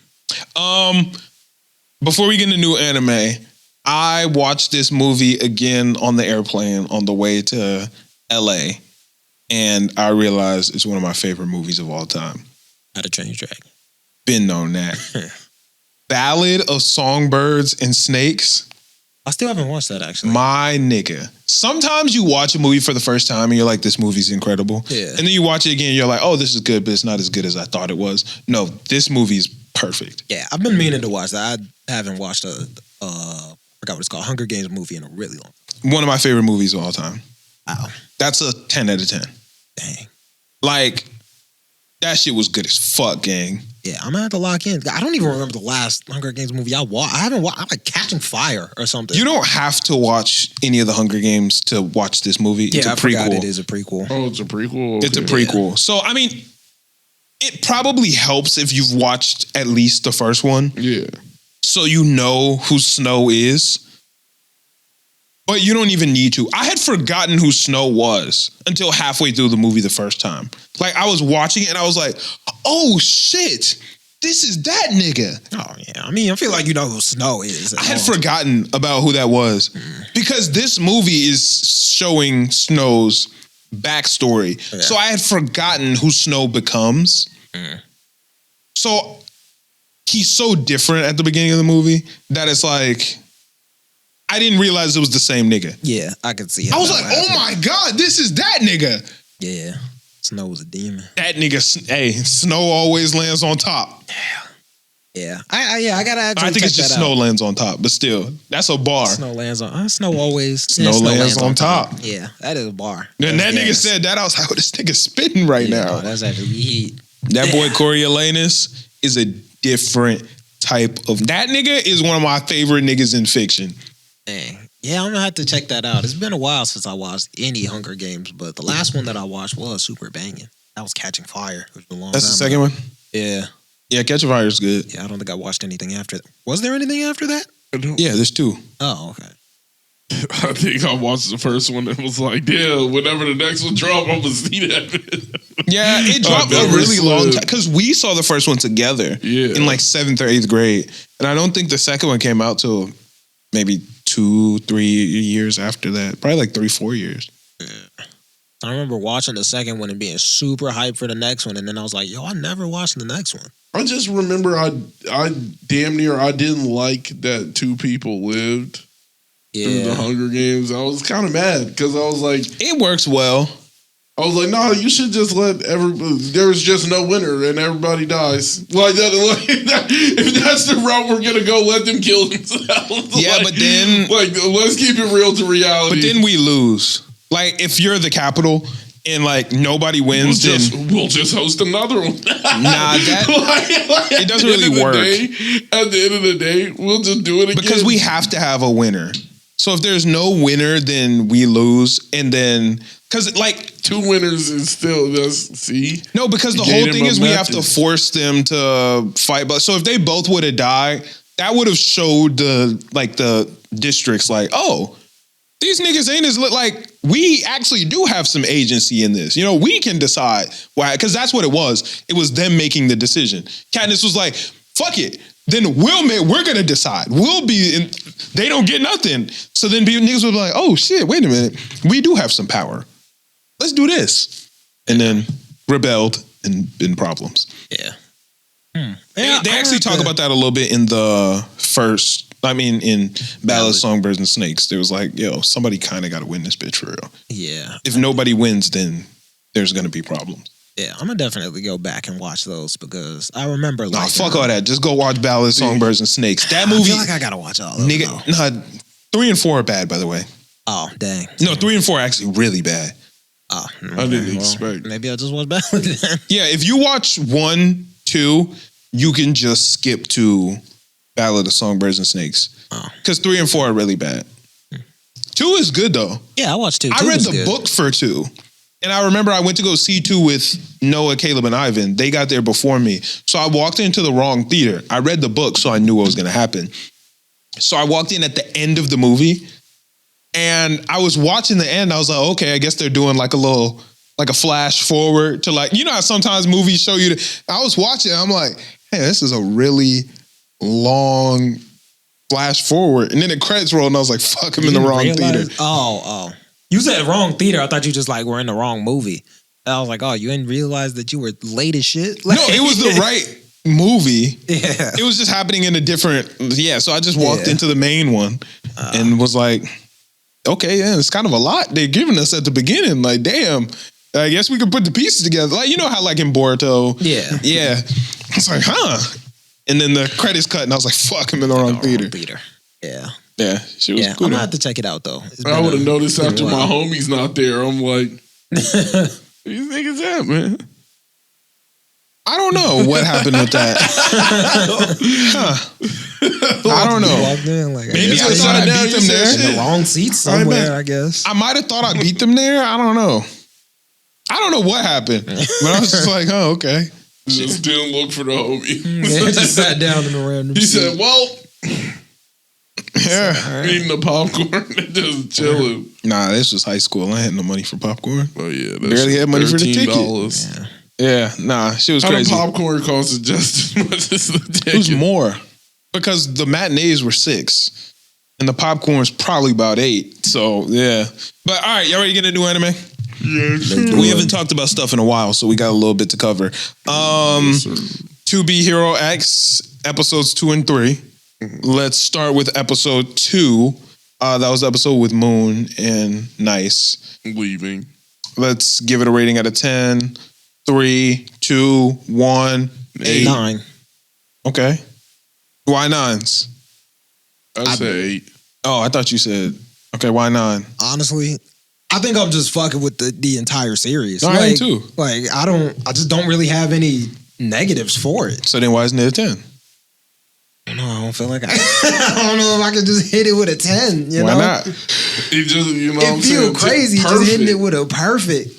Before we get into new anime, I watched this movie again on the airplane on the way to LA, and I realized it's one of my favorite movies of all time. How to Train Your Dragon. Been known that. Ballad of Songbirds and Snakes. I still haven't watched that actually. My nigga. Sometimes you watch a movie for the first time and you're like, this movie's incredible. Yeah. And then you watch it again and you're like, oh, this is good, but it's not as good as I thought it was. No, this movie's perfect. Yeah, I've been meaning to watch that. I haven't watched I forgot what it's called, Hunger Games movie in a really long time. One of my favorite movies of all time. Wow. That's a 10 out of 10. Dang. Like, That shit was good as fuck, gang. Yeah, I'm gonna have to lock in. I don't even remember the last Hunger Games movie I watched. I haven't watched. I'm like Catching Fire or something. You don't have to watch any of the Hunger Games to watch this movie. It's a I prequel. forgot it is a prequel. Oh, it's a prequel. It's a Okay. prequel. So I mean, it probably helps if you've watched at least the first one, Yeah. so you know who Snow is. But you don't even need to. I had forgotten who Snow was until halfway through the movie the first time. Like, I was watching it and I was like, oh shit, this is that nigga. Oh yeah, I mean, I feel like you know who Snow is. I had forgotten about who that was because this movie is showing Snow's backstory. Yeah. So I had forgotten who Snow becomes. So he's so different at the beginning of the movie that it's like, I didn't realize it was the same nigga. Yeah, I could see. I was like, oh my God, this is that nigga. Yeah, Snow was a demon. That nigga, hey, Snow always lands on top. Yeah, I gotta actually. I think check it's just that Snow out. lands on top, but still, that's a bar. Snow lands on. Snow always. Snow lands on top. Yeah, that is a bar. And that That's nigga gas. said that, I was like, oh, this nigga spitting right Yeah, now. no, that's actually heat. That boy Coriolanus is a different type of. That nigga is one of my favorite niggas in fiction. Dang. Yeah, I'm gonna have to check that out. It's been a while since I watched any Hunger Games, but the last one that I watched was super banging. That was Catching Fire. It was a long That's the time second ago. one. Yeah, Yeah, Catch a Fire is good. yeah. I don't think I watched anything after that. Was there anything after that? Yeah, there's two. Oh, okay. I think I watched the first one and was like, yeah, whenever the next one drop, I'm gonna see that bitch. Yeah, it dropped a never really long slid. time because we saw the first one together Yeah. in like 7th or 8th grade, and I don't think the second one came out till maybe 2-3 years after that. Probably like 3-4 years. I remember watching the second one and being super hyped for the next one, and then I was like, "Yo, I never watched the next one." I just remember I damn near I didn't like that two people lived through the Yeah, Hunger Games. I was kind of mad because I was like, It works well. no, you should just let everybody. There's just no winner and everybody dies. Like that. If that's the route we're gonna go, let them kill themselves. Yeah, but then- let's keep it real to reality. But then we lose. Like, if you're the capital and like nobody wins, we'll just host another one. Nah, that it doesn't really work. At the end of the day, we'll just do it again. Because we have to have a winner. So if there's no winner, then we lose, and then because like two winners is still see. no, because the You whole gave thing them is we have to matches. force them to fight. But so if they both would have died, that would have showed the districts like, oh, these niggas ain't as lit. Like, we actually do have some agency in this. You know, we can decide why, because that's what it was. It was them making the decision. Katniss was like, fuck it. Then we're gonna decide. We'll be in, they don't get nothing. So then niggas would be like, oh shit, wait a minute. We do have some power. Let's do this. And then rebelled and been problems. yeah. They actually talk about that a little bit in the first, in Ballad, Songbirds, and Snakes. There was like, yo, somebody kind of got to win this bitch for real. Yeah, If nobody wins, then there's going to be problems. yeah. I'm gonna definitely go back and watch those because I remember Nah, like, fuck all that. Just go watch Ballad, Songbirds, and Snakes. That I movie, feel like I gotta watch all of them. nigga, though. nah, 3 and 4 are bad, by the way. Oh dang. No, 3 and 4 are actually really bad. Oh, I didn't expect. Maybe I'll just watch Ballad then. Yeah, if you watch 1, 2, you can just skip to Ballad of Songbirds and Snakes. Oh. Because 3 and 4 are really bad. 2 is good, though. Yeah, I watched 2. I read the book for 2. And I remember I went to go see 2 with Noah, Caleb, and Ivan. They got there before me. So I walked into the wrong theater. I read the book, so I knew what was going to happen. So I walked in at the end of the movie. And I was watching the end. I was like, okay, I guess they're doing like a flash forward to like, you know how sometimes movies show you. I was watching, I'm like, hey, this is a really long flash forward. And then the credits rolled and I was like, fuck, I'm in the wrong theater. Oh. You said wrong theater. I thought you just like were in the wrong movie. I was like, oh, you didn't realize that you were late as shit? Like, No, it was the right movie. Yeah. It was just happening in a different, so I just walked Yeah. into the main one and was like, okay, yeah, it's kind of a lot they're giving us at the beginning. Like, damn, I guess we could put the pieces together. Like, you know how like in Boruto. Yeah. Yeah. I was like, huh. And then the credits cut and I was like, fuck, I'm in the wrong theater. Yeah. Yeah, she was Yeah. cool. I'm gonna have to check it out though. It's I been would have noticed been a after my while. homie's not there. I'm like, these niggas at, man. I don't know what happened with that. I don't know. Walked in, like, Maybe guess I thought I beat them there. in the wrong seat somewhere, I guess. I might have thought I beat them there. I don't know. I don't know what happened, but I was just like, oh, okay. Just didn't look for the homie. Yeah, just sat down in a random He seat. said, well, Yeah. eating the popcorn and just chilling. Nah, this was high school. I had no money for popcorn. Oh, yeah. Barely had money for the ticket. $13. Yeah, nah, she was How crazy. the popcorn cost just as much as the It was ticket? more because the matinees were $6 and the popcorn's probably about $8. So yeah, but all right, y'all ready to get into anime? Yeah, We haven't talked about stuff in a while, so we got a little bit to cover. 2B Hero X episodes 2 and 3. Let's start with episode 2. That was the episode with Moon and Nice. leaving. Let's give it a rating out of 10. 3, 2, 1, 8. 9. Okay. Why 9s? I say 8. Oh, I thought you said. Okay, why 9? Honestly, I think I'm just fucking with the entire series. No, I am too. Like, I just don't really have any negatives for it. So then why isn't it a 10? I don't feel like I don't know if I could just hit it with a 10. You Why know? not? It just, you know what I'm It saying? feel crazy just Perfect. hitting it with a perfect.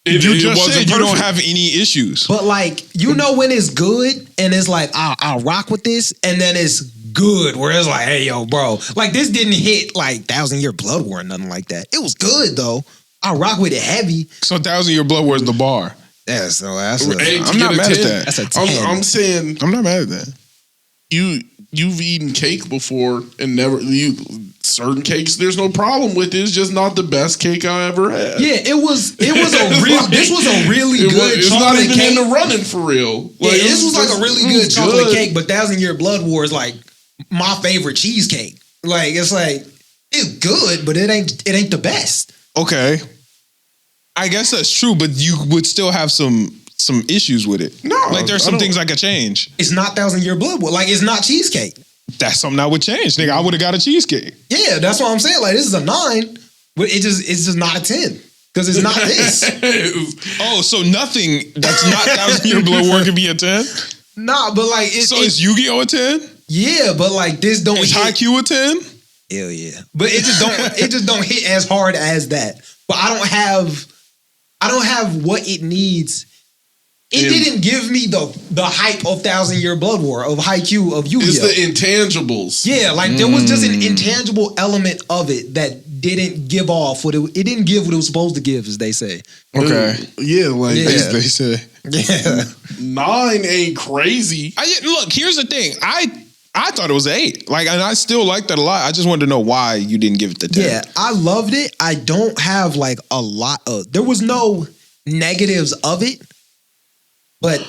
You just wasn't said you don't perfect. have any issues. But like, you know when it's good and it's like, I'll rock with this, and then it's good where it's like, hey yo, bro, like this didn't hit like 1,000-Year Blood War or nothing like that. It was good though. I'll rock with it heavy. So 1,000-Year Blood War is the bar. Yeah, so that's Hey, I'm not mad at that. That's a 10. I'm saying I'm not mad at that. you've eaten cake before and never certain cakes. There's no problem with it. It's just not the best cake I ever had. Yeah, it was a real. This was a really good It's not chocolate even cake. in the running for real. Yeah, Like, this was like a really good chocolate good. cake, but 1,000-Year Blood War is like my favorite cheesecake. Like it's good, but it ain't the best. Okay. I guess that's true, but you would still have some issues with it. No, Like there's I some don't- things I could change. It's not 1,000-Year Blood War. Like it's not cheesecake. That's something I would change. Nigga, I would have got a cheesecake. Yeah, that's what I'm saying. Like this is a 9, but it's just not a 10 because it's not this. Oh, so nothing that's not 1,000-Year Blood War can be a 10? Nah, but like So is Yu-Gi-Oh a 10? yeah, but like this don't Is hit. Haikyuu a 10? Hell yeah, but it just don't hit as hard as that. But I don't have what it needs. It didn't give me the hype of 1,000-Year Blood War, of Haikyuu, of Yu-Gi-Oh. It's the intangibles. Yeah, like there was just an intangible element of it that didn't give off what it didn't give what it was supposed to give, as they say. Okay. Yeah, like Yeah. As they say. Yeah. 9 ain't crazy. Look, here's the thing. I thought it was an 8. Like, and I still liked that a lot. I just wanted to know why you didn't give it the 10. Yeah, I loved it. I don't have like a lot of there was no negatives of it, but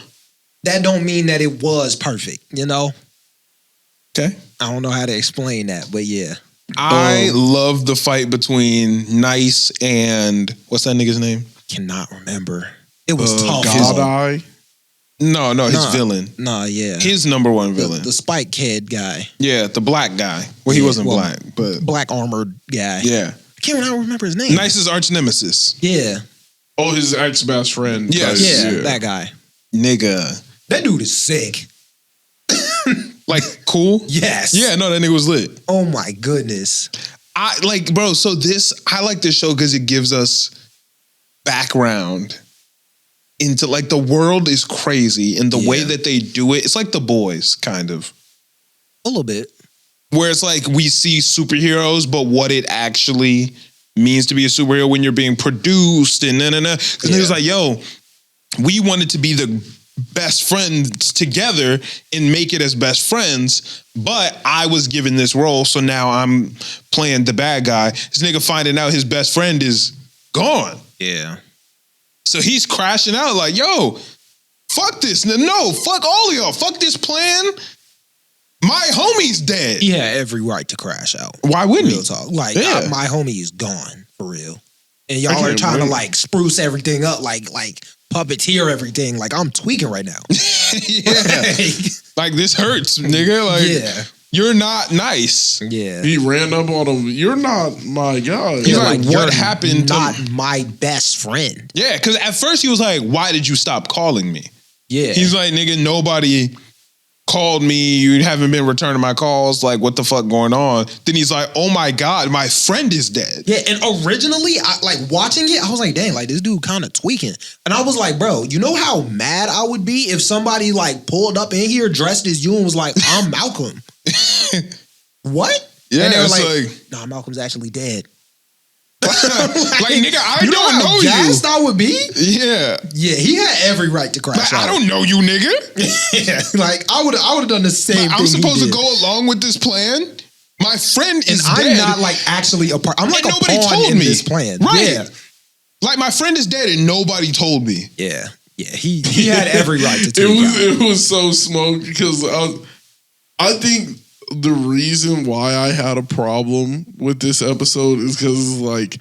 that don't mean that it was perfect, you know? Okay. I don't know how to explain that, but yeah. I love the fight between Nice and what's that nigga's name? Cannot remember. It was tough. God Eye. No, his Nah. villain. Nah, yeah. His number one villain. The Spike Kid guy. Yeah, the black guy. Well, he Yeah, wasn't well, black, but Black armored guy. yeah. I can't remember his name. Nice's arch nemesis. Yeah. Oh, his ex-best friend. Yes. Yeah, that guy. Nigga. That dude is sick. Like, cool? Yes. Yeah, no, that nigga was lit. Oh my goodness. I like this show because it gives us background into like the world is crazy and the way Yeah. that they do it. It's like The Boys, kind of. A little bit. Where it's like we see superheroes, but what it actually means to be a superhero when you're being produced and Because Yeah. niggas like, yo, we wanted to be the best friends together and make it as best friends, but I was given this role, so now I'm playing the bad guy. This nigga finding out his best friend is gone. Yeah. So he's crashing out like, yo, fuck this. No, fuck all of y'all. Fuck this plan. My homie's dead. He had every right to crash out. Why wouldn't Real he? talk. Like Yeah. my homie is gone for real. And y'all I are can't trying to blame like spruce everything up, like puppeteer everything. Like I'm tweaking right now. Yeah. Like this hurts, nigga. Like Yeah. you're not nice. Yeah. He ran up on him. You're not my guy. He's like, what you're happened to- Not my best friend. Yeah, because at first he was like, why did you stop calling me? Yeah. He's like, nigga, nobody called me. You haven't been returning my calls. Like, what the fuck going on? Then he's like, oh my God, my friend is dead. Yeah, and originally, watching it, I was like, dang, like this dude kind of tweaking. And I was like, bro, you know how mad I would be if somebody like pulled up in here dressed as you and was like, I'm Malcolm. What? Yeah, and they were it's nah, Malcolm's actually dead. like, nigga, I you don't know you. Gassed I would be? Yeah. Yeah, he had every right to crash Like, out. I don't know you, nigga. Yeah, like I would have done the same thing. I'm supposed he to did. go along with this plan. My friend And is I'm dead. not like actually a part. I'm like And a nobody pawn told in me. this plan. Right. Yeah. Like, my friend is dead and nobody told me. Yeah. Yeah. He had every right to take It was so smoked because I think the reason why I had a problem with this episode is because like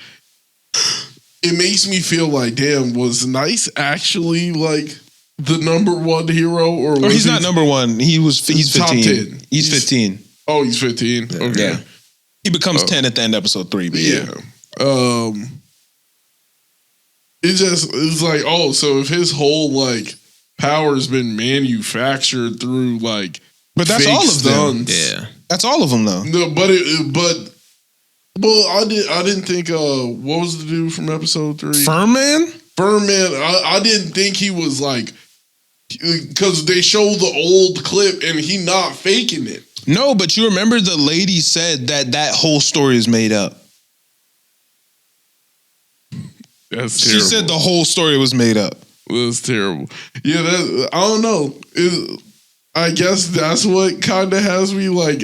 it makes me feel like, damn, was Nice actually like the number one hero, or was he's not number one. He's 15. Top 10. He's 15. Oh, he's 15. Okay. Yeah. He becomes 10 at the end of episode 3. But yeah. It's like, oh, so if his whole like power's been manufactured through like, But that's fake all of them. stunts. Yeah. That's all of them though. No, I didn't think what was the dude from episode 3? Furman? Furman, I didn't think he was like, because they show the old clip and he not faking it. No, but you remember the lady said that whole story is made up. That's She terrible. said the whole story was made up. That's terrible. Yeah, I don't know. I guess that's what kind of has me like,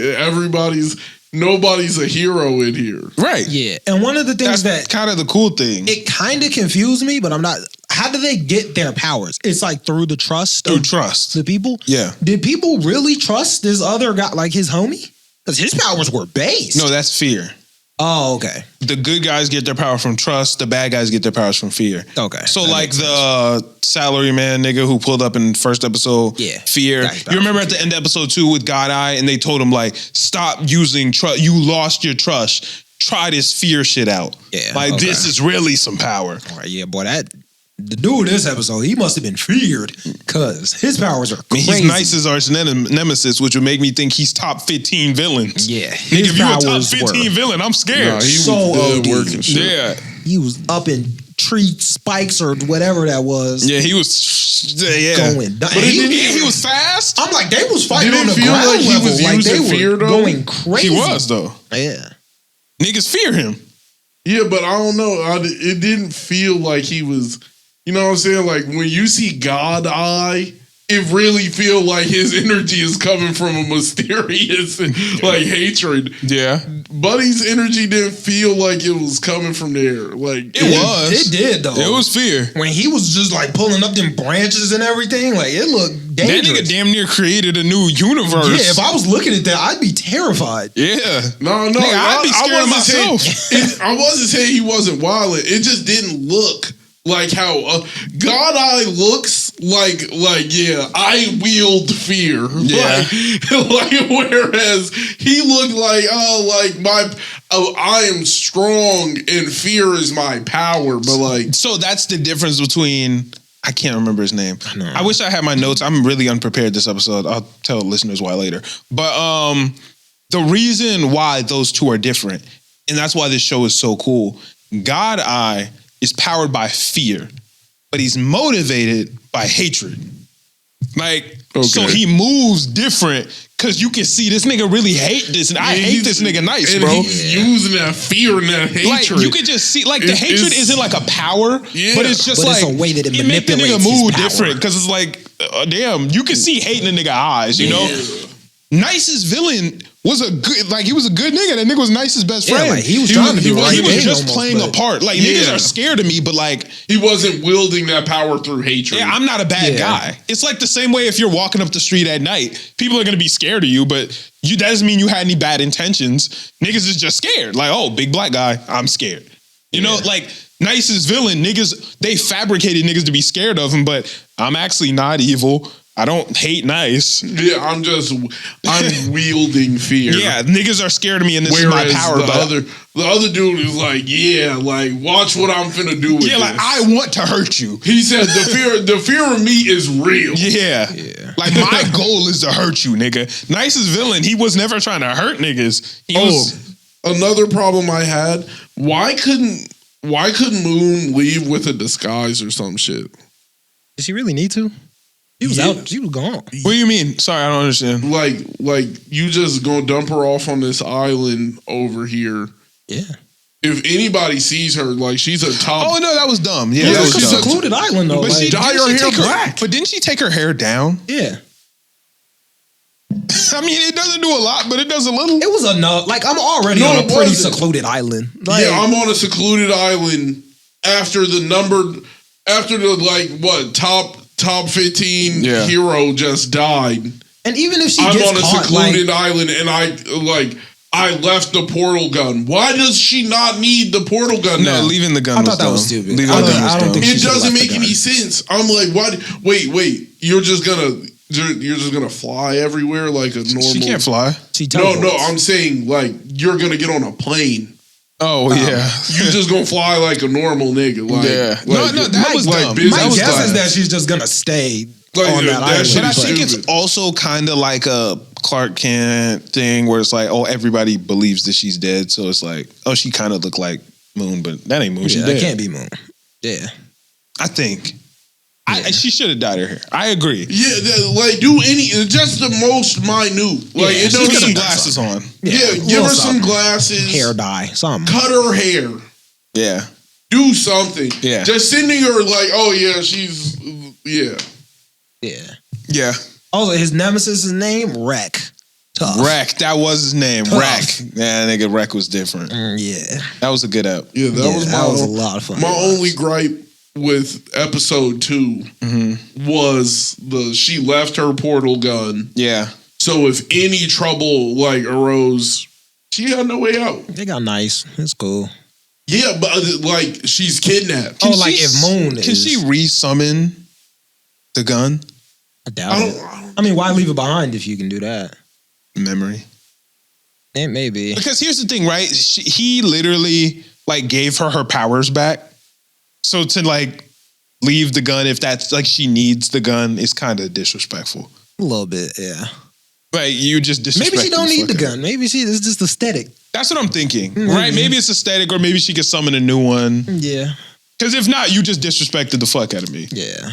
nobody's a hero in here. Right. Yeah. And one of the things That's that kind of the cool thing. it kind of confused me, but I'm not. How do they get their powers? It's like through the trust Through of trust. the people. Yeah. Did people really trust this other guy, like his homie? Because his powers were based. No, that's fear. Oh, okay. The good guys get their power from trust. The bad guys get their powers from fear. Okay. So That like makes the salary man nigga who pulled up in the first episode, Yeah. fear. Got his power You remember from at the end of episode 2 with God Eye, and they told him like, stop using trust. You lost your trust. Try this fear shit out. Yeah, Like okay. this is really some power. All right, yeah, boy, the dude in this episode, he must have been feared because his powers are I mean, crazy. he's Nice's arch nemesis, which would make me think he's top 15 villains. Yeah, Nigga, his if you a top powers 15 were villain, I'm scared. Nah, he so was OD. working shit. Yeah. He was up in tree spikes or whatever that was. Yeah, he was Going. But And he was fast. I'm like, they was fighting Did on it the feel ground like he level. was Like they using were fear, though? going crazy. He was though. Yeah. Niggas fear him. Yeah, but I don't know. It didn't feel like he was. You know what I'm saying? Like when you see God Eye, it really feel like his energy is coming from a mysterious like hatred. Yeah. Buddy's energy didn't feel like it was coming from there. Like It was. It did though. It was fear. when he was just like pulling up them branches and everything. Like it looked That dangerous. nigga damn near created a new universe. Yeah, if I was looking at that, I'd be terrified. Yeah. No, Nigga, I'd be scared of myself. I wasn't saying he wasn't wild. It just didn't look like how God Eye looks like. Yeah, I wield fear. Yeah. Like whereas he looked like I am strong and fear is my power. But like So that's the difference between, I can't remember his name. I wish I had my notes. I'm really unprepared this episode. I'll tell listeners why later. But the reason why those two are different, and that's why this show is so cool, God Eye is powered by fear, but he's motivated by hatred. Like, so Okay. he moves different because you can see this nigga really hate this. And I hate this nigga Nice, and bro. he's using that fear and that hatred. Like you could just see, like the It's- hatred it's- isn't like a power, Yeah. but it's just But like it's a way that it make the nigga manipulates his move power. different because it's like, damn, you can see hate in the nigga eyes, you know. Nice's villain was a good, like he was a good nigga. That nigga was Nice's best Yeah, friend. like, he was trying to do the right He was thing just almost, playing a but- part. Like niggas are scared of me, but like, He wasn't wielding that power through hatred. yeah, I'm not a bad Yeah. guy. It's like the same way if you're walking up the street at night, people are gonna be scared of you, but that doesn't mean you had any bad intentions. Niggas is just scared. Like, oh, big black guy, I'm scared. You know, like Nice's villain, niggas, they fabricated niggas to be scared of him, but I'm actually not evil. I don't hate nice. Yeah, I'm wielding fear. Yeah, niggas are scared of me, and this is my power. The other dude is like, yeah, like watch what I'm finna do with this. Like I want to hurt you. He said the fear of me is real. Yeah. Like my goal is to hurt you, nigga. Nice's villain, he was never trying to hurt niggas. Another problem I had, why couldn't Moon leave with a disguise or some shit? Did she really need to? She was out. She was gone. What do you mean? Sorry, I don't understand. Like you just gonna dump her off on this island over here. Yeah. If anybody sees her, like she's a top. Oh no, that was dumb. Yeah, that was she's a dumb. secluded island though. But Like, didn't she take black. But didn't she take her hair down? Yeah. I mean, it doesn't do a lot, but it does a little. It was enough. Like I'm already on a pretty secluded island. Like, yeah, I'm on a secluded island after the top 15 hero just died. And even if she I'm gets on a caught, secluded island and I left the portal gun. Why does she not need the portal gun now? No, leaving the gun. I thought that was stupid. I don't think it doesn't make any sense. I'm like, why? Wait. You're just gonna fly everywhere like a normal. She can't fly. No. I'm saying like you're gonna get on a plane. Oh yeah, you just gonna fly like a normal nigga. Like, that was dumb. My guess is that she's just gonna stay on that island. But I think it's also kind of like a Clark Kent thing where it's like, oh, everybody believes that she's dead, so it's like, oh, she kind of looked like Moon, but that ain't Moon. She's dead. That can't be Moon. Yeah, I think. She should have dyed her hair. I agree. Yeah, like do just the most minute. Like it put some need glasses on. Yeah, give her some glasses. Hair dye, something. Cut her hair. Yeah. Do something. Yeah. Just sending her like, oh yeah, she's Yeah. Yeah. Also, his nemesis' name, Wreck. Tough. Wreck, that was his name. Tough. Wreck. Yeah, nigga, Wreck was different. Yeah. That was a good app. Yeah, that was a lot of fun. My only gripe with episode 2 was she left her portal gun. Yeah. So if any trouble like arose, she had no way out. They got nice. It's cool. Yeah, but like she's kidnapped. If Moon can she resummon the gun? I doubt it. I mean, why leave it behind if you can do that? Memory. It may be. Because here's the thing, right? He literally like gave her powers back. So to like leave the gun, if that's like she needs the gun, is kind of disrespectful. A little bit, yeah. Like you just disrespect. Maybe she don't need the gun. Maybe it's just aesthetic. That's what I'm thinking, right? Maybe it's aesthetic, or maybe she could summon a new one. Yeah. Because if not, you just disrespected the fuck out of me. Yeah.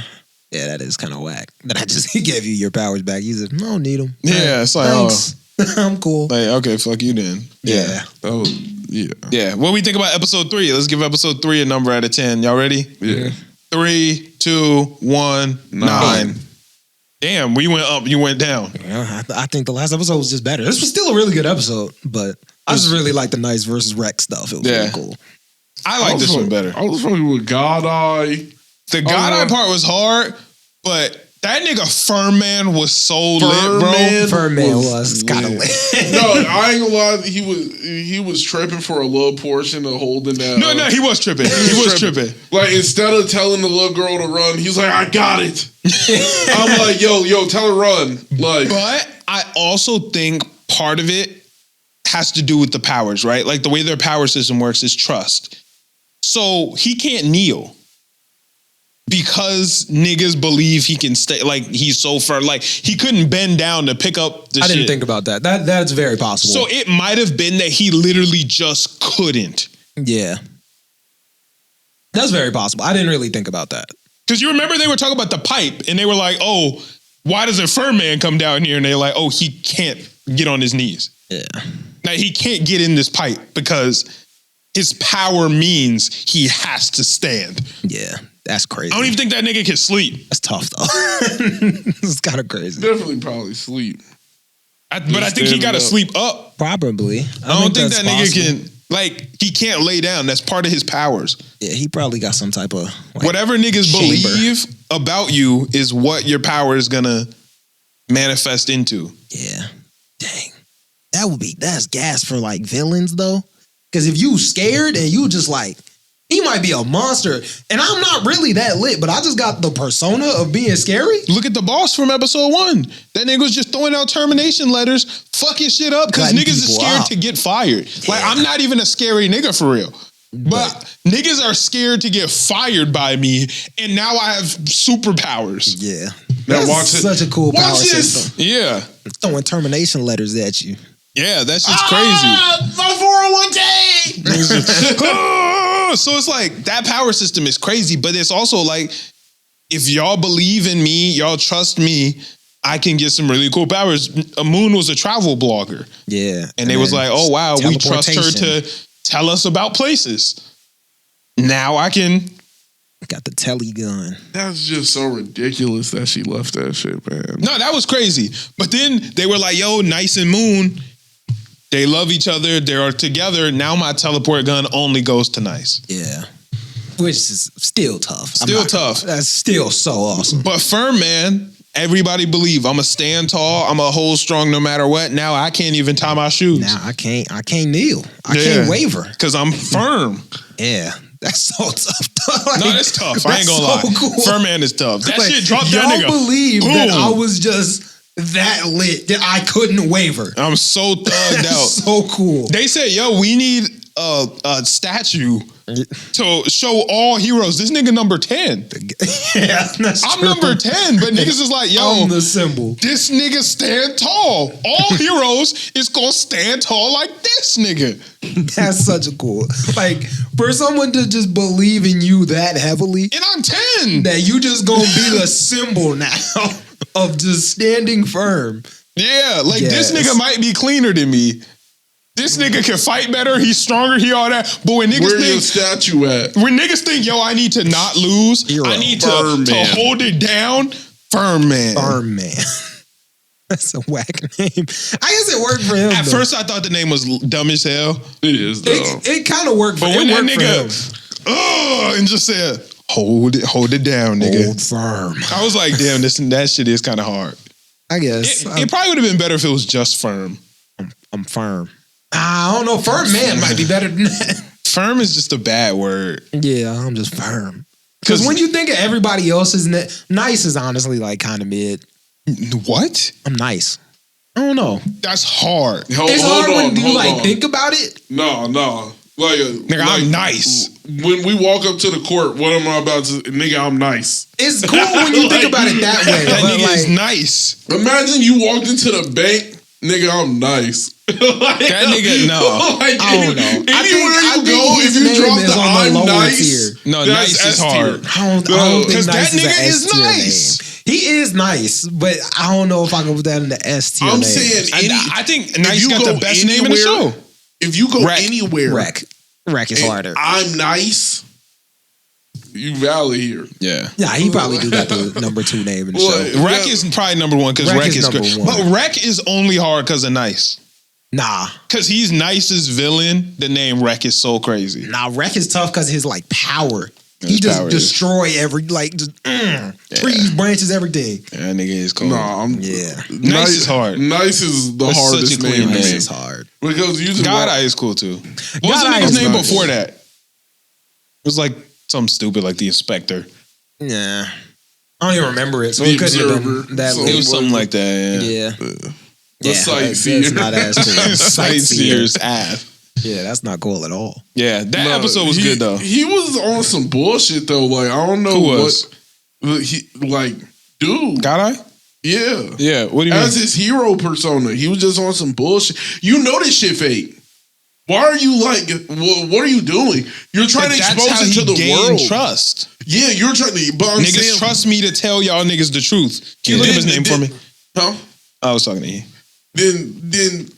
Yeah, that is kind of whack. That I just gave you your powers back. You said, I don't need them. Yeah, it's like, thanks. I'm cool. Like, okay, fuck you then. Yeah. Oh, yeah. Yeah. What do we think about episode 3? Let's give episode 3 a number out of 10. Y'all ready? Yeah. 3, 2, 1, 9. Damn, we went up, you went down. Yeah, I think the last episode was just better. This was still a really good episode, but I just really like the Nice versus Rex stuff. It was really cool. I like this one better. I was fucking with God Eye. The God Eye part was hard, but that nigga Furman was so lit, bro. Furman was kind of lit. No, I ain't gonna lie. He was tripping for a little portion of holding that. No, he was tripping. He was tripping. Like instead of telling the little girl to run, he's like, "I got it." I'm like, "Yo, tell her run." Like, but I also think part of it has to do with the powers, right? Like the way their power system works is trust. So he can't kneel. Because niggas believe he can stay, like he's so firm, like he couldn't bend down to pick up the shit. I didn't think about that. That's very possible. So it might have been that he literally just couldn't. Yeah. That's very possible. I didn't really think about that. Because you remember they were talking about the pipe and they were like, oh, why does a fur man come down here? And they're like, oh, he can't get on his knees. Yeah. Now he can't get in this pipe because his power means he has to stand. Yeah. That's crazy. I don't even think that nigga can sleep. That's tough though. It's kind of crazy. Definitely probably sleep. But I think he got to sleep up. Probably. I don't think that nigga can, like, he can't lay down. That's part of his powers. Yeah, he probably got some type of like, whatever niggas believe about you is what your power is gonna manifest into. Yeah. Dang. That's gas for like villains though. Because if you scared and you just like, he might be a monster. And I'm not really that lit, but I just got the persona of being scary. Look at the boss from episode 1. That nigga was just throwing out termination letters, fucking shit up, because Cutting niggas is people scared out. to get fired. Like, I'm not even a scary nigga for real. But niggas are scared to get fired by me, and now I have superpowers. Yeah. Now That's watch it. such a cool power Watch this. system. Yeah. Throwing termination letters at you. Yeah, that shit's crazy. My 401k. So it's like that power system is crazy, but it's also like if y'all believe in me, y'all trust me, I can get some really cool powers. Moon was a travel blogger. Yeah. And they was like, oh wow, we trust her teleportation. to tell us about places. Now I can. Got the telly gun. That's just so ridiculous that she left that shit, man. No, that was crazy. But then they were like, yo, Nice and Moon, they love each other. They're together. Now my teleport gun only goes to Nice. Yeah. Which is still tough. Still tough. That's still so awesome. But firm, man, everybody believe I'm a stand tall. I'm a hold strong no matter what. Now I can't even tie my shoes. Now I can't kneel. I can't waver. Because I'm firm. Yeah. That's so tough. Like, No, that's tough. I ain't gonna that's lie. so cool. Firm man is tough. That Like, shit dropped that y'all nigga. believe that Boom. I was just that lit that I couldn't waver. I'm so thugged That's out. so cool. They said, yo, we need a statue to show all heroes. This nigga number 10. Yeah, that's I'm true. number 10, but niggas is like, yo, I'm the symbol. this nigga stand tall. All heroes is gonna stand tall like this nigga. That's such a cool. Like, for someone to just believe in you that heavily, And I'm 10. that you just gonna be the symbol now of just standing firm. Yeah, like this Yes. nigga might be cleaner than me. This nigga can fight better. He's stronger. He all that. But when niggas Where's your think, statue at? when niggas think, yo, I need to not lose. You're I a need firm to man. hold it down. Firm man. Firm man. That's a whack name. I guess it worked for him. At though. first, I thought the name was dumb as hell. It is though. It kind of worked for But when it that worked for him. nigga, and just said, hold it down, nigga. Old firm. I was like, damn, that shit is kind of hard. I guess. It probably would have been better if it was just firm. I'm firm. I don't know. Firm man might be better than that. Firm is just a bad word. Yeah, I'm just firm. Because when you think of everybody else's nice is honestly like kind of mid. What? I'm nice. I don't know. That's hard. It's hard when you like think about it. No. Like, Nigga, I'm nice. When we walk up to the court, what am I about to? Nigga, I'm nice. It's cool when you think about it that way. That but nigga is like, nice. Imagine you walked into the bank, nigga, I'm nice. Like, That nigga, no. Like, I don't know. Anywhere I you think go, his if you name drop is the on the I'm lower nice, tier. No, that's nice is S tier. hard. I don't think Because nice that nigga is is an S tier nice. name. He is nice, but I don't know if I can put that in the S tier. I'm name. saying, I think if Nice you got go the best name in the anywhere- show. If you go Wreck. anywhere, Wreck is and harder. I'm nice. You valid here. Yeah. Yeah, he probably do got the number 2 name in the What? show. Wreck is probably number 1 because Wreck Wreck is is number great. one. But Wreck is only hard because of Nice. Nah, Because he's Nice's villain. The name Wreck is so crazy. Wreck is tough because his like power. He His just power is- destroy trees, branches, everything. That nigga is cold. Nah, I'm Yeah, Nice is hard. Nice is the That's such hardest a clean name. name. this man. is hard. Because you just God walk- Eye is cool too. What was God the Eye nigga's is name nice. before that? It was like something stupid like the Inspector. Yeah, I don't even remember it, so The it couldn't have Observer. been that. So- It was something like that. Yeah, The sightseer. That's not as cool. Sightseer's ass. Yeah, that's not cool at all. Yeah, that Nah, episode was he- good though. He was on some bullshit though. Like I don't know Who was? what he like. Dude, God Eye? yeah. Yeah. What do you mean? As his hero persona, he was just on some bullshit. You know this shit fake. Why are you like? What are you doing? You're trying to But that's expose how it to he the gained world. trust. Yeah, you're trying to. But I'm Niggas saying, trust me to tell y'all niggas the truth. Can you look up his name for me? Huh? I was talking to you. Then,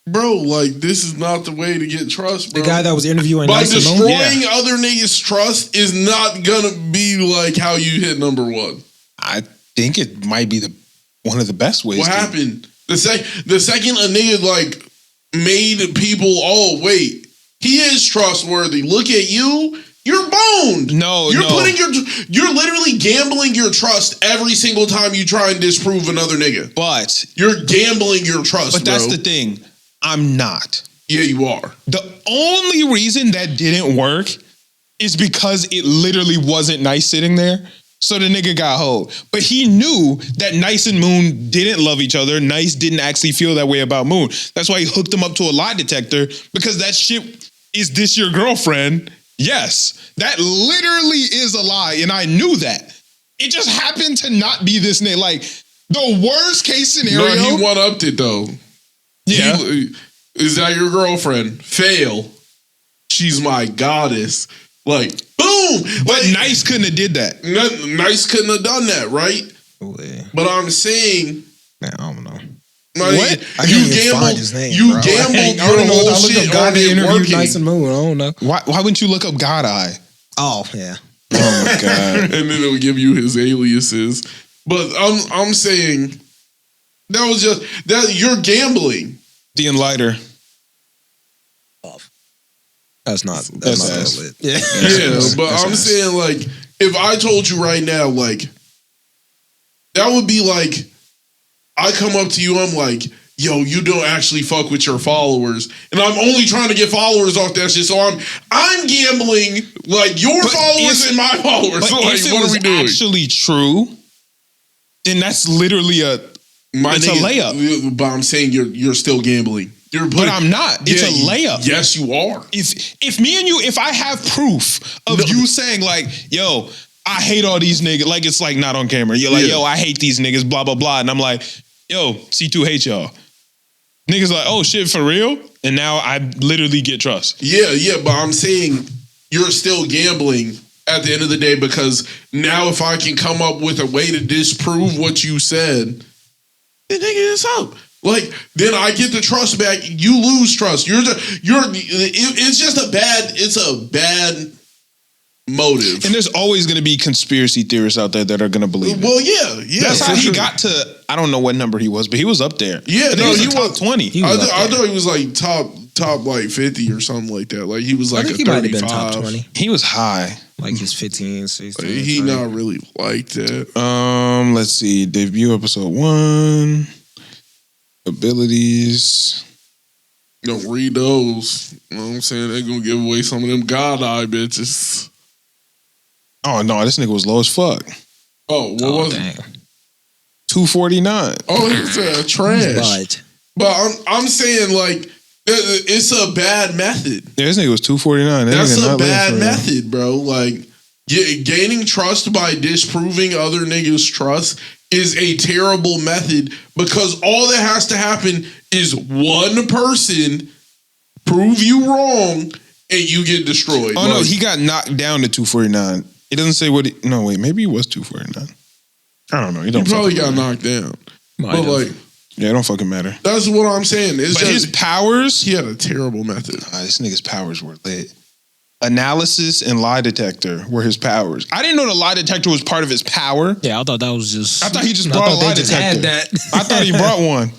bro, like this is not the way to get trust, The bro. guy that was interviewing By Nice and Moon? destroying other niggas' trust is not gonna be like how you hit number 1. I think it might be one of the best ways. What to- happened? The second a nigga like made people, oh wait, he is trustworthy. Look at you. You're boned. No, you're no. you're literally gambling your trust every single time you try and disprove another nigga. But You're gambling your trust, that's bro. the thing. I'm not. Yeah, you are. The only reason that didn't work is because it literally wasn't Nice sitting there. So the nigga got hold. But he knew that Nice and Moon didn't love each other. Nice didn't actually feel that way about Moon. That's why he hooked him up to a lie detector, because that shit, is this your girlfriend? Yes. That literally is a lie, and I knew that. It just happened to not be this nigga. Like, the worst case scenario. No, he one-upped it, though. Yeah. Is that your girlfriend? Fail. She's my goddess. Like, boom! But Like, Nice couldn't have did that. Nice couldn't have done that, right? Oh, yeah. But I'm saying, Man, I don't know. like, What? I can't even find his name, you bro. gambled I your don't know. whole I looked shit up God on that it interviewed working. Nice and Moon. I don't know. Why wouldn't you look up God Eye? Oh, yeah. Oh my God. And then it'll give you his aliases. But I'm saying that was just that you're gambling. The Enlighter. That's not That's lit. Yeah. Yeah, but I'm saying, like, if I told you right now, like, that would be like, I come up to you, I'm like, yo, you don't actually fuck with your followers, and I'm only trying to get followers off that shit. So I'm gambling like your followers and my followers. But So like, if it what was are we doing? actually true, then that's literally a layup. But I'm saying you're still gambling. But I'm not. It's a layup. Yes, you are. If me and you, if I have proof of you saying like, yo, I hate all these niggas, like it's like not on camera. You're like, yo, I hate these niggas, blah, blah, blah. And I'm like, yo, C2 hates y'all. Niggas like, oh shit, for real? And now I literally get trust. Yeah, but I'm saying you're still gambling at the end of the day, because now if I can come up with a way to disprove what you said, then nigga, it's up. Like, then I get the trust back. You lose trust. It's just a bad motive. And there's always going to be conspiracy theorists out there that are going to believe it. Well, yeah. That's how for he sure. got to, I don't know what number he was, but he was up there. Yeah, I think no, he he was top was 20. I thought he was like top like 50 or something like that. Like he was like I think a he might have 35. been top 20. He was high. Like his 15, 16. He 20. not really like that. Let's see. Debut episode 1. Abilities. Don't read those. You know what I'm saying? They're gonna give away some of them god eye bitches. Oh no, this nigga was low as fuck. Oh, what was it? 249. Oh, it's trash. But I'm saying, like, it's a bad method. Yeah, this nigga was 249. That's a bad method, bro. Like, gaining trust by disproving other niggas' trust is a terrible method, because all that has to happen is one person prove you wrong and you get destroyed. Oh, no, he got knocked down to 249. It doesn't say what no, wait, maybe he was 249. I don't know. He probably got knocked down. But, like, yeah, it don't fucking matter. that's what I'm saying. It's But just, his powers, he had a terrible method. this nigga's powers were lit. Analysis and lie detector were his powers. I didn't know the lie detector was part of his power. Yeah, I thought that was just. I thought he just brought a lie detector. Had that. I thought he brought one.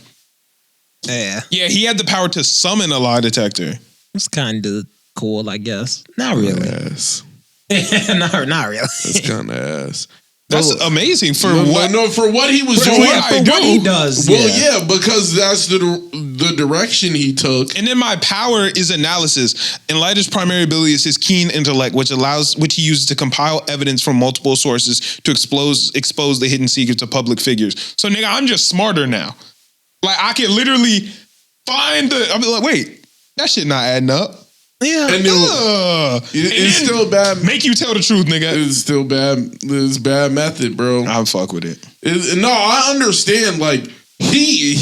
Yeah, Yeah, he had the power to summon a lie detector. it's kind of cool, I guess. Not really. Ass. not really. That's kind of ass. That's amazing for No, what? no, for what he was For doing. what I do. What he does. Well, yeah, because that's the direction he took. And then my power is analysis. And Lighter's primary ability is his keen intellect, which he uses to compile evidence from multiple sources to expose the hidden secrets of public figures. So nigga, I'm just smarter now. Like I can literally find I'm like, wait, that shit not adding up. Yeah. And it's still bad. Make you tell the truth, nigga. It's still bad. It's bad method, bro. I'll fuck with it. No, I understand. Like he,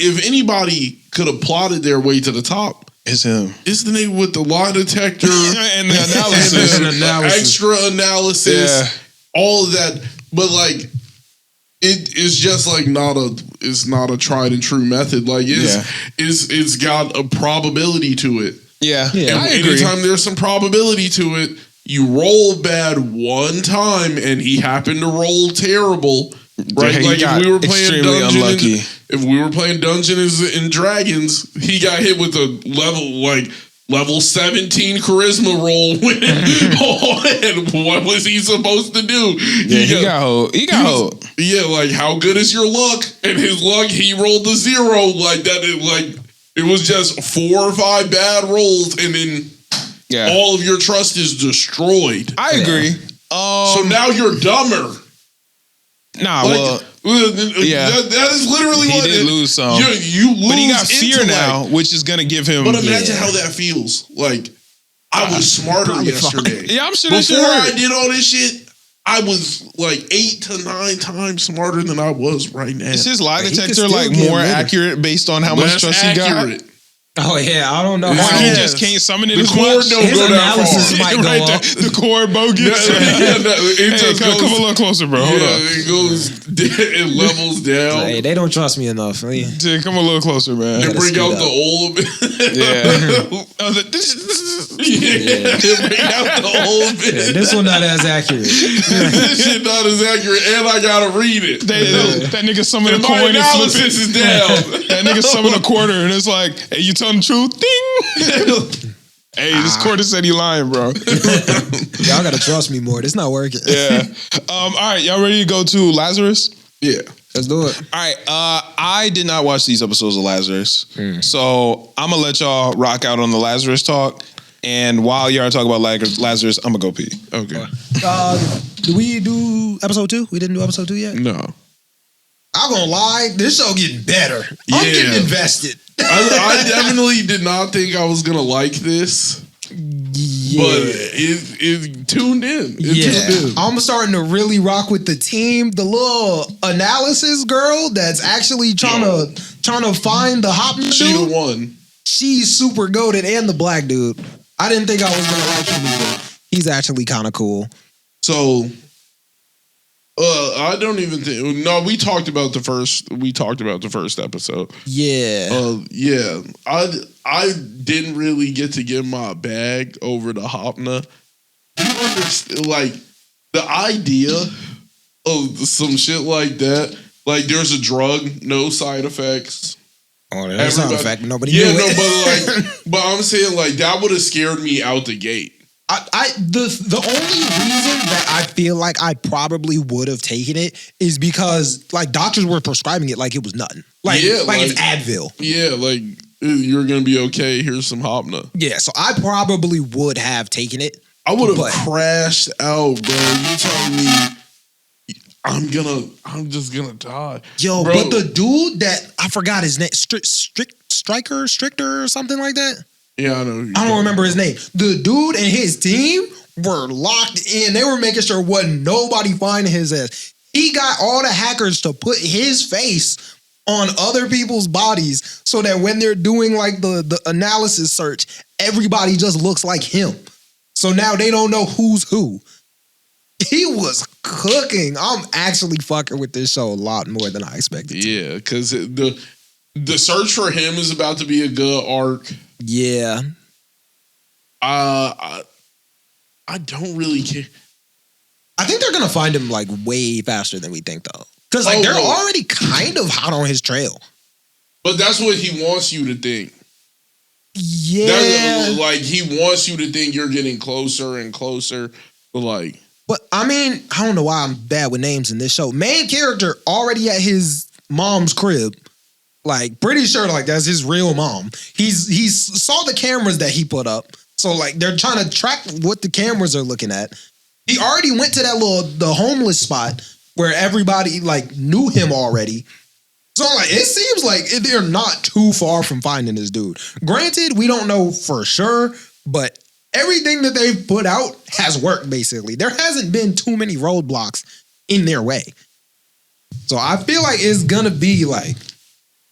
if anybody could have plotted their way to the top, It's him. it's the nigga with the lie detector And the analysis. and the extra analysis, all of that. But like, it's just like it's not a tried and true method. Like it's got a probability to it. Yeah. And I agree. anytime there's some probability to it, you roll bad one time, and he happened to roll terrible. Right? Yeah, he like got if we were playing extremely unlucky. If we were playing Dungeons and Dragons, he got hit with a level 17 charisma roll. And what was he supposed to do? Yeah, he got hold. Yeah, like how good is your luck? And his luck, he rolled a 0 like that. It was just 4 or 5 bad rolls, and then Yeah. all of your trust is destroyed. I agree. So now you're dumber. Nah, Like, yeah. that is literally he what did lose some. You lose, but he got fear intellect. now, which is gonna give him. But imagine how that feels. Like, I was smarter yesterday. Yeah, I'm sure that shit Before I hurt. did all this shit, I was like 8 to 9 times smarter than I was right now. Is his lie But he could detector still like get more rid of- accurate based on how much Less trust he got? accurate. Oh yeah, I don't know. Or how he Yes. just can't summon it The as cord much? don't His go that analysis far. might go right up. there. The cord bogus. It Hey, just come goes, a little closer, bro. Hold on. it goes, it levels down. Hey, they don't trust me enough. Yeah. Dude, come a little closer, man. They gotta bring speed out up. the old. Yeah. Oh, this is- Yeah, they bring out the old bit. Yeah, this one not as accurate. This shit not as accurate, and I gotta read it. that nigga summon a And my coin and flip analysis it. is down. That nigga summon a quarter and it's like, hey, you telling the truth? Ding. Hey, this quarter said he lying, bro. Y'all gotta trust me more. This not working. Yeah. All right, y'all ready to go to Lazarus? Yeah. Let's do it. All right. I did not watch these episodes of Lazarus, so I'm gonna let y'all rock out on the Lazarus talk. And while y'all talk about Lazarus, I'm gonna go pee. Okay. Do we do episode 2? We didn't do episode 2 yet? No. I'm gonna lie, this show getting better. I'm Yeah. getting invested. I definitely did not think I was gonna like this, Yeah. but it tuned in. It tuned in. I'm starting to really rock with the team. The little analysis girl that's actually trying to find the hop She the dude. one. She's super goated, and the black dude. I didn't think I was gonna like him either. He's actually kind of cool. So, I don't even think. No, we talked about the first. We talked about the first episode. Yeah. Yeah. I didn't really get to get my bag over to Hopna. You understand? Like the idea of some shit like that. Like there's a drug, no side effects. Oh, there's a sound Everybody- effect. Nobody Yeah, knew no, it. but but I'm saying like that would have scared me out the gate. The only reason that I feel like I probably would have taken it is because like doctors were prescribing it like it was nothing. Like Yeah, it's like- Advil. Yeah, like you're gonna be okay. Here's some Hopna. Yeah, so I probably would have taken it. I would But- have crashed out, bro. You telling me I'm just gonna die. Yo, Bro. but the dude that I forgot his name, Stricter or something like that. Yeah, I know. I don't remember his name. The dude and his team were locked in. They were making sure wasn't nobody finding his ass. He got all the hackers to put his face on other people's bodies so that when they're doing like the analysis search, everybody just looks like him. So now they don't know who's who. He was cooking. I'm actually fucking with this show a lot more than I expected. Yeah, because the search for him is about to be a good arc. Yeah. I don't really care. I think they're gonna find him like way faster than we think though. Because like Oh, they're no. already kind of hot on his trail. But that's what he wants you to think. Yeah. That's, like he wants you to think you're getting closer and closer. But like, But I mean, I don't know why I'm bad with names in this show. Main character already at his mom's crib. Like, pretty sure like that's his real mom. He's saw the cameras that he put up. So like they're trying to track what the cameras are looking at. He already went to the homeless spot where everybody like knew him already. So like it seems like they're not too far from finding this dude. Granted, we don't know for sure, but everything that they've put out has worked basically. There hasn't been too many roadblocks in their way. So I feel like it's gonna be like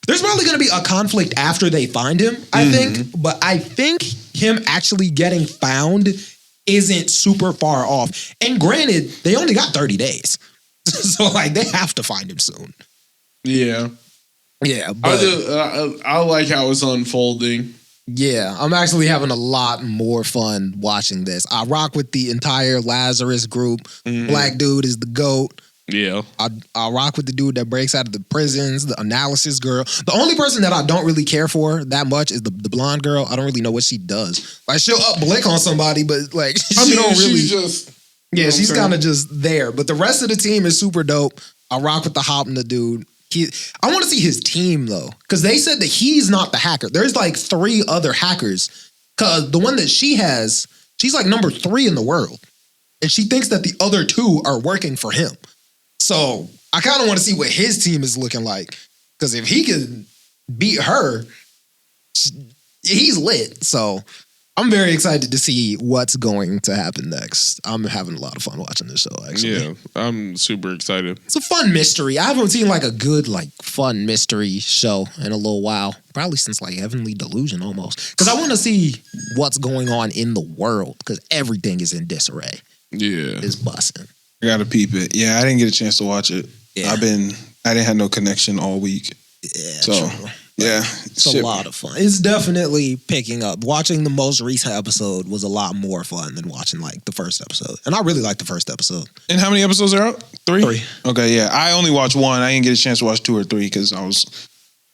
there's probably gonna be a conflict after they find him, I think. But I think him actually getting found isn't super far off. And granted, they only got 30 days. So like they have to find him soon. yeah. Yeah, but I like how it's unfolding. yeah, I'm actually having a lot more fun watching this. I rock with the entire Lazarus group. Black dude is the GOAT. Yeah. I rock with the dude that breaks out of the prisons, the analysis girl. The only person that I don't really care for that much is the blonde girl. I don't really know what she does. Like she'll up blick on somebody, but like she don't really. she's just Yeah, she's saying? kind of just there. But the rest of the team is super dope. I rock with the Hopna dude. I want to see his team though, because they said that he's not the hacker. There's like 3 other hackers Because the one that she has, she's like number 3 in the world. And she thinks that the other 2 are working for him. So I kind of want to see what his team is looking like. Because if he can beat her, he's lit. So I'm very excited to see what's going to happen next. I'm having a lot of fun watching this show, actually. Yeah, I'm super excited. It's a fun mystery. I haven't seen like a good, like, fun mystery show in a little while. Probably since like Heavenly Delusion almost. Because I want to see what's going on in the world. Because everything is in disarray. Yeah. It's busting. I gotta peep it. Yeah, I didn't get a chance to watch it. Yeah. I didn't have no connection all week. Yeah, So true. yeah, It's a lot of fun. It's definitely picking up. Watching the most recent episode was a lot more fun than watching like the first episode. And I really liked the first episode. And how many episodes are out? 3? 3. Okay, yeah. I only watched 1. I didn't get a chance to watch 2 or 3 because I was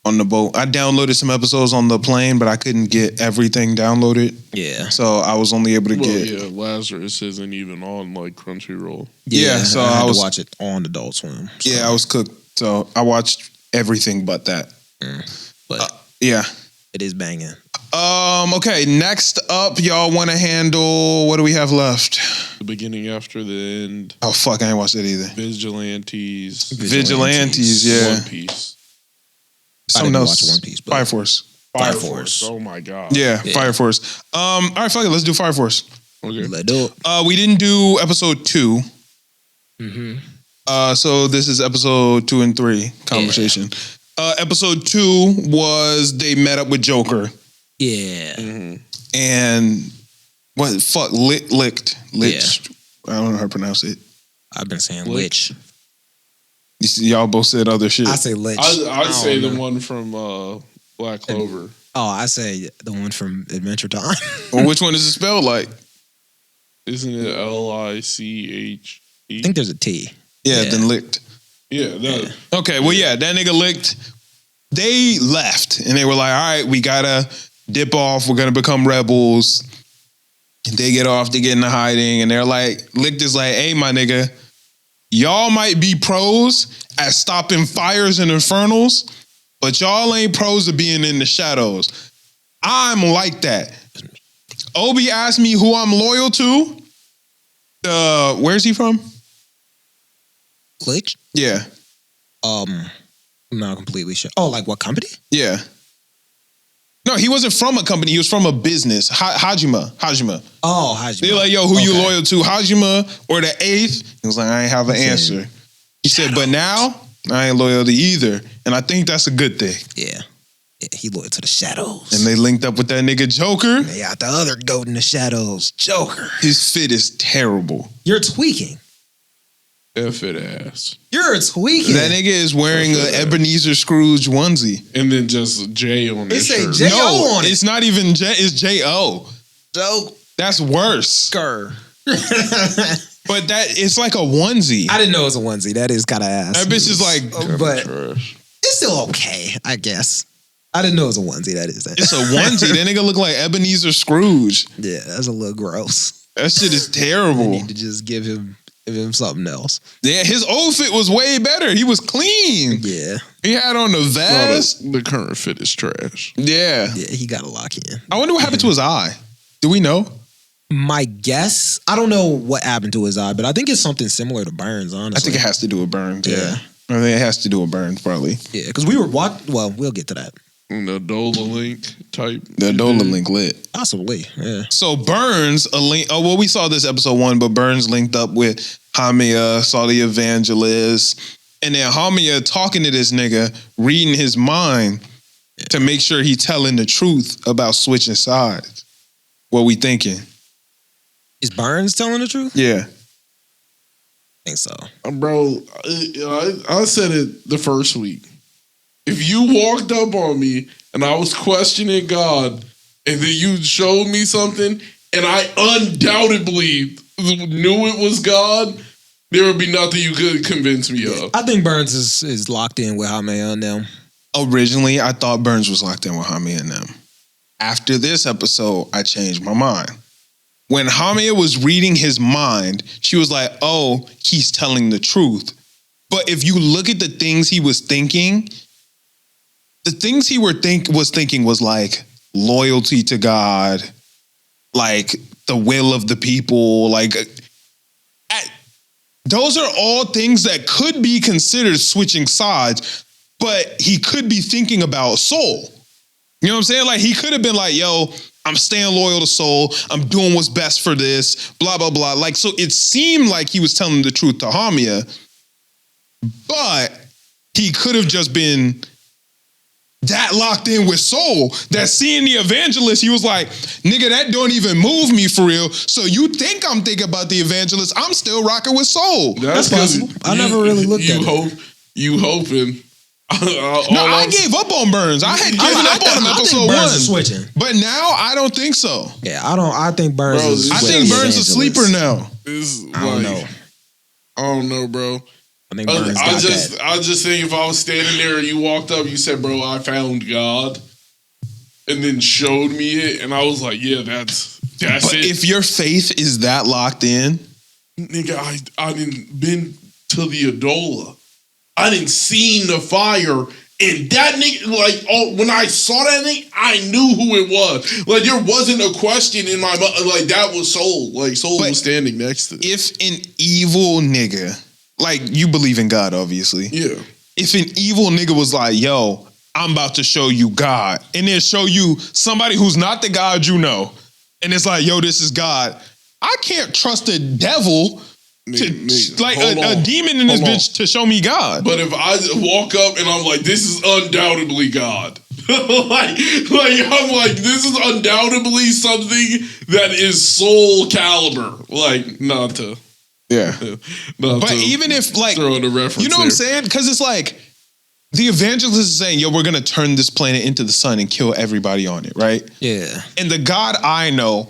on the boat. I downloaded some episodes on the plane, but I couldn't get everything downloaded. Yeah. So I was only able to get. Yeah, Lazarus isn't even on like Crunchyroll. Yeah, so I had I was- to watch it on Adult Swim. So. Yeah, I was cooked. So I watched everything but that. But Yeah. it is banging. Okay, next up, y'all want to handle. What do we have left? The beginning after the end. Oh, fuck, I ain't watched that either. Vigilantes. Vigilantes, yeah. One Piece. I Something didn't else. watch One Piece, but Fire Force. Fire Force. Oh my god. Yeah, Yeah. Fire Force. All right, fuck it. Let's do Fire Force. Okay. let's do it. We didn't do episode 2. Mm-hmm. So this is episode 2 and 3 conversation. Episode 2 was they met up with Joker Yeah. and what? Fuck, licked. I don't know how to pronounce it. I've been saying Lich. Lich. You see, y'all both said other shit. I say Lich. I'd say don't the know. one from Black Clover. Oh, I say the one from Adventure Time. Well, which one is it spelled like? Isn't it Liche? I think there's a T. Yeah, Yeah. then licked. Yeah, that. Okay, well, yeah, that nigga licked. They left and they were like, all right, we gotta dip off. We're gonna become rebels. They get off, they get into hiding, and they're like, licked is like, hey, my nigga, y'all might be pros at stopping fires and infernals, but y'all ain't pros of being in the shadows. I'm like that. Obi asked me who I'm loyal to. Where's he from? Lich? Yeah. I'm not completely sure. Oh, like what company? Yeah. No, he wasn't from a company. He was from a business. Hajima. Oh, Hajime. They're like, yo, who you Okay. loyal to? Hajima or the 8th? He was like, I ain't have an answer. He said, but now I ain't loyal to either. And I think that's a good thing. Yeah. Yeah, he loyal to the shadows. And they linked up with that nigga Joker. They got the other goat in the shadows, Joker. His fit is terrible. You're tweaking. F it ass. You're tweaking. That nigga is wearing an Ebenezer Scrooge onesie. And then just J on It his say shirt. J- No, J.O. on it. it's not even J. It's J.O. That's worse. Joker. But that it's like a onesie. I didn't know it was a onesie. That is kind of ass. That bitch is like, But Trash. it's still okay, I guess. I didn't know it was a onesie. That is. it's a onesie. That nigga look like Ebenezer Scrooge. Yeah, that's a little gross. That shit is They terrible. need to just give him something else. Yeah, his old fit was way better. He was clean. Yeah. He had on the Well, vest. the current fit is trash. Yeah. Yeah, he got a lock in. I wonder what happened to his eye. Do we know? My guess, I don't know what happened to his eye, but I think it's something similar to Burns, honestly. I think it has to do with Burns. Yeah. Yeah. I think it has to do with Burns, probably. Yeah, because we were well, we'll get to that. The Dola Link type. The Dola link lit. Possibly, yeah. So Burns, we saw this episode 1, but Burns linked up with Hamiya, saw the evangelist, and then Hamiya talking to this nigga, reading his mind to make sure he telling the truth about switching sides. What we thinking? Is Burns telling the truth? Yeah. I think so. Bro, I said it the first week. If you walked up on me and I was questioning God and then you showed me something and I undoubtedly knew it was God, there would be nothing you could convince me of. I think Burns is locked in with Hamiya and them. Originally, I thought Burns was locked in with Hamiya and them. After this episode, I changed my mind. When Hamiya was reading his mind, she was like, oh, he's telling the truth. But if you look at the things he was thinking, the things he was thinking was like loyalty to God, like the will of the people, like those are all things that could be considered switching sides, but he could be thinking about Soul. You know what I'm saying? Like he could have been like, yo, I'm staying loyal to Soul. I'm doing what's best for this, blah, blah, blah. Like, so it seemed like he was telling the truth to Hamiya, but he could have just been that locked in with Soul that seeing the evangelist, he was like, nigga, that don't even move me for real. So you think I'm thinking about the evangelist, I'm still rocking with Soul. That's possible. I never really looked at it. You hoping. No, I gave up on Burns. I had given up on him episode Burns one. is switching. But now I don't think so. Yeah, I think Burns is I with think the Burns is a evangelist. sleeper now. I don't know. I don't know, bro. I think Burns got that. I just think if I was standing there and you walked up, you said, bro, I found God, and then showed me it, and I was like, yeah, that's But it. if your faith is that locked in, Nigga, I didn't been to the Adola. I didn't seen the fire. And that nigga, like, when I saw that thing, I knew who it was. Like, there wasn't a question in my mind. Like, that was Soul. Like, Soul was standing next to it. if an evil nigga, like you believe in God, obviously. Yeah. If an evil nigga was like, yo, I'm about to show you God, and then show you somebody who's not the God you know, and it's like, yo, this is God. I can't trust a devil like a demon in this bitch to show me God. But if I walk up and I'm like, this is undoubtedly God. I'm like, this is undoubtedly something that is Soul caliber. Like, not to. Yeah. But even if, like, throw in a reference, you know what I'm saying? Because it's like, the evangelist is saying, yo, we're going to turn this planet into the sun and kill everybody on it, right? Yeah. And the God I know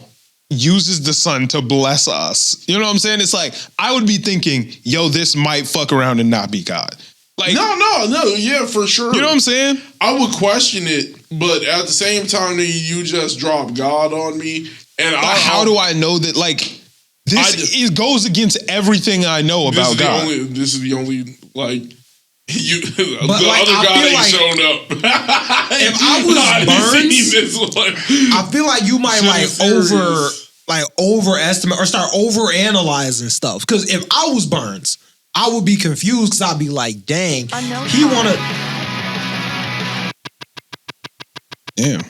uses the sun to bless us. You know what I'm saying? It's like, I would be thinking, yo, this might fuck around and not be God. Like, no, yeah, for sure. You know what I'm saying? I would question it, but at the same time, you just drop God on me. And how do I know that, like, this goes against everything I know about God? This is the only, like, the like, other guy ain't like, shown up. If I was Burns, I feel like you might overestimate or start overanalyzing stuff. Because if I was Burns, I would be confused because I'd be like, dang, he wanna. Damn.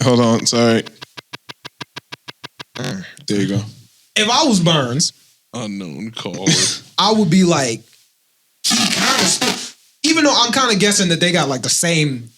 Hold on, sorry. There you go. If I was Burns, unknown caller, I would be like, he kind of, even though I'm kind of guessing that they got like the same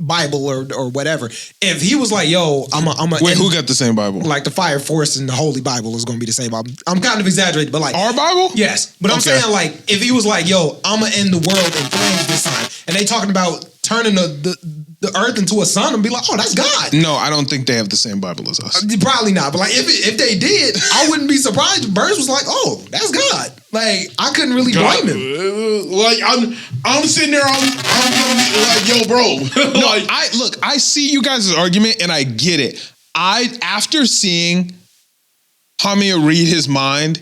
Bible or whatever. If he was like, yo, I'm a wait, who got the same Bible? Like the Fire Force and the Holy Bible is going to be the same Bible. I'm kind of exaggerating, but like our Bible? Yes, but I'm saying like if he was like, yo, I'm gonna end the world in flames this time, and they talking about turning the earth into a sun, and be like, oh, that's God. No, I don't think they have the same Bible as us. Probably not, but like if they did, I wouldn't be surprised if Burns was like, oh, that's God. Like I couldn't really blame him. Like I'm sitting there, I'm like, yo, bro. Like, I see you guys' argument and I get it. After seeing Hamiya read his mind,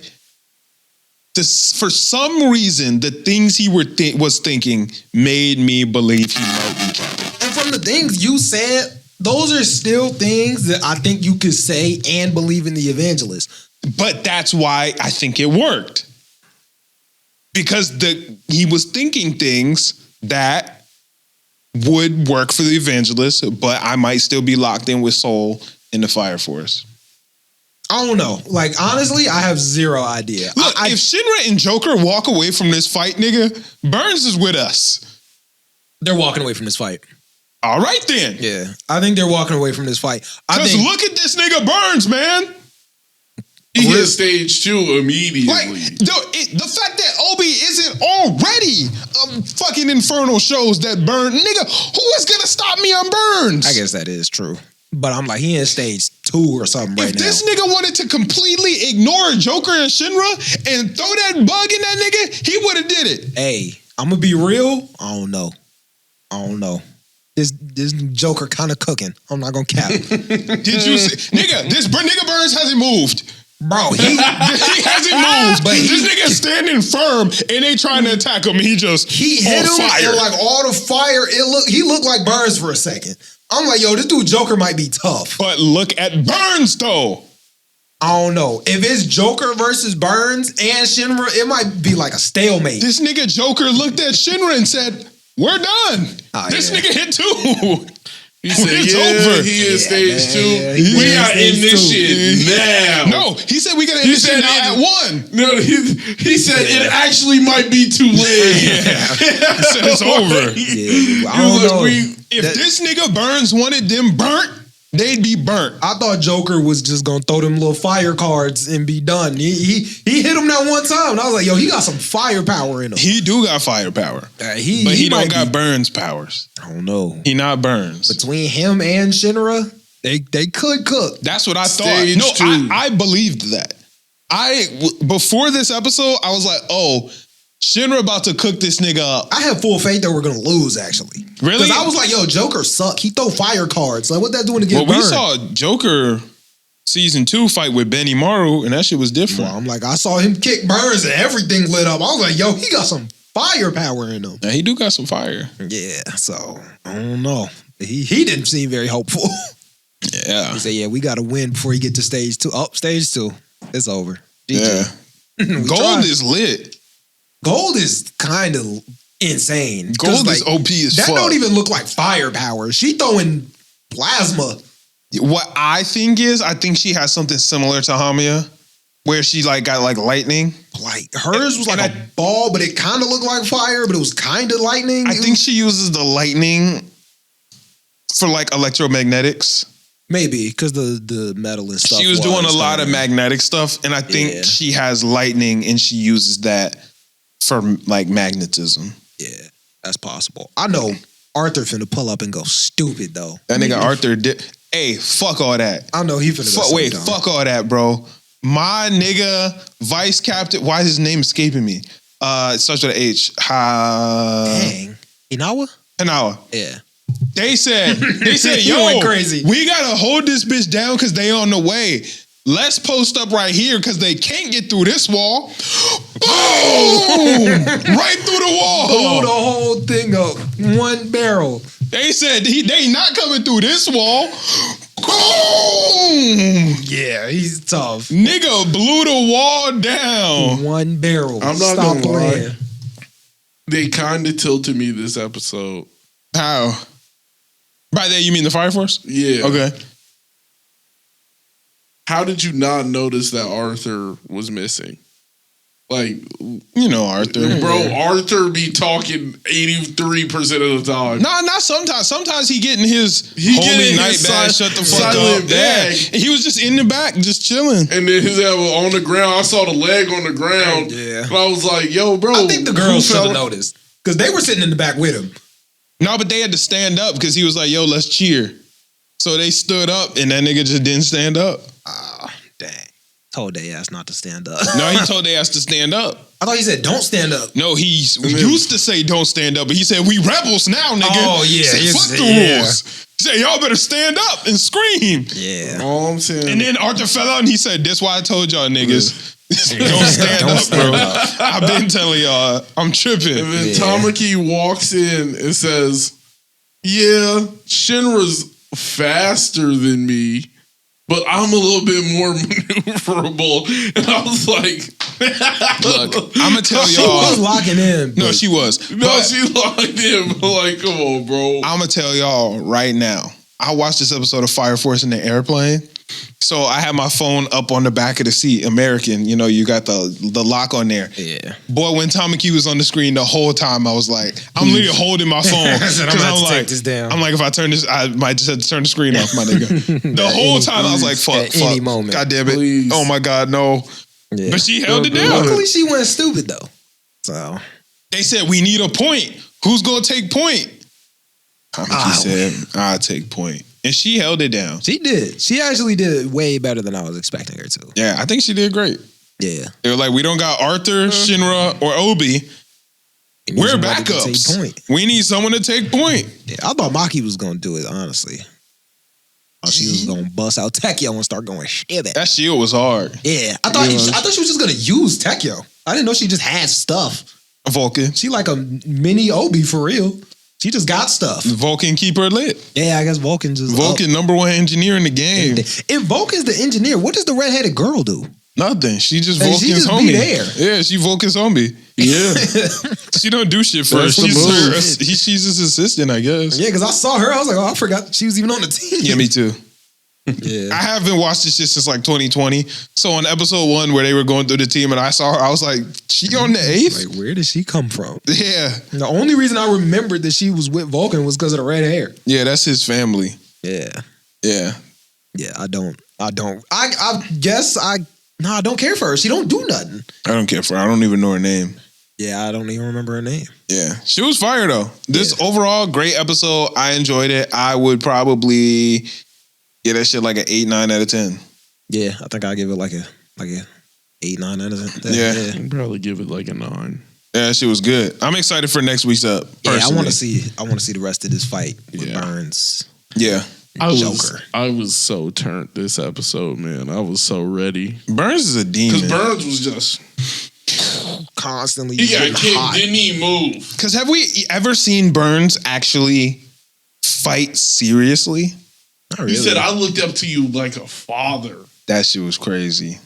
for some reason, the things he was thinking made me believe he might be Captain. And from the things you said, those are still things that I think you could say and believe in the evangelist. But that's why I think it worked. Because he was thinking things that would work for the evangelist, but I might still be locked in with Soul in the Fire Force. I don't know. Like, honestly, I have zero idea. Look, if Shinra and Joker walk away from this fight, nigga, Burns is with us. They're walking away from this fight. All right, then. Yeah. I think they're walking away from this fight. Because look at this nigga Burns, man. He gets stage 2 immediately. Like, the fact that Obi isn't already fucking Inferno shows that Burns, nigga, who is gonna stop me on Burns? I guess that is true. But I'm like, he in stage 2 or something right now. If this nigga wanted to completely ignore Joker and Shinra and throw that bug in that nigga, he would have did it. Hey, I'm gonna be real. I don't know. This Joker kind of cooking. I'm not gonna cap. Did you see, nigga? This nigga Burns hasn't moved. Bro, he hasn't moved. But this nigga standing firm and they trying to attack him. He hit him and like all the fire. He looked like Burns for a second. I'm like, yo, this dude Joker might be tough. But look at Burns though. I don't know. If it's Joker versus Burns and Shinra, it might be like a stalemate. This nigga Joker looked at Shinra and said, "We're done." This nigga hit 2. He said, It's "Yeah, over. he is stage 2. Yeah, he We is are in stage this 2. shit now." No, he said we gotta end this shit now at 1. No, he said it actually might be too late. He said it's over. Yeah, I don't know. If this nigga Burns wanted them burnt, they'd be burnt. I thought Joker was just gonna throw them little fire cards and be done. He hit him that one time, and I was like, yo, he got some firepower in him. He do got firepower, But he don't might got be- Burns powers. I don't know. He not Burns. Between him and Shinra, they could cook. That's what I Stage thought. 2. No, I believed that. Before this episode, I was like, oh, Shinra about to cook this nigga up. I had full faith that we're gonna lose, actually. Really? Because I was like, yo, Joker suck. He throw fire cards. Like, what that doing to get Well, we burned? saw Joker season 2 fight with Benny Maru, and that shit was different. Well, I'm like, I saw him kick Burns and everything lit up. I was like, yo, he got some firepower in him. Now, he do got some fire. Yeah, so I don't know. He didn't seem very hopeful. Yeah. He said, yeah, we got to win before you get to stage 2. Oh, stage 2. It's over. Yeah. We Gold tried. is lit. Gold is kind of insane. 'Cause, Gold is like, OP as that fuck. don't even look like firepower. She throwing plasma. What I think she has something similar to Hamiya, where she like got like lightning. Like hers was like And a ball, but it kind of looked like fire, but it was kind of lightning. I think she uses the lightning for like electromagnetics. maybe because the metal and stuff. She was doing a lot of kinda- magnetic stuff, and I think Yeah. she has lightning, and she uses that for like magnetism. Yeah, that's possible. I know Arthur finna pull up and go stupid though. That nigga Arthur did. Hey, fuck all that. I know he finna go. Wait, dumb. fuck all that, bro. My nigga, vice captain. Why is his name escaping me? It starts with an H. Dang, Inawa. Hanawa. Yeah. They said, He yo, went crazy. we gotta hold this bitch down because they on the way. Let's post up right here because they can't get through this wall. Boom! Right through the wall. Blew the whole thing up. One barrel. They said they not coming through this wall. Boom! Yeah, he's tough. Nigga blew the wall down. One barrel. I'm not Stop gonna lie. playing. They kind of tilted me this episode. How? By that you mean the Fire Force? Yeah. Okay. How did you not notice that Arthur was missing? Like, You know Arthur. bro, Arthur be talking 83% of the time. Nah, not sometimes. Sometimes he getting his He holy getting night his bag. Shut the fuck silent up. bag. Yeah. He was just in the back, just chilling. And then his head was on the ground. I saw the leg on the ground. Yeah. And I was like, yo, bro. I think the girls who should fell- have noticed because they were sitting in the back with him. No, but they had to stand up because he was like, yo, let's cheer. So they stood up and that nigga just didn't stand up. Ah, dang. Told they ass not to stand up. No, he told they asked to stand up. I thought he said don't stand up. No, he used to say don't stand up, but he said we rebels now, nigga. Oh, yeah, He said, yes, fuck the yeah. rules. He said y'all better stand up and scream. Yeah. All I'm saying. And then Arthur fell out and he said, "That's why I told y'all niggas, don't stand Don't up, stand bro. up. I've been telling y'all, I'm tripping." And then Yeah. Tamaki walks in and says, yeah, Shinra's faster than me, but I'm a little bit more maneuverable. And I was like, Look, I'm gonna tell She was y'all. locking in. No, but- she was. no, But she locked in. Like, come on, bro. I'm gonna tell y'all right now. I watched this episode of Fire Force in the airplane. So I had my phone up on the back of the seat, American. You know, you got the lock on there. Yeah. Boy, when Tamaki was on the screen the whole time, I was like, I'm literally holding my phone. I said, I'm 'Cause gonna have to like, take this down. I'm like, if I turn this, I might just have to turn the screen off, my nigga. The whole time I was like, fuck, At any fuck. moment. God damn it. Please. Oh my God, no. Yeah. But she held it down. Luckily, she went stupid though. So They said, we need a point. Who's going to take point? Tamaki said, I'll take point. And she held it down. she did. She actually did way better than I was expecting her to. Yeah, I think she did great. Yeah. They were like, we don't got Arthur, Shinra, or Obi. You need We're somebody to take backups. point. We need someone to take point. Yeah, I thought Maki was gonna do it. Honestly, she was gonna bust out Tekio and start going shit. That shield was hard. Yeah, I thought she was just gonna use Tekio. I didn't know she just had stuff. Vulcan. She like a mini Obi for real. She just got stuff. Vulcan keep her lit. Yeah, I guess Vulcan just Vulcan number one engineer in the game. If Vulcan's the engineer, what does the redheaded girl do? Nothing. She just Hey, Vulcan's she just homie. be there. Yeah, she Vulcan's homie. Yeah. She don't do shit for her. That's the move. She's his assistant, I guess. Yeah, because I saw her, I was like, oh, I forgot she was even on the team. Yeah, me too. Yeah. I haven't watched this shit since like 2020. So on episode 1 where they were going through the team and I saw her, I was like, she on the 8th? Like, where did she come from? Yeah. The only reason I remembered that she was with Vulcan was because of the red hair. Yeah, that's his family. Yeah. Yeah. Yeah, I guess I don't care for her. She don't do nothing. I don't care for her. I don't even know her name. Yeah, I don't even remember her name. Yeah. She was fire though. This overall great episode. I enjoyed it. I would probably give that shit like an 8, 9 out of 10. Yeah, I think I'll give it like a 8, 9 out of 10. Yeah. I'd probably give it like a 9. Yeah, that shit was good. I'm excited for next week's up. Yeah, I personally. want to see the rest of this fight with Yeah. Burns. Yeah. I was so turned this episode, man. I was so ready. Burns is a demon. Because Burns was just Constantly he got getting kicked, hot. didn't he move? Because have we ever seen Burns actually fight seriously? Not He really. said, I looked up to you like a father. That shit was crazy.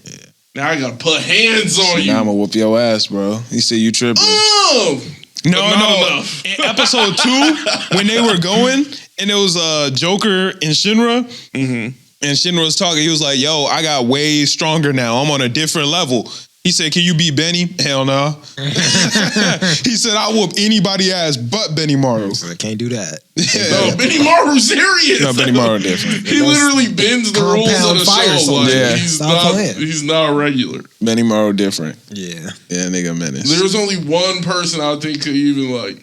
Now I gotta put hands on you. Now I'm gonna whoop your ass, bro. He said you tripping. Oh! No, But not no. enough. In episode 2, when they were going, and it was Joker and Shinra, and Shinra was talking, he was like, yo, I got way stronger now. I'm on a different level. He said, can you beat Benny? Hell no. He said, I'll whoop anybody ass but Benny Maru. So I can't do that. No, Benny Maru's serious. No, Benny Maru different. He literally bends the rules of Compound the fire show. soldier. Like, Yeah. Stop playing. he's not regular. Benny Maru different. Yeah. Yeah, nigga menace. There's only one person I think could even like,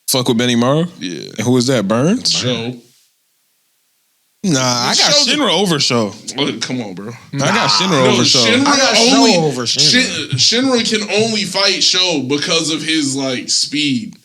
Fuck with Benny Maru? yeah, And who was that? Burns? show. Nah, I got Show- Shinra over Show. Look, come on, bro. I got Shinra No, over Show. Shinra I got only, Show over Shinra. Shinra can only fight Show because of his like speed.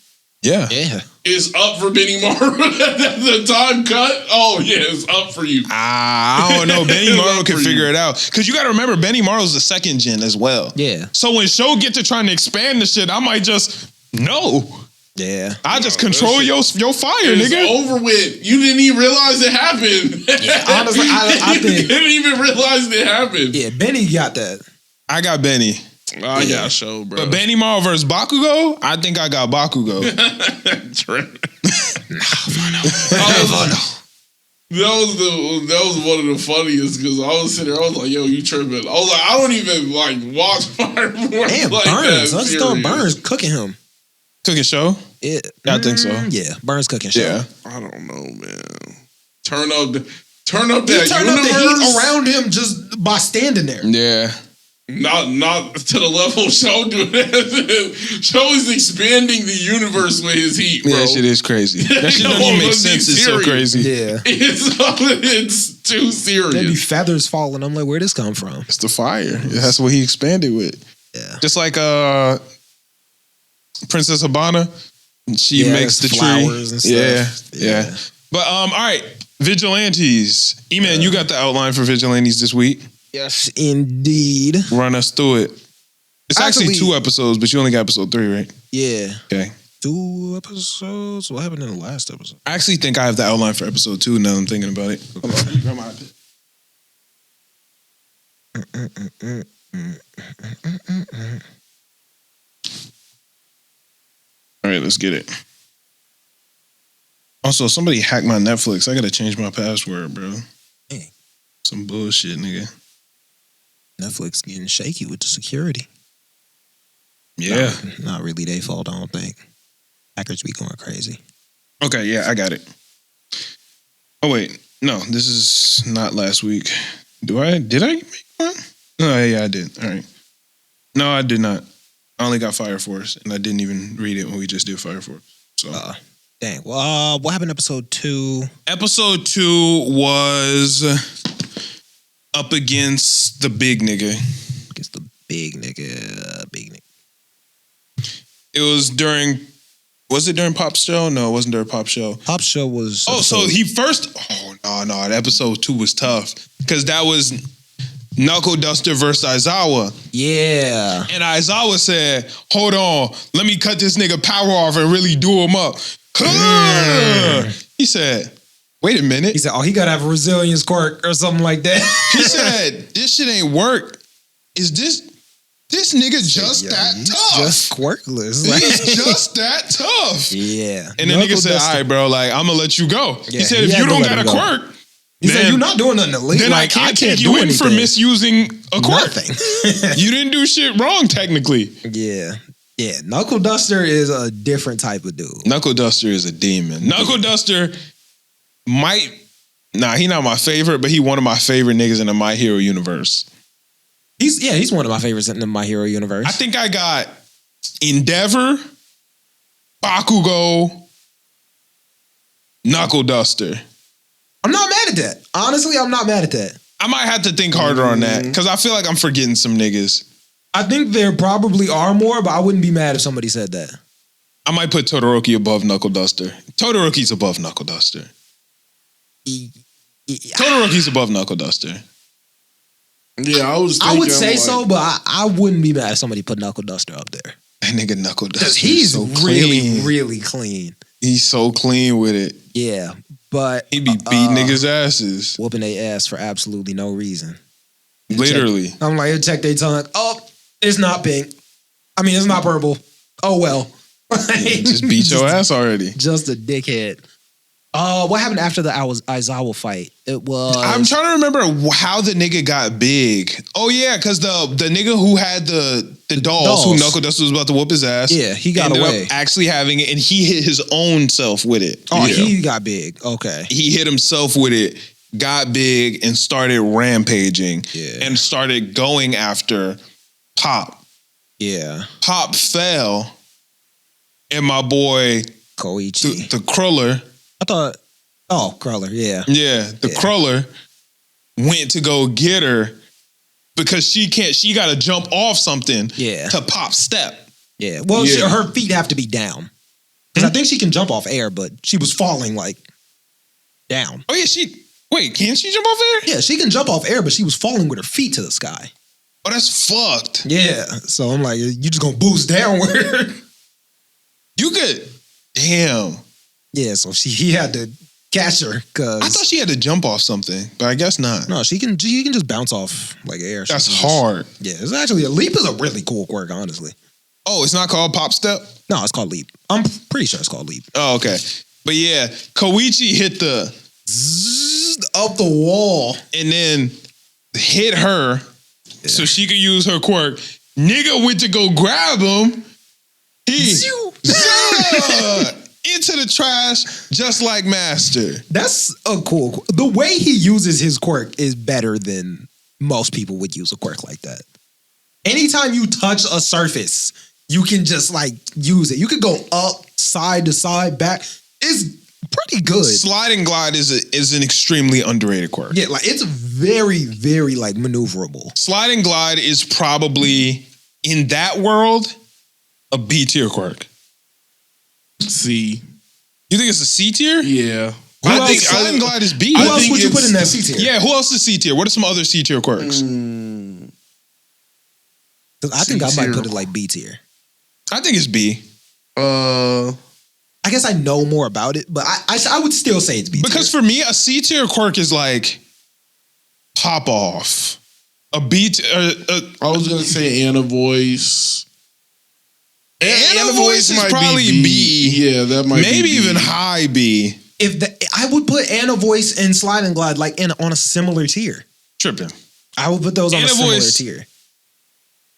Yeah. Yeah. It's up for Benny Maru. The time cut. Oh yeah, it's up for you. I don't know. Benny Maru can figure it out. Because you got to remember, Benny Maru's the second gen as well. Yeah. So when Show get to trying to expand the shit, I might just, no. Yeah. I just No, control that your fire, It's nigga. over with. You didn't even realize it happened. Yeah, honestly, I You think didn't even realize it happened. yeah, Benny got that. I got Benny. I got Show, bro. But Benny Maru versus Bakugo, I think I got Bakugo. That was one of the funniest because I was sitting there, I was like, yo, you tripping. I was like, I don't even like watch Fire Force Damn, like Burns. that. Let's throw serious. Burns cooking him. Cooking Show? Yeah, I think so. Yeah, Burns cooking show. Yeah. I don't know, man. Turn up He that turned up the universe. heat around him just by standing there. Yeah. Not to the level Show doing that. Show is expanding the universe with his heat, bro. Yeah, that shit is crazy. That shit No, doesn't even make let's be sense. It's so serious. crazy. Yeah, It's too there'd be serious. feathers falling. I'm like, where'd this come from? It's the fire. That's what he expanded with. Yeah, Just like Princess Habana. She Yeah, makes the flowers tree. and stuff. Yeah. Yeah. But all right. Vigilantes. E-Man, you got the outline for Vigilantes this week. yes, indeed. Run us through it. It's actually 2 episodes, but you only got episode 3, right? Yeah, Okay. 2 episodes. What happened in the last episode? I actually think I have the outline for episode 2 now that I'm thinking about it. Hold on, let me grab my iPad. All right, let's get it. Also, somebody hacked my Netflix. I gotta change my password, bro. Dang. Some bullshit, nigga. Netflix getting shaky with the security. Yeah. Not really their fault, I don't think. Hackers be going crazy. Okay, yeah, I got it. Oh wait, no, this is not last week. Did I make one? Oh yeah, I did. All right. No, I did not. I only got Fire Force, and I didn't even read it when we just did Fire Force. So Dang. Well, what happened in episode 2? episode 2 was up against the big nigga. Against the big nigga. Big nigga. It was during. Was it during Pop's show? No, it wasn't during Pop's show. Pop show was. Oh, so he first. Oh no, no. Episode 2 was tough because that was Knuckle Duster versus Aizawa. Yeah. And Aizawa said, hold on, let me cut this nigga power off and really do him up. He said, wait a minute. He said, oh, he got to have a resilience quirk or something like that. He said, this shit ain't work. Is this nigga just that tough? Just quirkless. Like, He's just that tough. Yeah. And the nigga said, all right, bro, like, I'm going to let you go. Yeah, he said, he if had you to don't let got a him go. quirk, He said, you're not doing nothing illegal. then like, I can't take you in for misusing a quirk. Nothing. You didn't do shit wrong, technically. Yeah. Yeah. Knuckle Duster is a different type of dude. Knuckle Duster is a demon. Knuckle Duster he not my favorite, but he one of my favorite niggas in the My Hero universe. He's one of my favorites in the My Hero universe. I think I got Endeavor, Bakugo, Knuckle Duster. I'm not mad at that. Honestly, I'm not mad at that. I might have to think harder on that because I feel like I'm forgetting some niggas. I think there probably are more, but I wouldn't be mad if somebody said that. I might put Todoroki above Knuckle Duster. Todoroki's above Knuckle Duster. Todoroki's above Knuckle Duster. Yeah, I was. I would say so, but I wouldn't be mad if somebody put Knuckle Duster up there. That nigga Knuckle Duster. Because he's so really, clean. really clean. He's so clean with it. Yeah, but He be beating niggas' asses. whooping their ass for absolutely no reason. Literally. I'm like, check their tongue. Oh, it's not pink. I mean, it's not purple. Oh well. Just beat your ass already. Just a dickhead. What happened after the Aizawa fight? It was. I'm trying to remember how the nigga got big. Oh yeah, because the nigga who had the dolls who Knuckle Duster was about to whoop his ass. Yeah, he got ended away. up actually having it, and he hit his own self with it. Oh, Yeah. he got big. Okay. He hit himself with it, got big, and started rampaging. Yeah. And started going after Pop. Yeah. Pop fell, and my boy Koichi. the Cruller. I thought. Oh, Cruller. Yeah. Yeah, the Cruller went to go get her because she got to jump off something to Pop step. Yeah. Well, her feet have to be down. Because I think she can jump off air, but she was falling like down. Oh, yeah, can she jump off air? Yeah, she can jump off air, but she was falling with her feet to the sky. Oh, that's fucked. Yeah. So I'm like, you just going to boost downward. You could. Damn. Yeah, so he had to catch her because I thought she had to jump off something, but I guess not. no, she can just bounce off like air. That's hard. It's actually a leap is a really cool quirk, honestly. Oh, it's not called Pop Step? No, it's called leap. I'm pretty sure it's called leap. Oh, okay. But yeah, Koichi hit the Zzz, up the wall and then hit her so she could use her quirk. Nigga went to go grab him. Into the trash, just like Master. That's a cool. The way he uses his quirk is better than most people would use a quirk like that. Anytime you touch a surface, you can just like use it. You could go up, side to side, back. It's pretty good. Slide and glide is an extremely underrated quirk. Yeah, like it's very, very like maneuverable. Slide and glide is probably in that world a B tier quirk. C. You think it's a C tier? Yeah. I think Slide and glide is B. Who else would you put in that C tier? Yeah, who else is C tier? What are some other C tier quirks? I think I might put it like B tier. I think it's B. I guess I know more about it, but I would still say it's B tier. Because for me, a C tier quirk is like pop off. A B tier. I was gonna say Anna voice. Anna voice is probably B. Yeah, that might maybe be B. even high B. I would put Anna voice and Slide and Glide like on a similar tier. Tripping. I would put those on a similar tier.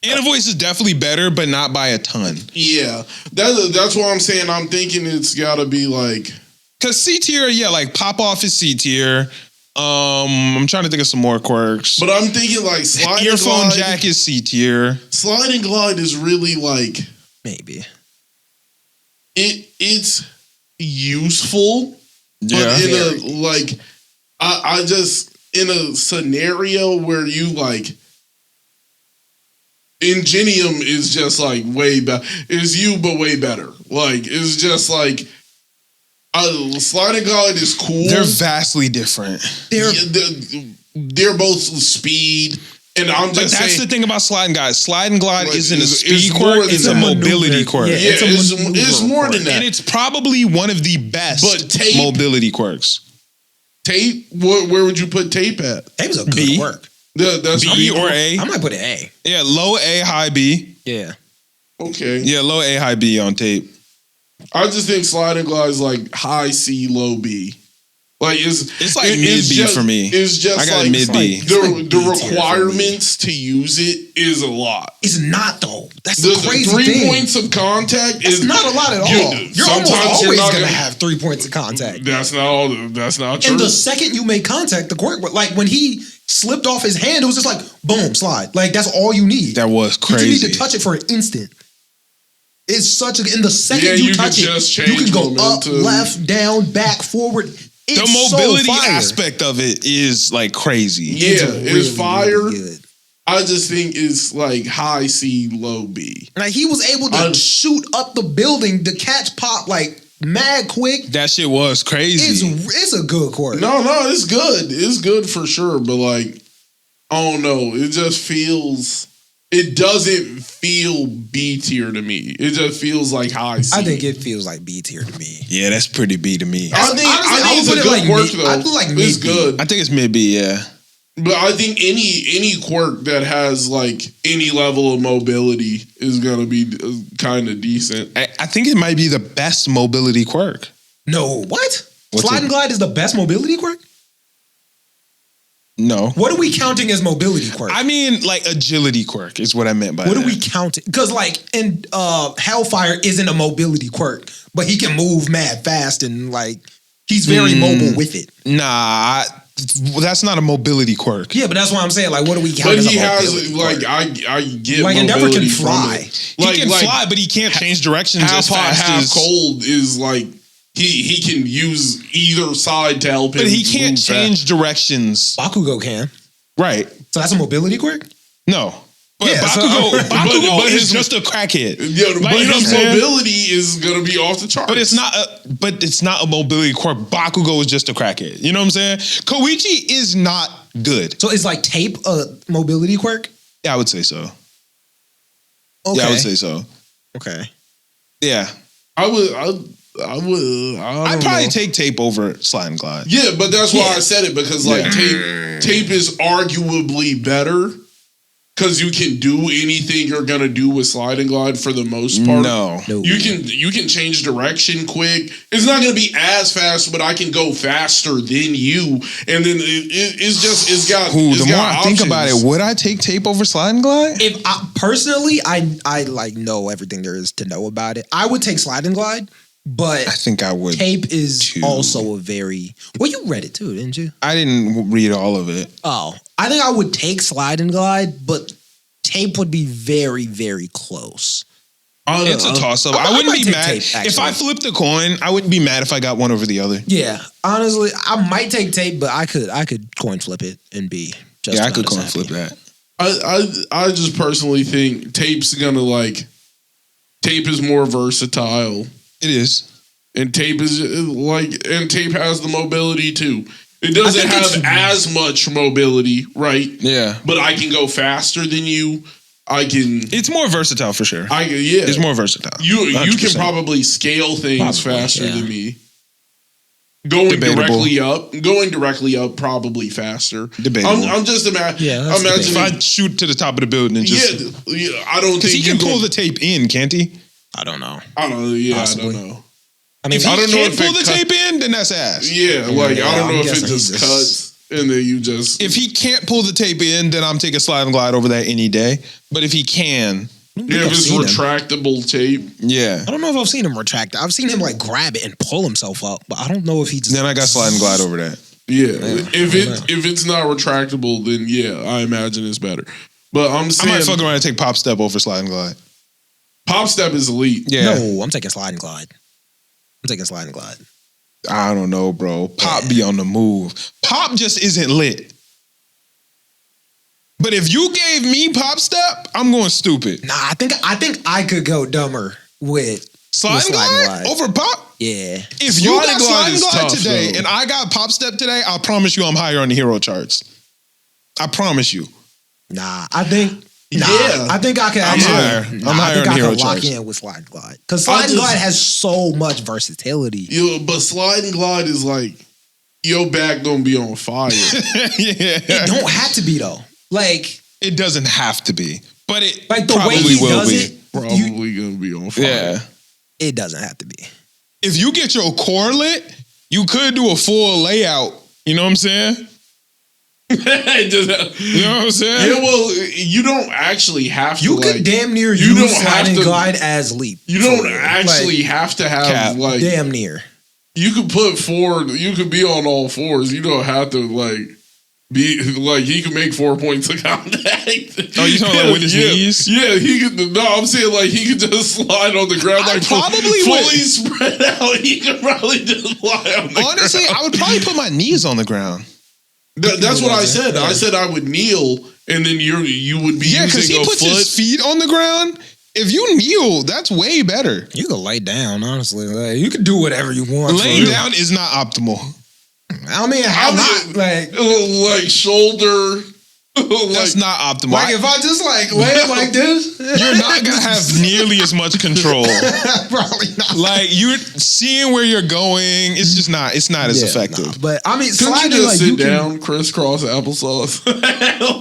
Anna voice is definitely better, but not by a ton. Yeah, that's what I'm saying. I'm thinking it's got to be like because C tier, like pop off is C tier. I'm trying to think of some more quirks, but I'm thinking like Slide earphone and glide, jack is C tier. Slide and glide is really like maybe it's useful. Yeah, but in a like I just in a scenario where you like. Ingenium is just like way better. It's you, but way better. Like it's just like Slide and glide is cool. They're vastly different. They're both speed And I'm But just that's saying, the thing about slide and glide. Slide and glide Like, isn't a it's speed more quirk; than it's a that. mobility quirk. Yeah, yeah, it's a it's maneuver more quirk. than that. And it's probably one of the best But tape- mobility quirks. Tape, where would you put tape at? That was a good B. quirk. That's B or A. I might put an A. Yeah, low A, high B. Yeah. Okay. Yeah, low A, high B on tape. I just think slide and glide is like high C, low B. Like It's like mid B for me. It's just I got like mid B. the like B tier for me. requirements to use it is a lot. It's not though. That's The the crazy 3 thing. points of contact It's is not a lot at all. You're almost sometimes always not gonna have 3 points of contact. That's not all. That's not true. And the second you make contact, the quirk, like when he slipped off his hand, it was just like boom, slide. Like that's all you need. That was You crazy. just need to touch it for an instant. It's such a. In the second Yeah, you you touch can it, just you change can go momentum. up, left, down, back, forward. It's The mobility so fire. aspect of it is like crazy. yeah, it's really, fire. really good. I just think it's like high C, low B. Like he was able to shoot up the building to catch Pop like mad quick. That shit was crazy. It's a good quirk. No, it's good. It's good for sure. But like, I don't know. It just feels. It doesn't feel B tier to me. It just feels like high C. I think it feels like B tier to me. Yeah, that's pretty B to me. I think it's a put it good like quirk mid- though. I feel like it's mid-B. good. I think it's mid B, yeah. But I think any quirk that has like any level of mobility is gonna be kind of decent. I think it might be the best mobility quirk. No, what? What's Slide it? and glide is the best mobility quirk? No. What are we counting as mobility quirk? I mean, like agility quirk is what I meant by What that. are we counting? Because like in Hellfire isn't a mobility quirk, but he can move mad fast and like he's very mobile with it. Nah, that's not a mobility quirk. Yeah, but that's why I'm saying like what do we count But as he a has mobility like quirk? I get Like Endeavor mobility can from fly. it. He can fly, but he can't change directions half as hot, fast half as cold is like he can use either side to help him. But he can't move change directions. Bakugo can. Right. So that's a mobility quirk? No. But Yeah, so- Bakugo but is his- just a crackhead. Yeah, Like, but you know what I'm his saying? mobility is gonna be off the charts. But it's not a mobility quirk. Bakugo is just a crackhead. You know what I'm saying? Koichi is not good. So is like tape a mobility quirk? Yeah, I would say so. Okay. Yeah, I would say so. Okay. Yeah. I'd probably take tape over slide and glide. Yeah, but that's why Yeah. I said it because like tape is arguably better because you can do anything you're gonna do with slide and glide for the most part. No. You can change direction quick. It's not gonna be as fast, but I can go faster than you. And then it's got. Ooh, it's the more got I think about it, options. would I take tape over slide and glide? If I personally I like know everything there is to know about it. I would take slide and glide, but I think I would. tape is too. also a very well. You read it too, didn't you? I didn't read all of it. Oh, I think I would take slide and glide, but tape would be very, very close. It's a toss up. I I wouldn't might be take mad tape, if I actually. flipped a coin. I wouldn't be mad if I got one over the other. Yeah, honestly, I might take tape, but I could coin flip it and be just Yeah, I about could as coin happy. flip that. I just personally think tape's gonna like. Tape is more versatile. It is. And tape is and tape has the mobility too. It doesn't think have it's- as much mobility, right? Yeah. But I can go faster than you. I can. It's more versatile for sure. Yeah. It's more versatile. You can 100%. probably scale things Probably, faster yeah. than me. Going Debatable. directly up, probably faster. Debatable. I'm just Yeah, that's imagining. If I shoot to the top of the building and just Yeah, I don't because think he can you pull the tape in, can't he? I don't know. I don't know. Yeah, Possibly. I don't know. I mean, If he I don't know can't if pull it the cut- tape in, then that's ass. Yeah, like I don't I'm know if it guessing just he just- cuts and then you just. If he can't pull the tape in, then I'm taking slide and glide over that any day. But if he can, Yeah, if I've it's seen him. retractable tape. yeah. I don't know if I've seen him retract. I've seen him like grab it and pull himself up, but I don't know if he just. Then I got slide and glide over that. Yeah, if it's not retractable, then yeah, I imagine it's better. But I'm I saying might fuck around and take pop step over slide and glide. pop step is elite. Yeah. No, I'm taking slide and glide. I'm taking slide and glide. I don't know, bro. Pop be on the move. Pop just isn't lit. But if you gave me pop step, I'm going stupid. Nah, I think I could go dumber with Slide with and glide over pop. Yeah. If Slide you and got glide slide and is glide tough, today though. and I got pop step today, I promise you I'm higher on the hero charts. I promise you. Nah, I think. Yeah. I think I can I'm actually. higher. I'm higher I think on I hero can lock charge. in with Slide and Glide because Slide and Glide has so much versatility. But slide and glide is like your back gonna be on fire. It don't have to be though. Like It doesn't have to be, but it the probably way he will does be. it, Probably gonna be on fire. Yeah. it doesn't have to be. If you get your core lit, you could do a full layout. You know what I'm saying? You know what I'm saying? Yeah, well, you don't actually have to. You could damn near you don't use Slide have and to- Glide as leap. You for don't real. actually have to have Cap. like. Damn near. You could put forward. You could be on all fours. You don't have to like be like he can make 4 points of contact. Oh, you talking like with his knees? Yeah, he could. No, I'm saying like he could just slide on the ground, I like probably fully would. spread out. He could probably just lie on the Honestly, ground. I would probably put my knees on the ground. That's what I said. I said I would kneel, and then you would be Yeah, because using he a puts foot. his feet on the ground. If you kneel, that's way better. You can lay down, honestly. Like, you can do whatever you want. for Laying real. down is not optimal. I mean, how not? Like shoulder. That's not optimal. Like if I just like lay it like this, You're not gonna have nearly as much control. probably not. Like you're seeing where you're going. It's just not. It's not as effective. Nah. But I mean, Couldn't you sliding just like sit you can. down, crisscross applesauce?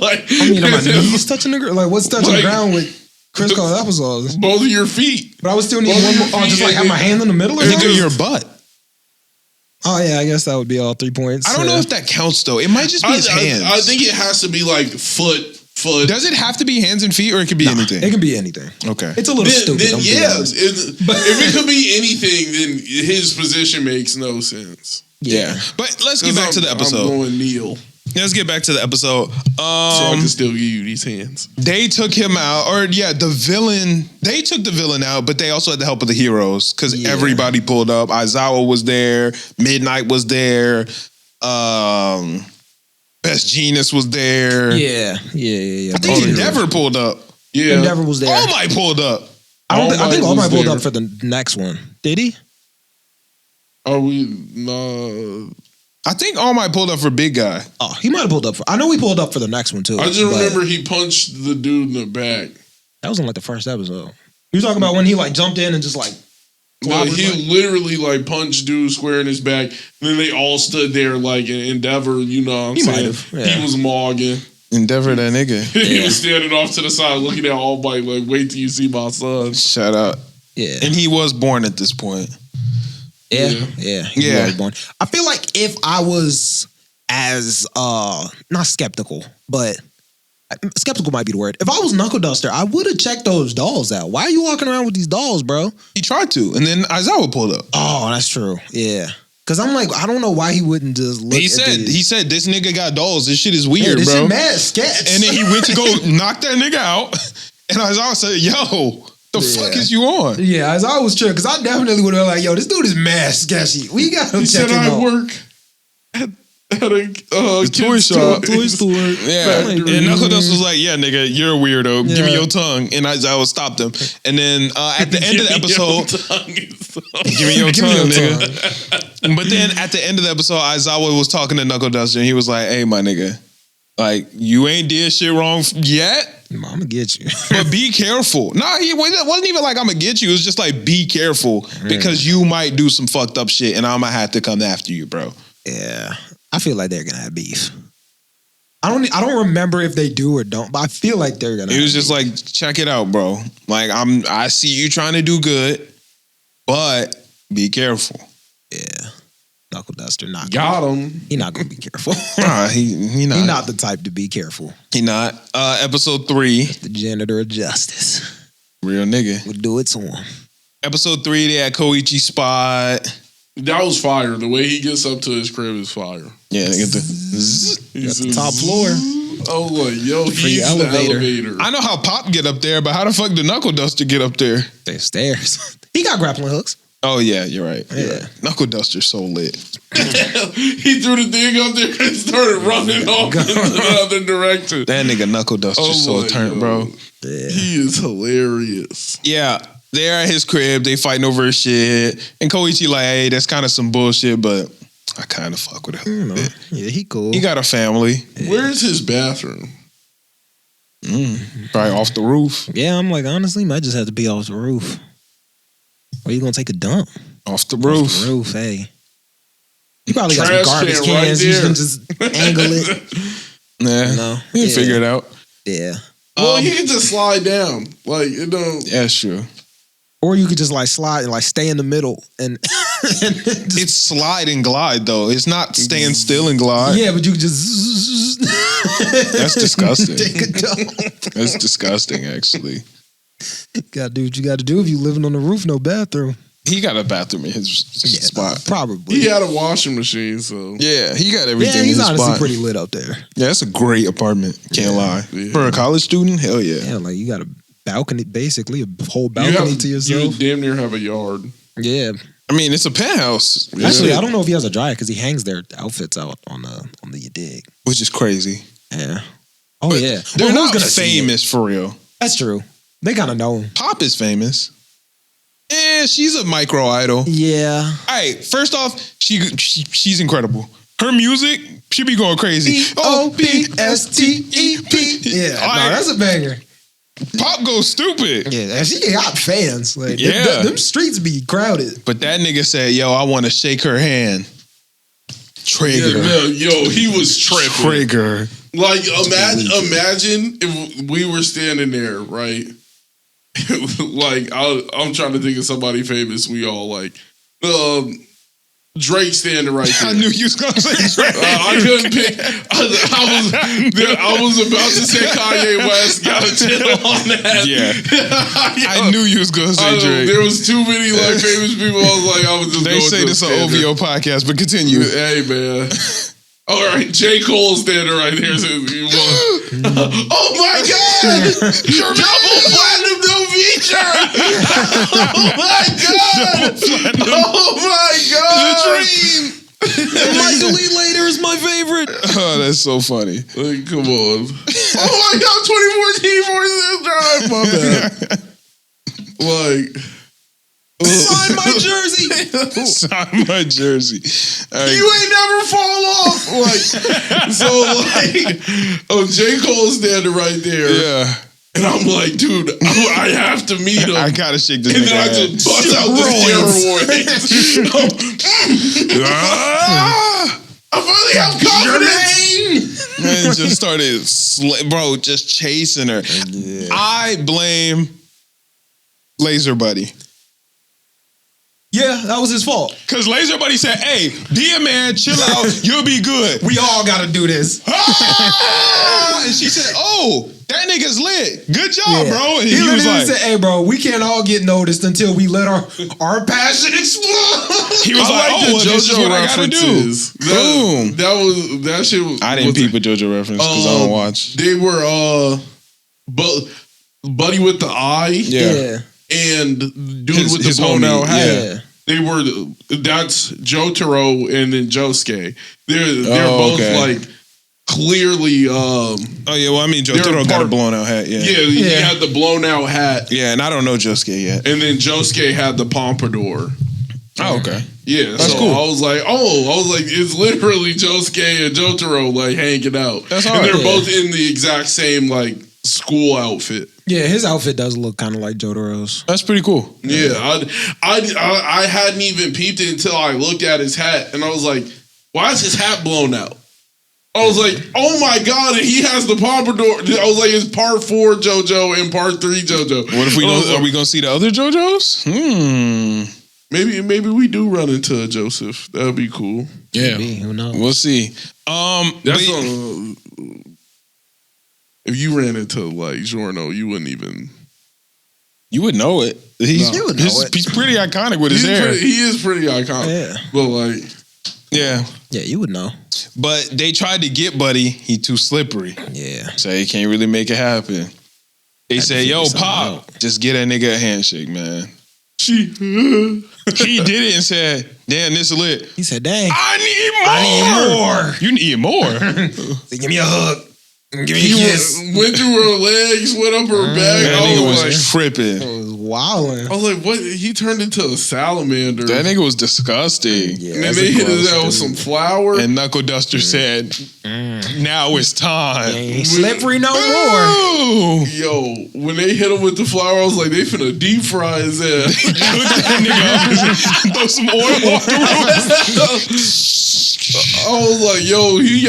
Like, I mean, are my knees touching the ground? Like what's touching Like- the ground with crisscross applesauce? both of your feet. But I would still need Both one of more. your Oh, just feet like have my hand in the middle or Think of something? your butt. Oh yeah, I guess that would be all 3 points. I don't know if that counts though. It might just be his hands. I think it has to be like foot. Does it have to be hands and feet, or it could be anything? it can be anything. Okay. It's a little stupid. Then I'm being yeah, honest. if it could be anything, then his position makes no sense. Yeah. But let's get back to the I'm episode. going kneel Let's get back to the episode. so I can still give you these hands. They took him out, or the villain. They took the villain out, but they also had the help of the heroes because everybody pulled up. Aizawa was there. Midnight was there. Best Genius was there. Yeah. I think Endeavor pulled up. Yeah, Endeavor was there. All Might pulled up. I think All was Might pulled there. up for the next one. Did he? Are we? No. I think All Might pulled up for Big Guy. Oh, he might have pulled up for. I know he pulled up for the next one too. I just but remember he punched the dude in the back. that was in like the first episode. You talking about when he like jumped in and just like. Well, clobbered, he like- literally like punched dude square in his back. And then they all stood there like in Endeavor. You know what I'm He saying? might have, yeah. He was mogging. Endeavor, that nigga. He was standing off to the side looking at All Might like, wait till you see my son. Shout out. Yeah. And he was born at this point. Yeah. He Yeah. was born. I feel like if I was as not skeptical, but skeptical might be the word. If I was Knuckle Duster, I would have checked those dolls out. Why are you walking around with these dolls, bro? He tried to, and then Aizawa pulled up. Oh, that's true. Yeah. Cause I'm like, I don't know why he wouldn't just look. He at said, these. this nigga got dolls. This shit is Yeah, weird, this bro. shit mad sketch. And then he went to go knock that nigga out. And Aizawa said, yo, the fuck is you on? Yeah, as I was tripping, because I definitely would have been like, yo, this dude is mad sketchy. We got to He check said him I out. work at a toy kid's shop. Toy store. Yeah. And Knuckle Dust was like, yeah, nigga, you're a weirdo. Give me Yeah. your tongue. And Aizawa stopped him. And then at the end of the episode, give me your Give me tongue, your nigga. But then at the end of the episode, Aizawa was talking to Knuckle Duster and he was like, hey, my nigga, like, you ain't did shit wrong yet. I'm gonna get you. But be careful. Nah, he wasn't even like I'm gonna get you. It was just like be careful because you might do some fucked up shit, and I'm gonna have to come after you, bro. Yeah, I feel like they're gonna have beef. I don't remember if they do or don't, but I feel like they're gonna. He was just like, check it out, bro. Like I see you trying to do good, but be careful. Yeah, Knuckle Duster not Got him. He not gonna be careful. Nah, he not. He not the type to be careful. He not. Episode 3, The janitor of justice real nigga. would do it to him. Episode 3, they had Koichi spot. That was fire. The way he gets up to his crib is fire. Yeah, they get the zzz. Got the top floor. Oh, like, yo, Free he's elevator. the elevator. I know how Pop get up there, but how the fuck did Knuckle Duster get up there? There's stairs. He got grappling hooks. Oh yeah, you're right. You're Yeah. right. Knuckle Duster's so lit. He threw the thing up there and started running off in the other direction. That nigga Knuckle Duster's so my turned, God. bro. Yeah. He is hilarious. Yeah, they're at his crib. They fighting over his shit, and Koichi like, hey, that's kind of some bullshit, but I kind of fuck with him. Yeah, he cool. He got a family. Where's his bathroom? Probably off the roof. Yeah, I'm like, honestly, might just have to be off the roof. Or you gonna take a dump? Off the roof. Off the roof, hey. You probably got some Trash garbage can cans. right You there. can just angle it. Nah, No. we can Yeah. figure it out. Yeah. Well, you can just slide down. Like, it don't. Yeah, that's true. Or you could just like slide and like stay in the middle and just, It's slide and glide though. It's not stand still and glide. yeah, but you could just That's disgusting. Take a dump. That's disgusting, actually. Gotta do what you gotta do if you living on the roof, no bathroom. He got a bathroom in his spot. Probably. He had a washing machine, so. Yeah, he got everything Yeah, in he's his honestly spot. pretty lit up there. Yeah, that's a great apartment. Can't lie. Yeah. For a college student, hell yeah. Yeah, like you got a balcony, basically a whole You balcony have, to you yourself. damn near have a yard. Yeah. I mean, it's a penthouse. Actually, Yeah. I don't know if he has a dryer because he hangs their outfits out on the you dig. Which is crazy. Yeah. Oh But yeah. They're Well, who's not gonna see it? famous for real. That's true. They kind of know him. Pop is famous. She's a micro idol. Yeah. All right, first off, she's incredible. Her music, she be going crazy. Opstep. Yeah. All right. No, that's a banger. Pop goes stupid. Yeah, and she got fans. Like, Yeah. them streets be crowded. But that nigga said, yo, I want to shake her hand. Trigger. Yo, he was tripping. Trigger. Like, imagine if we were standing there, right? Like, I'm trying to think of somebody famous. We all like, Drake standing right there. I knew you was going to say Drake. I couldn't pick. I was about to say Kanye West. Got a chill on that. Yeah. I knew you was going to say Drake. There was too many like famous people. I was just. They say this on OVO podcast, but continue. Hey man. All right, J. Cole's standing right there. Oh my God! Double platinum no feature! Oh my God! Oh my God! The dream. Michael Lee later is my favorite. Oh, that's so funny. Like, come on! Oh my God! 2014 Forces Drive. My bad. Like. Sign my jersey. Sign my jersey. All right. You ain't never fall off. Like, so like, J. Cole's standing right there. Yeah. And I'm like, dude, I have to meet him. I gotta shake this And nigga then I hand. just bust out this steroid. I finally have confidence. Man just started, just chasing her. Yeah. I blame Laser Buddy. Yeah, that was his fault. Because Laser Buddy said, hey, be a man, chill out, you'll be good. We all got to do this. And she said, oh, that nigga's lit. Good job, bro. And he he was literally like, said, hey, bro, we can't all get noticed until we let our passion explode. he was like, oh, well, this is what I gotta do. Boom. That shit was. I didn't peep a JoJo reference because I don't watch. They were Buddy with the eye. Yeah. And dude with his the blown homie, out hat. yeah. They were. That's Jotaro and then Josuke. They're both okay. like clearly. Oh yeah, well I mean They're Jotaro got a part- blown out hat. Yeah. Yeah, he had the blown out hat, Yeah, and I don't know Josuke yet. and then Josuke had the pompadour. Oh, okay. Yeah, That's so cool. I was like, it's literally Josuke and Jotaro like hanging out. That's and hard. they're Yeah. both in the exact same like school outfit. Yeah, his outfit does look kind of like Jotaro's. That's pretty cool. Yeah, I hadn't even peeped it until I looked at his hat, and I was like, why is his hat blown out? I was like, oh my God, and he has the pompadour. I was like, it's part 4 JoJo and part 3 JoJo. What if are we gonna see the other JoJos? Maybe we do run into a Joseph. That would be cool. Yeah. Maybe, who knows? We'll see. That's if you ran into like Giorno, you wouldn't even. You would know it. He's You would know it. He's pretty iconic with his hair. He is pretty iconic. Yeah. But like, Yeah. Yeah, you would know. But they tried to get Buddy. He too slippery. Yeah. So he can't really make it happen. They Had to said, figure yo, something Pop, out. just get that nigga a handshake, man. He did it and said, damn, this is lit. He said, dang. I need more. You need more. Give me a hug. Give me he a kiss. went through her legs, went up her back. That I nigga was was like, tripping. It was wilding. I was like, what? He turned into a salamander. That nigga was disgusting. Yeah, And then that's they a hit his gross ass with dude. some flour. And Knuckle Duster said, now it's time. Ain't slippery no more. Ooh. Yo, when they hit him with the flour, I was like, they finna deep fry his ass. Cook that nigga up. Throw some oil off the roof. I was like, yo, he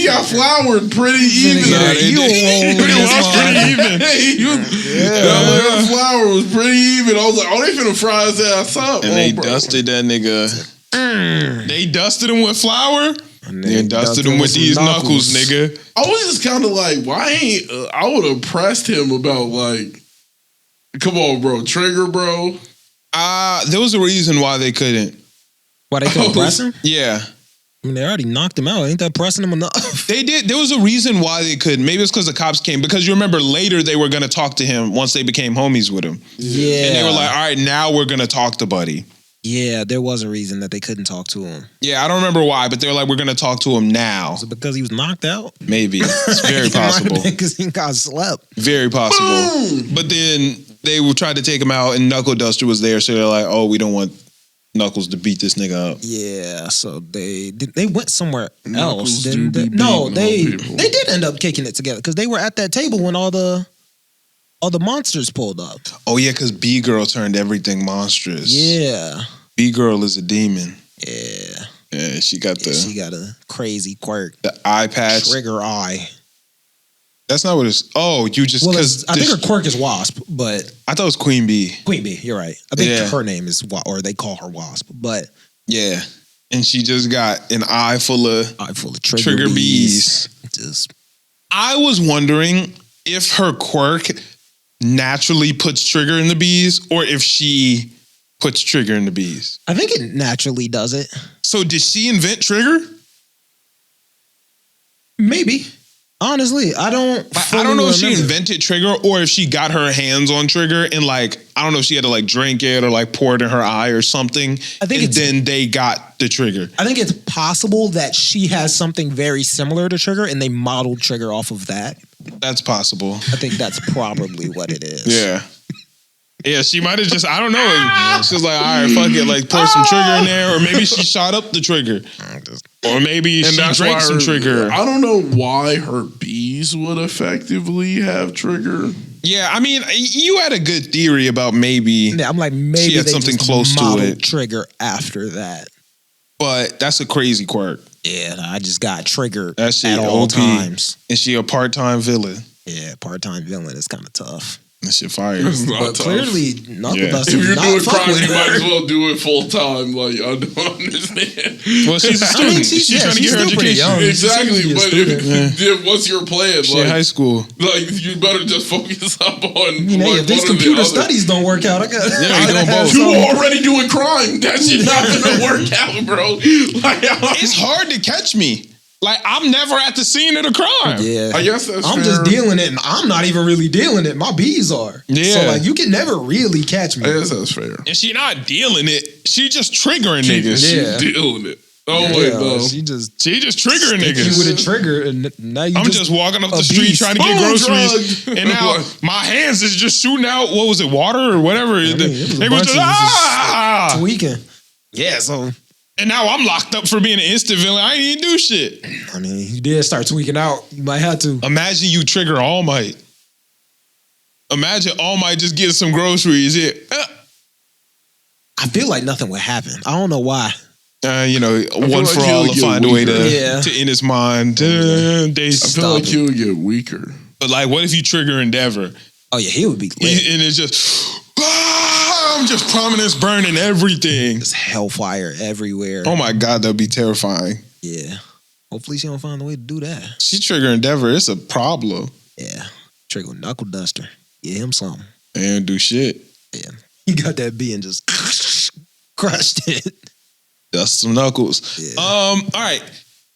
got floured pretty even. Nah, they You did. won't It was miss pretty mine. even. That flour was pretty even. I was like, oh, they finna fry his ass up. And they dusted that nigga. They dusted him with flour. And They dusted him with some these knuckles, nigga. I was just kind of like, why ain't I would have pressed him about like, come on, bro, trigger, bro. There was a reason why they couldn't. Why they couldn't press him? Yeah. I mean, they already knocked him out. Ain't that pressing him enough? They did. There was a reason why they couldn't. Maybe it's because the cops came. Because you remember later they were going to talk to him once they became homies with him. Yeah. And they were like, all right, now we're going to talk to Buddy. Yeah, there was a reason that they couldn't talk to him. Yeah, I don't remember why, but they were like, we're going to talk to him now. Was it because he was knocked out? Maybe. It's very possible. Because he got slept. Very possible. But then they tried to take him out and Knuckle Duster was there. So they're like, oh, we don't want Knuckles to beat this nigga up. Yeah, so they went somewhere Knuckles else. do be No, beating on people. they did end up kicking it together because they were at that table when all the monsters pulled up. Oh, yeah, because B-Girl turned everything monstrous. Yeah, B-Girl is a demon. yeah. Yeah, she got She got a crazy quirk. the eye patch. Trigger eye. That's not what it's. Oh, you just Well, because I think her quirk is Wasp, but I thought it was Queen Bee. Queen Bee. You're right. I think Yeah. her name is or they call her Wasp, but Yeah, and she just got an eye full of eye full of trigger bees. Just I was wondering if her quirk naturally puts trigger in the bees, or if she puts trigger in the bees. I think it naturally does it. So did she invent trigger? Maybe. Honestly, I don't. I don't know if she remember. invented trigger or if she got her hands on trigger and like I don't know if she had to like drink it or like pour it in her eye or something. I think and it's- then they got the trigger. I think it's possible that she has something very similar to Trigger and they modeled Trigger off of that. That's possible. I think that's probably what it is. Yeah. Yeah, she might have just, I don't know. She was like, all right, fuck it, like pour some trigger in there. Or maybe she shot up the trigger. Or maybe she that's drank why some trigger. I don't know why her bees would effectively have trigger. Yeah, I mean, you had a good theory about maybe, Yeah, I'm like, maybe She had they something just close to modeled it. Trigger after that. but that's a crazy quirk. Yeah, I just got triggered That shit at all OP. times. And she a part-time villain. Yeah, part-time villain is kind of tough. That shit fire. But clearly, Knuckle Yeah. Duster If you're not doing fuck crime, with you might her. as well do it full time. Like, I don't understand. Well, she's a I mean, student. she's trying to she's get her still pretty education. young. Exactly, She's a but student. then what's your plan? She in high school. Like, you better just focus up on. You know, like, if these one or the computer other. studies don't work out, I got. Yeah, we doing both. You already doing crime. That shit not gonna work out, bro. Like, It's hard to catch me. Like, I'm never at the scene of the crime. Yeah, I guess that's I'm fair. just dealing it, and I'm not even really dealing it. My bees are. Yeah. So like, you can never really catch me. I guess that's fair. And she not dealing it. She just triggering niggas. Yeah. She's dealing it. Oh wait, Yeah, no. she just She just triggering hit you with niggas. a trigger, and now you I'm just walking up the a street beast. trying to get Oh, groceries, drugged. and now my hands is just shooting out. What was it, water or whatever? it was a They bunch was just of ah, tweaking. Yeah, so and now I'm locked up for being an instant villain. I ain't even do shit. I mean, you did start tweaking out. You might have to. Imagine you trigger All Might. Imagine All Might just getting some groceries. Yeah, I feel like nothing would happen. I don't know why. you know, one like for he'll all to get find a way weaker. to end his mind. I feel Stop like it. he would get weaker. But like, what if you trigger Endeavor? Oh yeah, he would be lit. And it's just, I'm just prominence burning everything. There's hellfire everywhere. Oh my God, that'd be terrifying. Yeah. Hopefully she don't find a way to do that. She trigger Endeavor, it's a problem. Yeah. Trigger Knuckle Duster. Get him something. And do shit. Yeah. He got that bee and just crushed it. Dust some knuckles. Yeah. All right.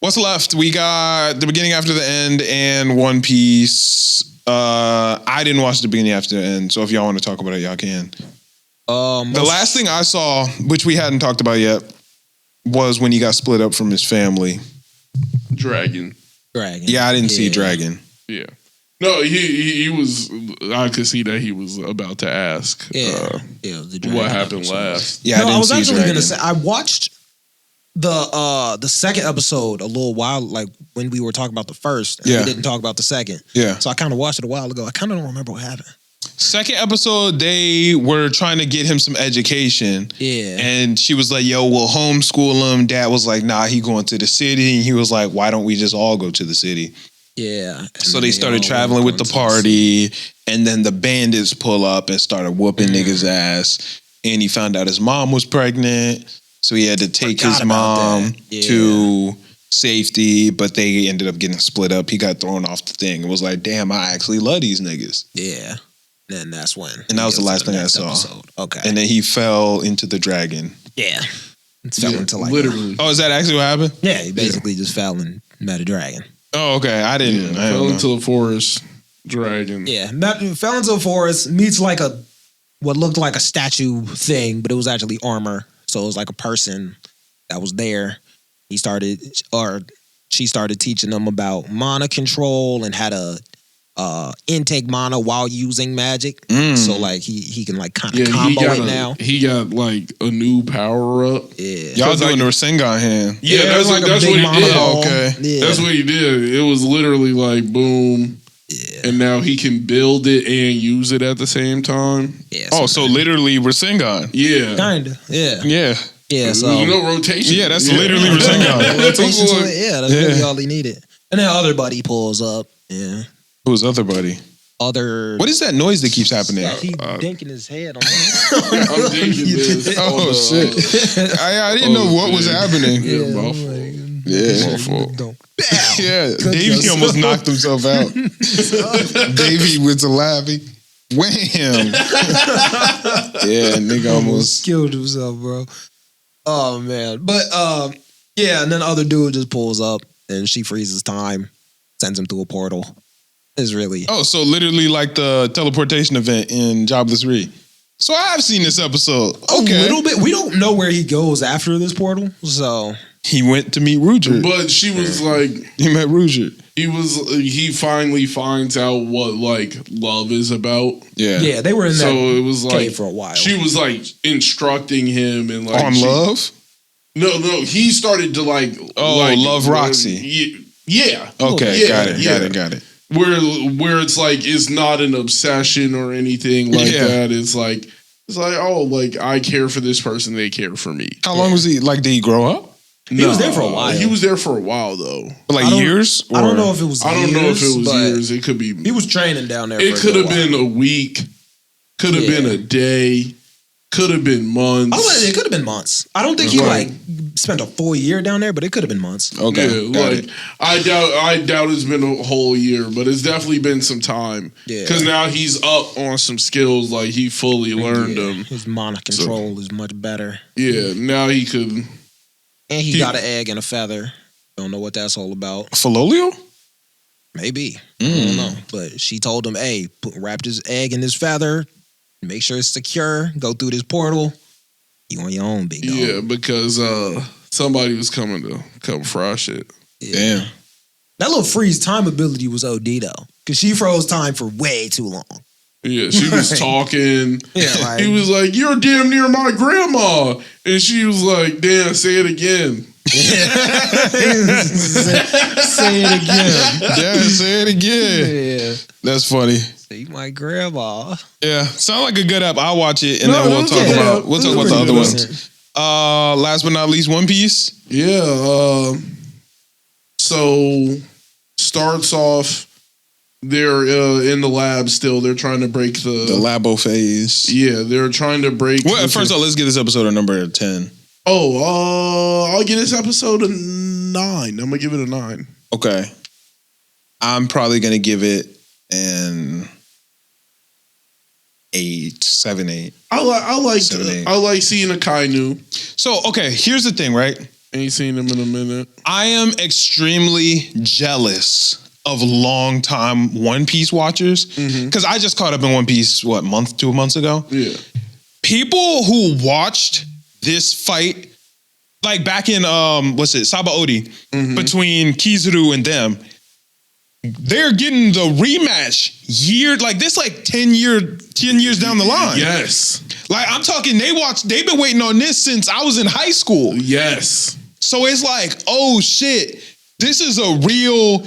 What's left? We got The Beginning After the End and One Piece. I didn't watch The Beginning After the End, so if y'all want to talk about it, y'all can. The last thing I saw, which we hadn't talked about yet, was when he got split up from his family. Dragon. Dragon. Yeah, I didn't see Dragon. Yeah. No, he was. I could see that he was about to ask. Yeah, the dragon what happened episode. last? Yeah, No, I was see actually Dragon. gonna say I watched the second episode a little while, like when we were talking about the first. And Yeah. we didn't talk about the second. Yeah. So I kind of watched it a while ago. I kind of don't remember what happened. Second episode, they were trying to get him some education. Yeah. And she was like, yo, we'll homeschool him. Dad was like, nah, he going to the city. And he was like, why don't we just all go to the city? Yeah. And So then they started all traveling with went the to party. And then the bandits pull up and started whooping niggas' ass. And he found out his mom was pregnant. So he had to take Forgot his about mom that. Yeah. to safety. But they ended up getting split up. He got thrown off the thing. It was like, damn, I actually love these niggas. Yeah. Then that's when. And that was the he goes last to thing I next saw. episode. Okay. And then he fell into the dragon. yeah. It fell into like literally. Oh, is that actually what happened? Yeah, he basically just fell and met a dragon. Oh, okay. I didn't. I Fell don't know. into the forest, dragon. Yeah, fell into a forest, meets like what looked like a statue thing, but it was actually armor. So it was like a person that was there. She started teaching them about mana control and how to intake mana while using magic. So like he can like kind of combo it now. He got like a new power up. Yeah. Y'all doing the Rasengan hand. Yeah, it was that's like a what big he mana did. ball. Okay. Yeah. That's what he did. It was literally like boom. Yeah. And now he can build it and use it at the same time. Yeah. Oh, so literally Rasengan. Yeah. kinda. Yeah. Yeah. Yeah. So There's no rotation. Yeah, that's literally Rasengan. rotation to it. Yeah, that's really Yeah. all he needed. And then other buddy pulls up. Yeah. Who's other buddy? Other. What is that noise that keeps happening? He dinking his head on I'm thinking this. Oh, shit. I didn't know what was happening. Yeah, my fault. Yeah. My fault. Yeah. Davey almost knocked himself out. Davey went to laughing. Wham. Yeah, nigga almost. killed himself, bro. Oh man. But yeah, and then the other dude just pulls up and she freezes time, sends him through a portal. It's really Oh, so literally like the teleportation event in Jobless Re. So I've seen this episode. a Okay. little bit. We don't know where he goes after this portal. So He went to meet Ruger. But she was like, He met Ruger. he finally finds out what like love is about. Yeah. yeah, they were in that So it was like cave for a while. She was like instructing him and like On she- love? No, he started to like love Roxy. Yeah. Okay, Yeah, got it. Where it's like it's not an obsession or anything like Yeah. that. It's like oh, like I care for this person, they care for me. How long was he? Like, did he grow up? He was there for a while. He was there for a while though. Like I don't- years? I don't Or- know if it was. I don't know if it was but years. It could be. He was training down there. It for could have a while. been a week. Could have Yeah. been a day. Could have been months. It could have been months. I don't think he Right. like spent a full year down there, but it could have been months. Okay. Yeah, got like it. I doubt it's been a whole year, but it's definitely been some time. Yeah. Because now he's up on some skills, like he fully learned Yeah, them. His mana control is much better. Yeah, now he could. And he got an egg and a feather. Don't know what that's all about. Filolio? Maybe. I don't know. But she told him, hey, wrap this egg in this feather. Make sure it's secure. Go through this portal. You on your own, big dog. Yeah, because somebody was coming to come fry shit. Damn. That little freeze time ability was OD though. Because she froze time for way too long. Yeah, she was talking. Yeah, like, He was like, "You're damn near my grandma," and she was like, "Damn, say it again." say it again. Yeah, say it again. Yeah. That's funny. Say my grandma. Yeah, sound like a good app. I'll watch it and No, then we'll it talk was about good. we'll It talk was about the pretty other good. ones. Last but not least, One Piece. Yeah. So starts off. They're in the lab still. They're trying to break The Labo phase. Yeah, they're trying to break. Well, first of all, let's get this episode a number 10. I'll give this episode a 9. I'm gonna give it a 9. Okay. I'm probably gonna give it an 8, 7, 8. I like seeing a Kainu. So, okay, here's the thing, right? Ain't seen him in a minute. I am extremely jealous of long-time One Piece watchers because I just caught up in One Piece, 2 months ago? Yeah. People who watched this fight, like back in Sabaody, between Kizuru and them, they're getting the rematch this like 10 years down the line. Yes. Like I'm talking, they've been waiting on this since I was in high school. Yes. So it's like, oh shit, this is a real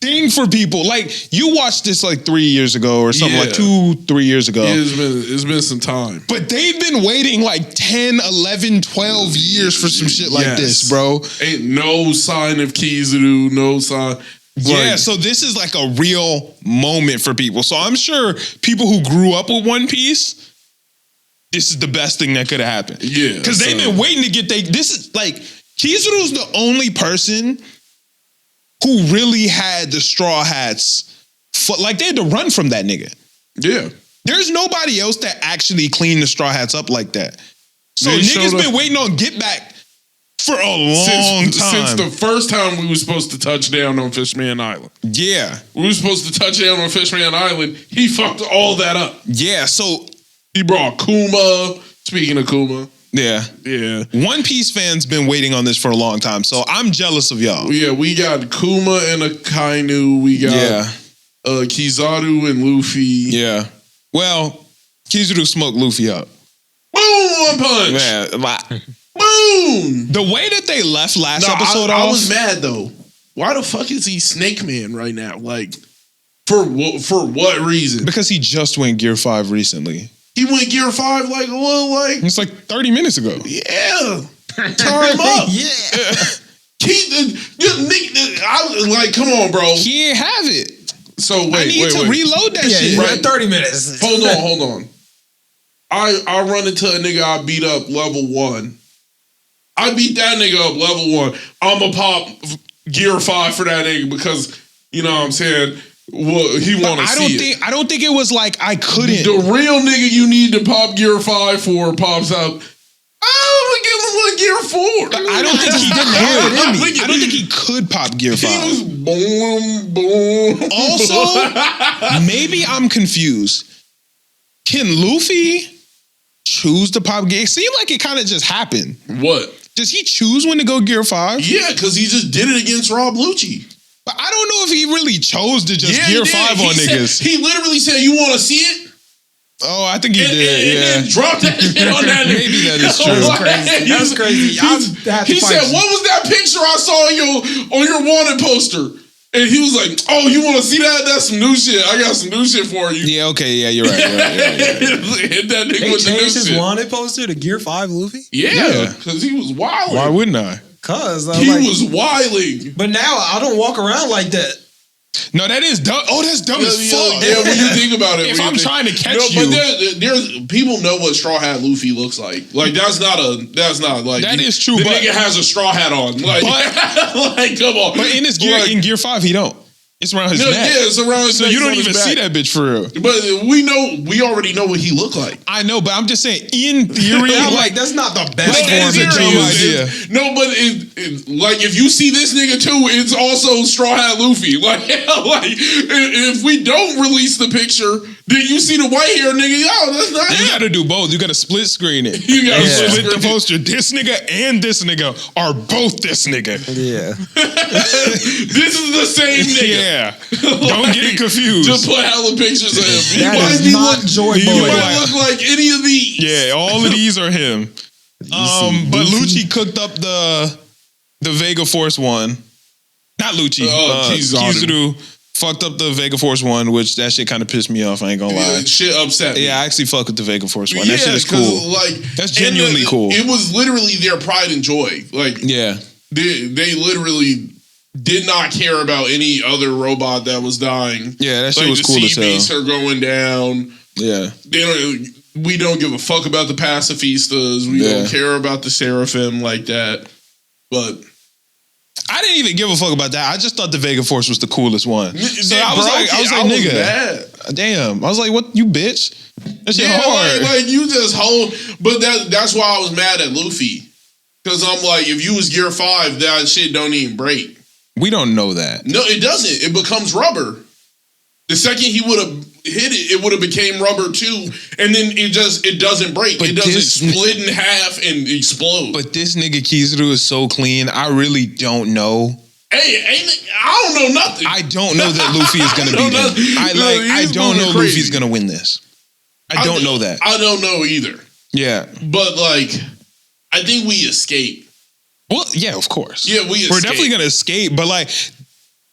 thing for people. Like you watched this like 3 years ago or something, like 2-3 years ago. It's been some time. But they've been waiting like 10, 11, 12 years for some shit like this, bro. Ain't no sign of Kizaru, no sign. Yeah, so this is like a real moment for people. So I'm sure people who grew up with One Piece, this is the best thing that could have happened. Yeah. Because they've been waiting to get this is like, Kizaru's the only person who really had the Straw Hats. Like they had to run from that nigga. Yeah. There's nobody else that actually cleaned the Straw Hats up like that. So They niggas showed been up- waiting on Get Back for a long time. Since the first time we were supposed to touch down on Fishman Island. Yeah. We were supposed to touch down on Fishman Island. He fucked all that up. Yeah, so He brought Kuma. Speaking of Kuma. yeah. Yeah. One Piece fans been waiting on this for a long time, so I'm jealous of y'all. Yeah, we got Kuma and Akainu. We got Kizaru and Luffy. Yeah. Well, Kizaru smoked Luffy up. Boom! One punch. Man, Boom! the way that they left last No, episode I off, was mad though. Why the fuck is he Snake Man right now? Like, for what reason? because he just went Gear 5 recently. He went Gear 5 like a little like It's like 30 minutes ago. yeah. Time up. Yeah. Like, come on, bro. He ain't have it. So wait, I need to reload that Yeah, shit. right. 30 minutes. Hold on. I run into a nigga I beat up level 1. I beat that nigga up level 1. I'ma pop Gear 5 for that nigga because you know what I'm saying. Well, he want to see it. I don't think it was like I couldn't. The real nigga you need to pop Gear 5 for pops out. I'm gonna give him a Gear 4. I don't think he could. I don't think he could pop Gear 5. He was boom, boom. Also, maybe I'm confused. Can Luffy choose to pop Gear? It seemed like it kind of just happened. What? Does he choose when to go Gear 5? Yeah, because he just did it against Rob Lucci. But I don't know if he really chose to just Gear he 5 did. on niggas. He literally said, "You want to see it?" Oh, I think he And did. then dropped that shit on that nigga. Maybe that is true. That's crazy. He said, "What was that picture I saw on your wanted poster?" And he was like, "Oh, you want to see that? That's some new shit. I got some new shit for you." Yeah, okay, yeah, you're right. Hit that nigga They with the new changed his shit. wanted poster to Gear 5 Luffy? Yeah, because he was wilding. Why wouldn't I? Cause He was wilding. But now I don't walk around like that. No, that is dumb. Oh, that's dumb as fuck. Yeah, when you think about it. If I'm trying to catch But you. there's people know what Straw Hat Luffy looks like. Like that's not like That is true, The but- nigga has a straw hat on. Like, like come on. But in his gear, Like, in Gear 5, he don't. It's around his yeah, neck. it's around his So neck, you don't on his even back. see that bitch for real. But we already know what he looked like. I know, but I'm just saying, in theory, I'm like, like, that's not the But best that is form a to dumb choose. idea. No, but like if you see this nigga too, it's also Straw Hat Luffy. Like if we don't release the picture, then you see the white hair nigga. Yo, that's not you him. got to do both. You got to split screen it. You gotta split the screen it. poster. This nigga and this nigga are both this nigga. Yeah. This is the same nigga. Yeah. Don't get it confused. Just put hella pictures of him. He That might is be not look, Joy he Boy. might look like any of these. Yeah, all of these are him. But Lucci cooked up the Vega Force one. Not Lucci. Kizaru. Kizaru fucked up the Vega Force one, which that shit kind of pissed me off. I ain't gonna lie. Shit upset me. Yeah, I actually fuck with the Vega Force one. That shit is 'cause, cool. Like That's genuinely and cool. It was literally their pride and joy. Like Yeah. they literally did not care about any other robot that was dying. Yeah, that shit Like was the cool sea as hell. beasts are going down. Yeah. We don't give a fuck about the pacifistas. We don't care about the seraphim like that. But I didn't even give a fuck about that. I just thought the Vega Force was the coolest one. So I was like, nigga, mad. damn. I was like, what, you bitch? That shit Yeah, hard. like you just hold. But that's why I was mad at Luffy. Because I'm like, if you was Gear 5, that shit don't even break. We don't know that. No, it doesn't. It becomes rubber. The second he would have hit it, it would have became rubber too. And then it doesn't break. But it doesn't this- split in half and explode. But this nigga Kizaru is so clean. I really don't know I don't know nothing. I don't know that Luffy is going to beat him. I don't know Luffy's going to win this. I don't know that. I don't know either. Yeah. But, like, I think we escape. Well, yeah, of course. Yeah, We're definitely going to escape, but, like,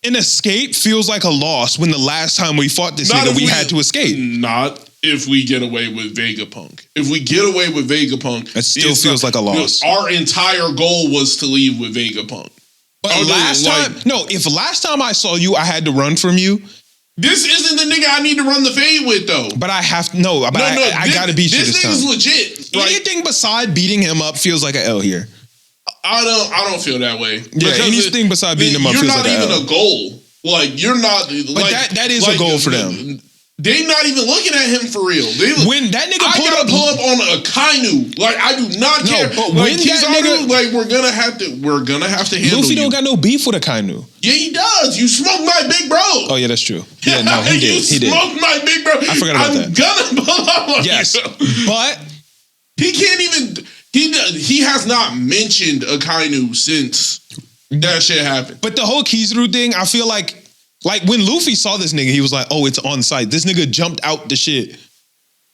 an escape feels like a loss when the last time we fought this nigga, we had to escape. Not if we get away with Vegapunk. If we get away with Vegapunk, it still feels like a loss. Our entire goal was to leave with Vegapunk. But if last time I saw you, I had to run from you. This isn't the nigga I need to run the fade with, though. But I have I got to beat you this time. This nigga's legit. Anything beside beating him up feels like an L here. I don't feel that way. Yeah, anything beside beating him up feels like an L. You're not even a goal. Like, you're not. But that is a goal for them. They not even looking at him for real. When that nigga pull up on a Kainu. Like, I do not care. But when that nigga, like, we're gonna have to handle Luffy don't got no beef with a Kainu. Yeah, he does. You smoked my big bro. Oh yeah, that's true. Yeah, no, he did. You smoked my big bro. I forgot about that. I'm gonna pull up on yes, you. But he can't even. He has not mentioned a Kainu since that shit happened. But the whole Kizaru thing, I feel like when Luffy saw this nigga, he was like, "Oh, it's on site." This nigga jumped out the shit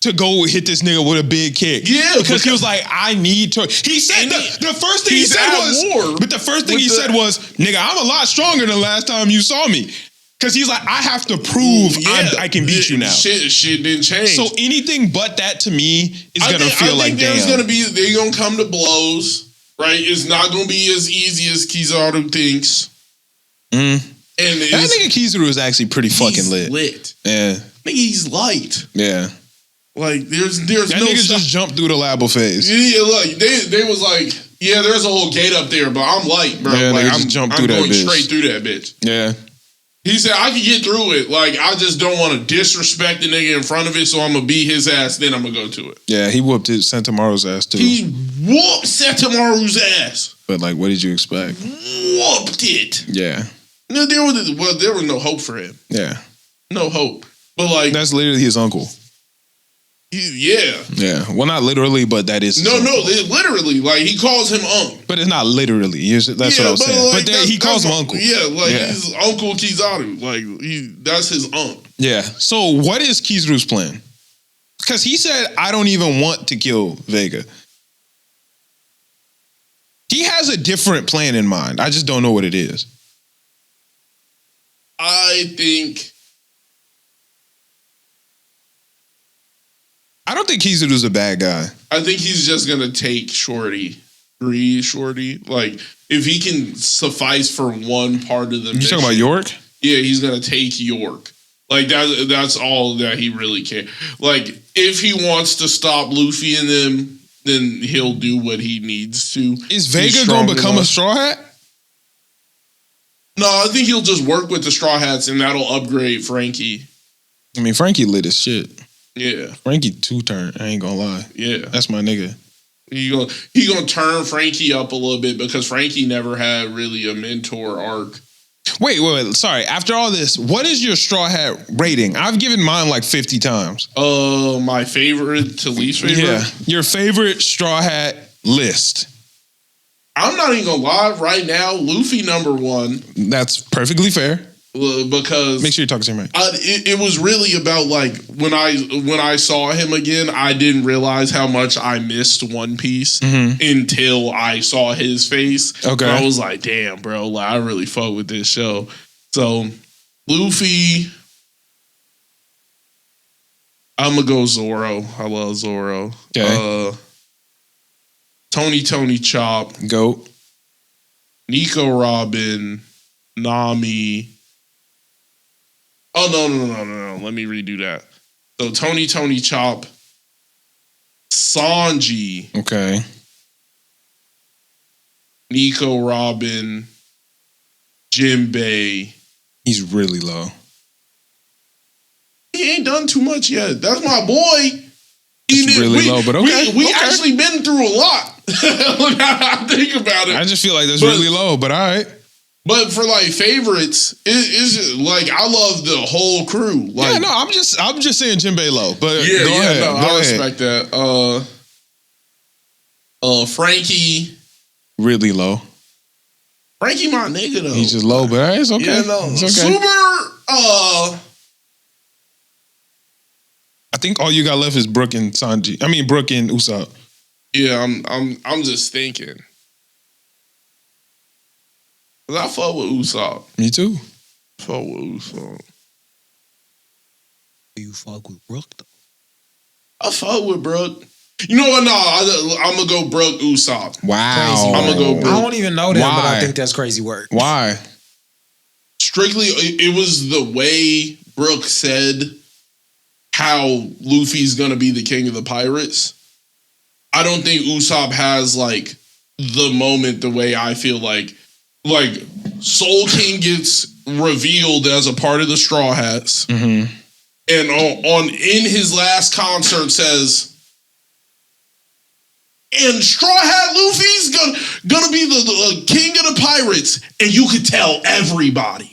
to go hit this nigga with a big kick. Yeah, because he was like, "I need to." He said the first thing he said was, but the first thing he said was, "Nigga, I'm a lot stronger than last time you saw me." Because he's like, I have to prove I can beat you now. Shit didn't change. So anything but that to me is gonna feel like damn. They're gonna come to blows, right? It's not gonna be as easy as Kizaru thinks. And that nigga Kizaru is actually pretty fucking lit. Yeah, nigga, he's light. Yeah, like there's that no nigga just jumped through the labo phase. Yeah, like they was like, yeah, there's a whole gate up there, but I'm light, bro. Yeah, like I'm going straight through that bitch. Yeah. He said, I can get through it. Like, I just don't want to disrespect the nigga in front of it, so I'm going to beat his ass, then I'm going to go to it. Yeah, he whooped Sentamaru's ass, too. He whooped Sentamaru's ass. But, like, what did you expect? Whooped it. Yeah. No, there was no hope for him. Yeah. No hope. But, like... That's literally his uncle. Yeah. Yeah. Well, not literally, but that is. Literally. Like, he calls him Unc. But it's not literally. That's what I was saying. Like, but he calls him Uncle. Yeah, like, he's Uncle Kizaru. Like, that's his Unc. Yeah. So, what is Kizaru's plan? Because he said, I don't even want to kill Vega. He has a different plan in mind. I just don't know what it is. I don't think Kizaru's a bad guy. I think he's just going to take Shorty. Like, if he can suffice for one part of the mission. You talking about York? Yeah, he's going to take York. Like, that's all that he really cares. Like, if he wants to stop Luffy and them, then he'll do what he needs to. Is Vega going to become a Straw Hat? No, I think he'll just work with the Straw Hats and that'll upgrade Frankie. I mean, Frankie lit as shit. Yeah. Frankie two-turn, I ain't gonna lie. Yeah. That's my nigga. He gonna turn Frankie up a little bit because Frankie never had really a mentor arc. Wait. Sorry. After all this, what is your Straw Hat rating? I've given mine like 50 times. My favorite to least favorite? Yeah. Your favorite Straw Hat list. I'm not even gonna lie. Right now, Luffy #1. That's perfectly fair. Because make sure you talk to him right. It was really about like when I saw him again, I didn't realize how much I missed One Piece until I saw his face. Okay, and I was like, damn, bro, like I really fuck with this show. So Luffy, I'm gonna go Zoro. I love Zoro. Okay. Tony Chop, Goat, Nico Robin, Nami. Oh, no. Let me redo that. So, Tony Chop, Sanji. Okay. Nico Robin, Jinbei. He's really low. He ain't done too much yet. That's my boy. It's really low, but okay. We actually been through a lot. Look how I think about it. I just feel like that's really low, but all right. But for like favorites, it's like I love the whole crew. Like, yeah, no, I'm just saying Jinbei low. But yeah, go ahead. No, I respect that. Frankie, really low. Frankie, my nigga though. He's just low, but it's okay. Yeah, no. It's okay. Super. I think all you got left is Brooke and Sanji. I mean Brooke and Usopp. Yeah, I'm just thinking. 'Cause I fuck with Usopp. Me too. Fuck with Usopp. You fuck with Brooke though. I fuck with Brooke. You know what? No, I'm gonna go Brooke Usopp. Wow. I'm gonna go I Brooke. don't even know that, but Why? I think that's crazy work. Why? Strictly, it was the way Brooke said how Luffy's gonna be the king of the pirates. I don't think Usopp has like the moment the way I feel like Soul King gets revealed as a part of the Straw Hats, Mm-hmm. and on in his last concert says, and Straw Hat Luffy's gonna be the king of the pirates, and you could tell everybody.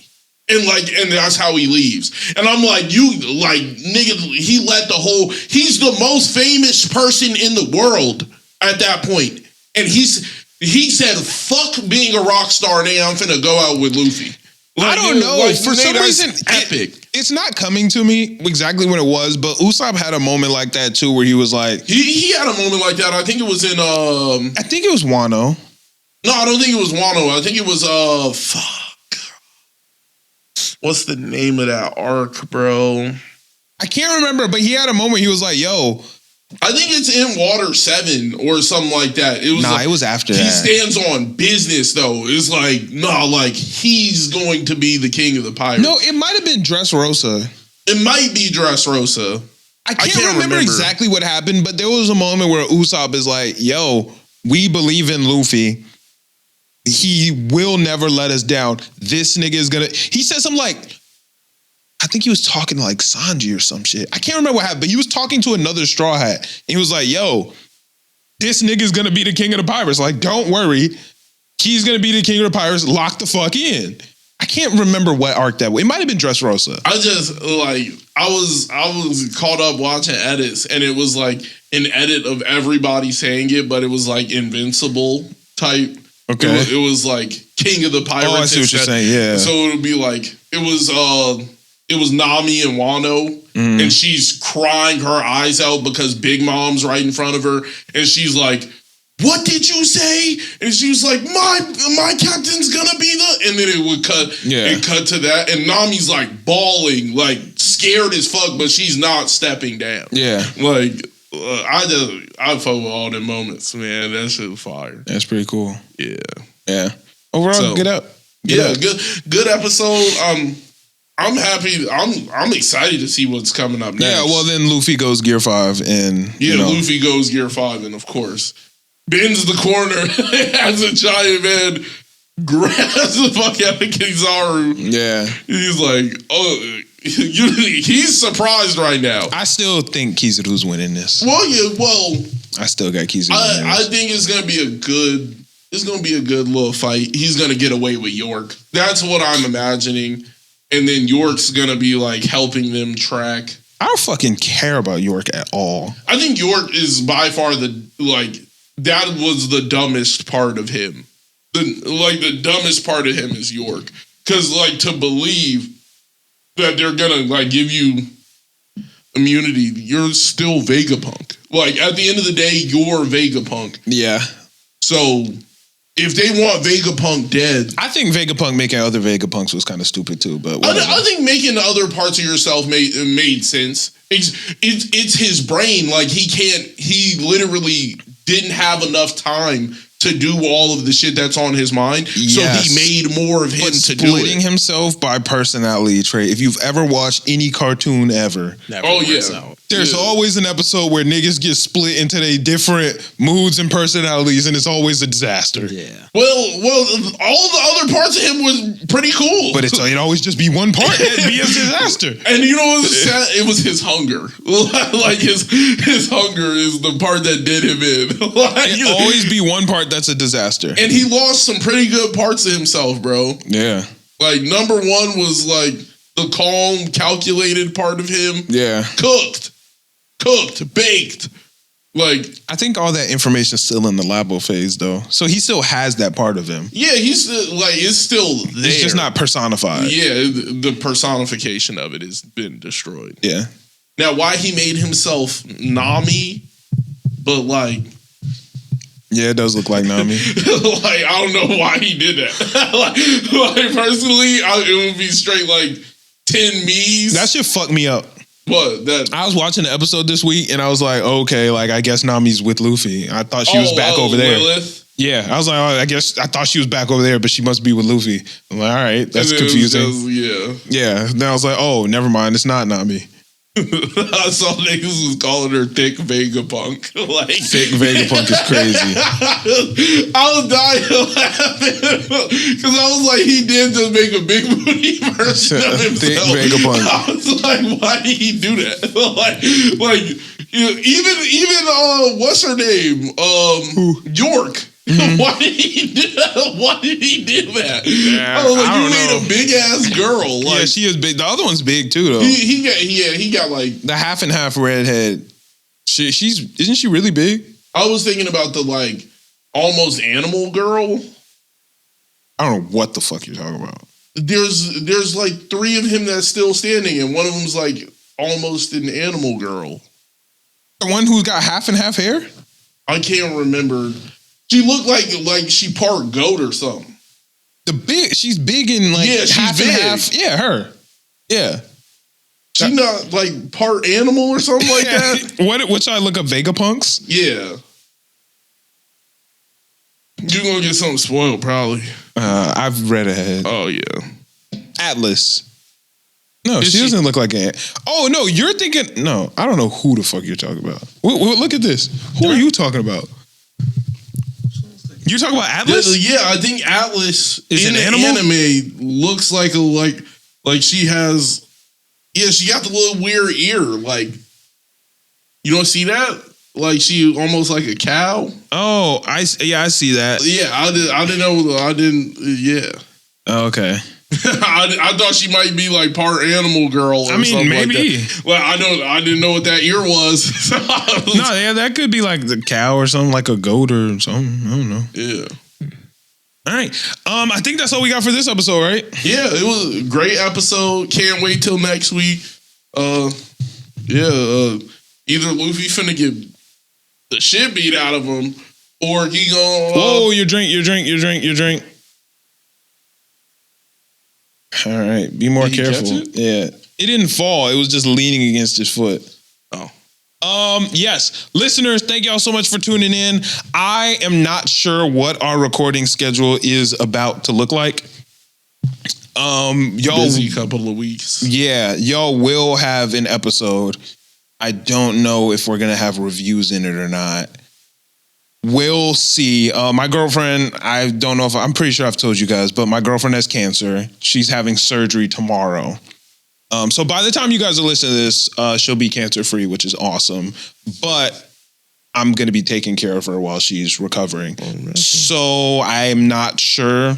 And that's how he leaves. And I'm like, nigga, he's the most famous person in the world at that point. And he said, fuck being a rock star, now I'm finna go out with Luffy. I don't know. For some that's reason, epic. It's not coming to me exactly when it was, but Usopp had a moment like that too, where he was like, He had a moment like that. I think it was in I think it was Wano. No, I don't think it was Wano. I think it was fuck. What's the name of that arc, bro? I can't remember, but he had a moment. He was like, "Yo." I think it's in Water 7 or something like that. It was it was after he that. stands on business though. It's like, he's going to be the king of the pirates. No, it might have been Dressrosa. It might be Dressrosa. I can't remember exactly what happened, but there was a moment where Usopp is like, "Yo, we believe in Luffy. He will never let us down. This nigga is gonna." He said something like, I think he was talking to like Sanji or some shit. I can't remember what happened, but he was talking to another Straw Hat. And he was like, yo, this nigga's gonna be the king of the pirates. Like, don't worry. He's gonna be the king of the pirates. Lock the fuck in. I can't remember what arc that was. It might have been Dressrosa. I just I was caught up watching edits, and it was like an edit of everybody saying it, but it was like Invincible type. Okay. It was like King of the Pirates. Oh, I see what you're saying, yeah. So it would be like, it was Nami and Wano, and she's crying her eyes out because Big Mom's right in front of her, and she's like, what did you say? And she was like, my captain's gonna be the, and then it would cut, it cut to that, and Nami's like bawling, like scared as fuck, but she's not stepping down. Yeah. Like, I fuck with all them moments, man. That shit was fire. That's pretty cool. Yeah. Yeah. Overall, good up. Good episode. I'm happy. I'm excited to see what's coming up next. Yeah, well then Luffy goes Gear 5 and Luffy goes Gear 5, and of course bends the corner as a giant man grabs the fuck out of Kizaru. Yeah. He's like, oh, he's surprised right now. I still think Kizaru's winning this. Well, I still got Kizaru. I think it's gonna be a good little fight. He's gonna get away with York. That's what I'm imagining. And then York's gonna be like helping them track. I don't fucking care about York at all. I think York is by far that was the dumbest part of him. The dumbest part of him is York. Cause to believe that they're gonna give you immunity, you're still Vegapunk. At the end of the day, you're Vegapunk. Yeah. So if they want Vegapunk dead, I think Vegapunk making other Vegapunks was kind of stupid too. But I think making other parts of yourself made sense. It's his brain. He literally didn't have enough time to do all of the shit that's on his mind. Yes. So he made more of him to do it. Splitting himself by personality trait. If you've ever watched any cartoon ever. There's always an episode where niggas get split into their different moods and personalities, and it's always a disaster. Yeah. Well, all the other parts of him was pretty cool. But it'd always just be one part that'd be a disaster. And you know what was sad? It was his hunger. His hunger is the part that did him in. It'd always be one part that's a disaster. And he lost some pretty good parts of himself, bro. Yeah. Number one was the calm, calculated part of him. Yeah. Cooked, baked. Like, I think all that information is still in the labo phase, though. So he still has that part of him. yeah, he's still, like, it's still there. It's just not personified. Yeah, the personification of it has been destroyed. Yeah. Now, why he made himself Nami, but like, Yeah, it does look like Nami. like, I don't know why he did that. like personally, it would be straight like 10 me's. That shit fucked me up. What? That I was watching the episode this week and I was like, okay, like I guess Nami's with Luffy. I thought she was back over there. Lilith? Yeah, I was like, I thought she was back over there, but she must be with Luffy. I'm like, all right, that's confusing. Yeah. Then I was like, oh, never mind, it's not Nami. I saw niggas was calling her thick Vegapunk. Like thick Vegapunk is crazy. I was dying laughing because I was like, he did just make a big booty version of himself. Thick Vegapunk. I was like, why did he do that? like you know, even what's her name? York. Why did he do that? Why did he do that? Yeah, I was like, you made know. a big ass girl. Like, Yeah, she is big. The other one's big too, though. he got like the half and half redhead. Isn't she really big? I was thinking about the like almost animal girl. I don't know what the fuck you're talking about. There's like 3 of him that's still standing, and one of them's like almost an animal girl. The one who's got half and half hair? I can't remember. She looked like she part goat or something. She's big in like half big. and half. Yeah, her. Yeah. She not like part animal or something like that. What should I look up? Vegapunks? Yeah. You're gonna get something spoiled, probably. I've read ahead. Oh yeah. Atlas. No, she doesn't look like an. Oh no, you're thinking. No, I don't know who the fuck you're talking about. Look at this. Who are you talking about? You're talking about Atlas? Yeah, I think Atlas is in an the animal? anime looks like she has. Yeah, she got the little weird ear. Like, you don't see that? Like she almost like a cow. Oh, I see that. Yeah, I didn't know. I didn't. Yeah. Oh, okay. I thought she might be like part animal girl. Or something maybe. Like that. Well, I didn't know what that ear was. No, yeah, that could be like the cow or something, like a goat or something. I don't know. Yeah. All right. I think that's all we got for this episode, right? Yeah, it was a great episode. Can't wait till next week. Either Luffy finna get the shit beat out of him, or he gonna. Whoa! Your drink. All right, be more careful. Yeah, it didn't fall. It was just leaning against his foot. Oh. Yes, listeners, thank y'all so much for tuning in. I am not sure what our recording schedule is about to look like. Y'all busy couple of weeks. Yeah, y'all will have an episode. I don't know if we're gonna have reviews in it or not. We'll see. My girlfriend, I don't know if I'm pretty sure I've told you guys, but my girlfriend has cancer. She's having surgery tomorrow. So by the time you guys are listening to this, she'll be cancer free, which is awesome. But I'm going to be taking care of her while she's recovering. So I'm not sure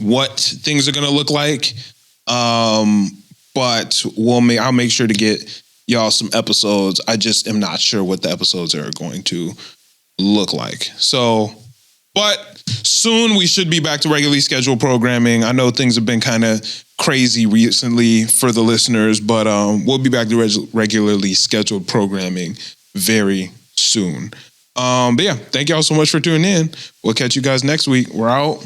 what things are going to look like. But I'll make sure to get y'all some episodes. I just am not sure what the episodes are going to look like. So, but soon we should be back to regularly scheduled programming. I know things have been kind of crazy recently for the listeners, but we'll be back to regularly scheduled programming very soon. But yeah, thank y'all so much for tuning in. We'll catch you guys next week. We're out.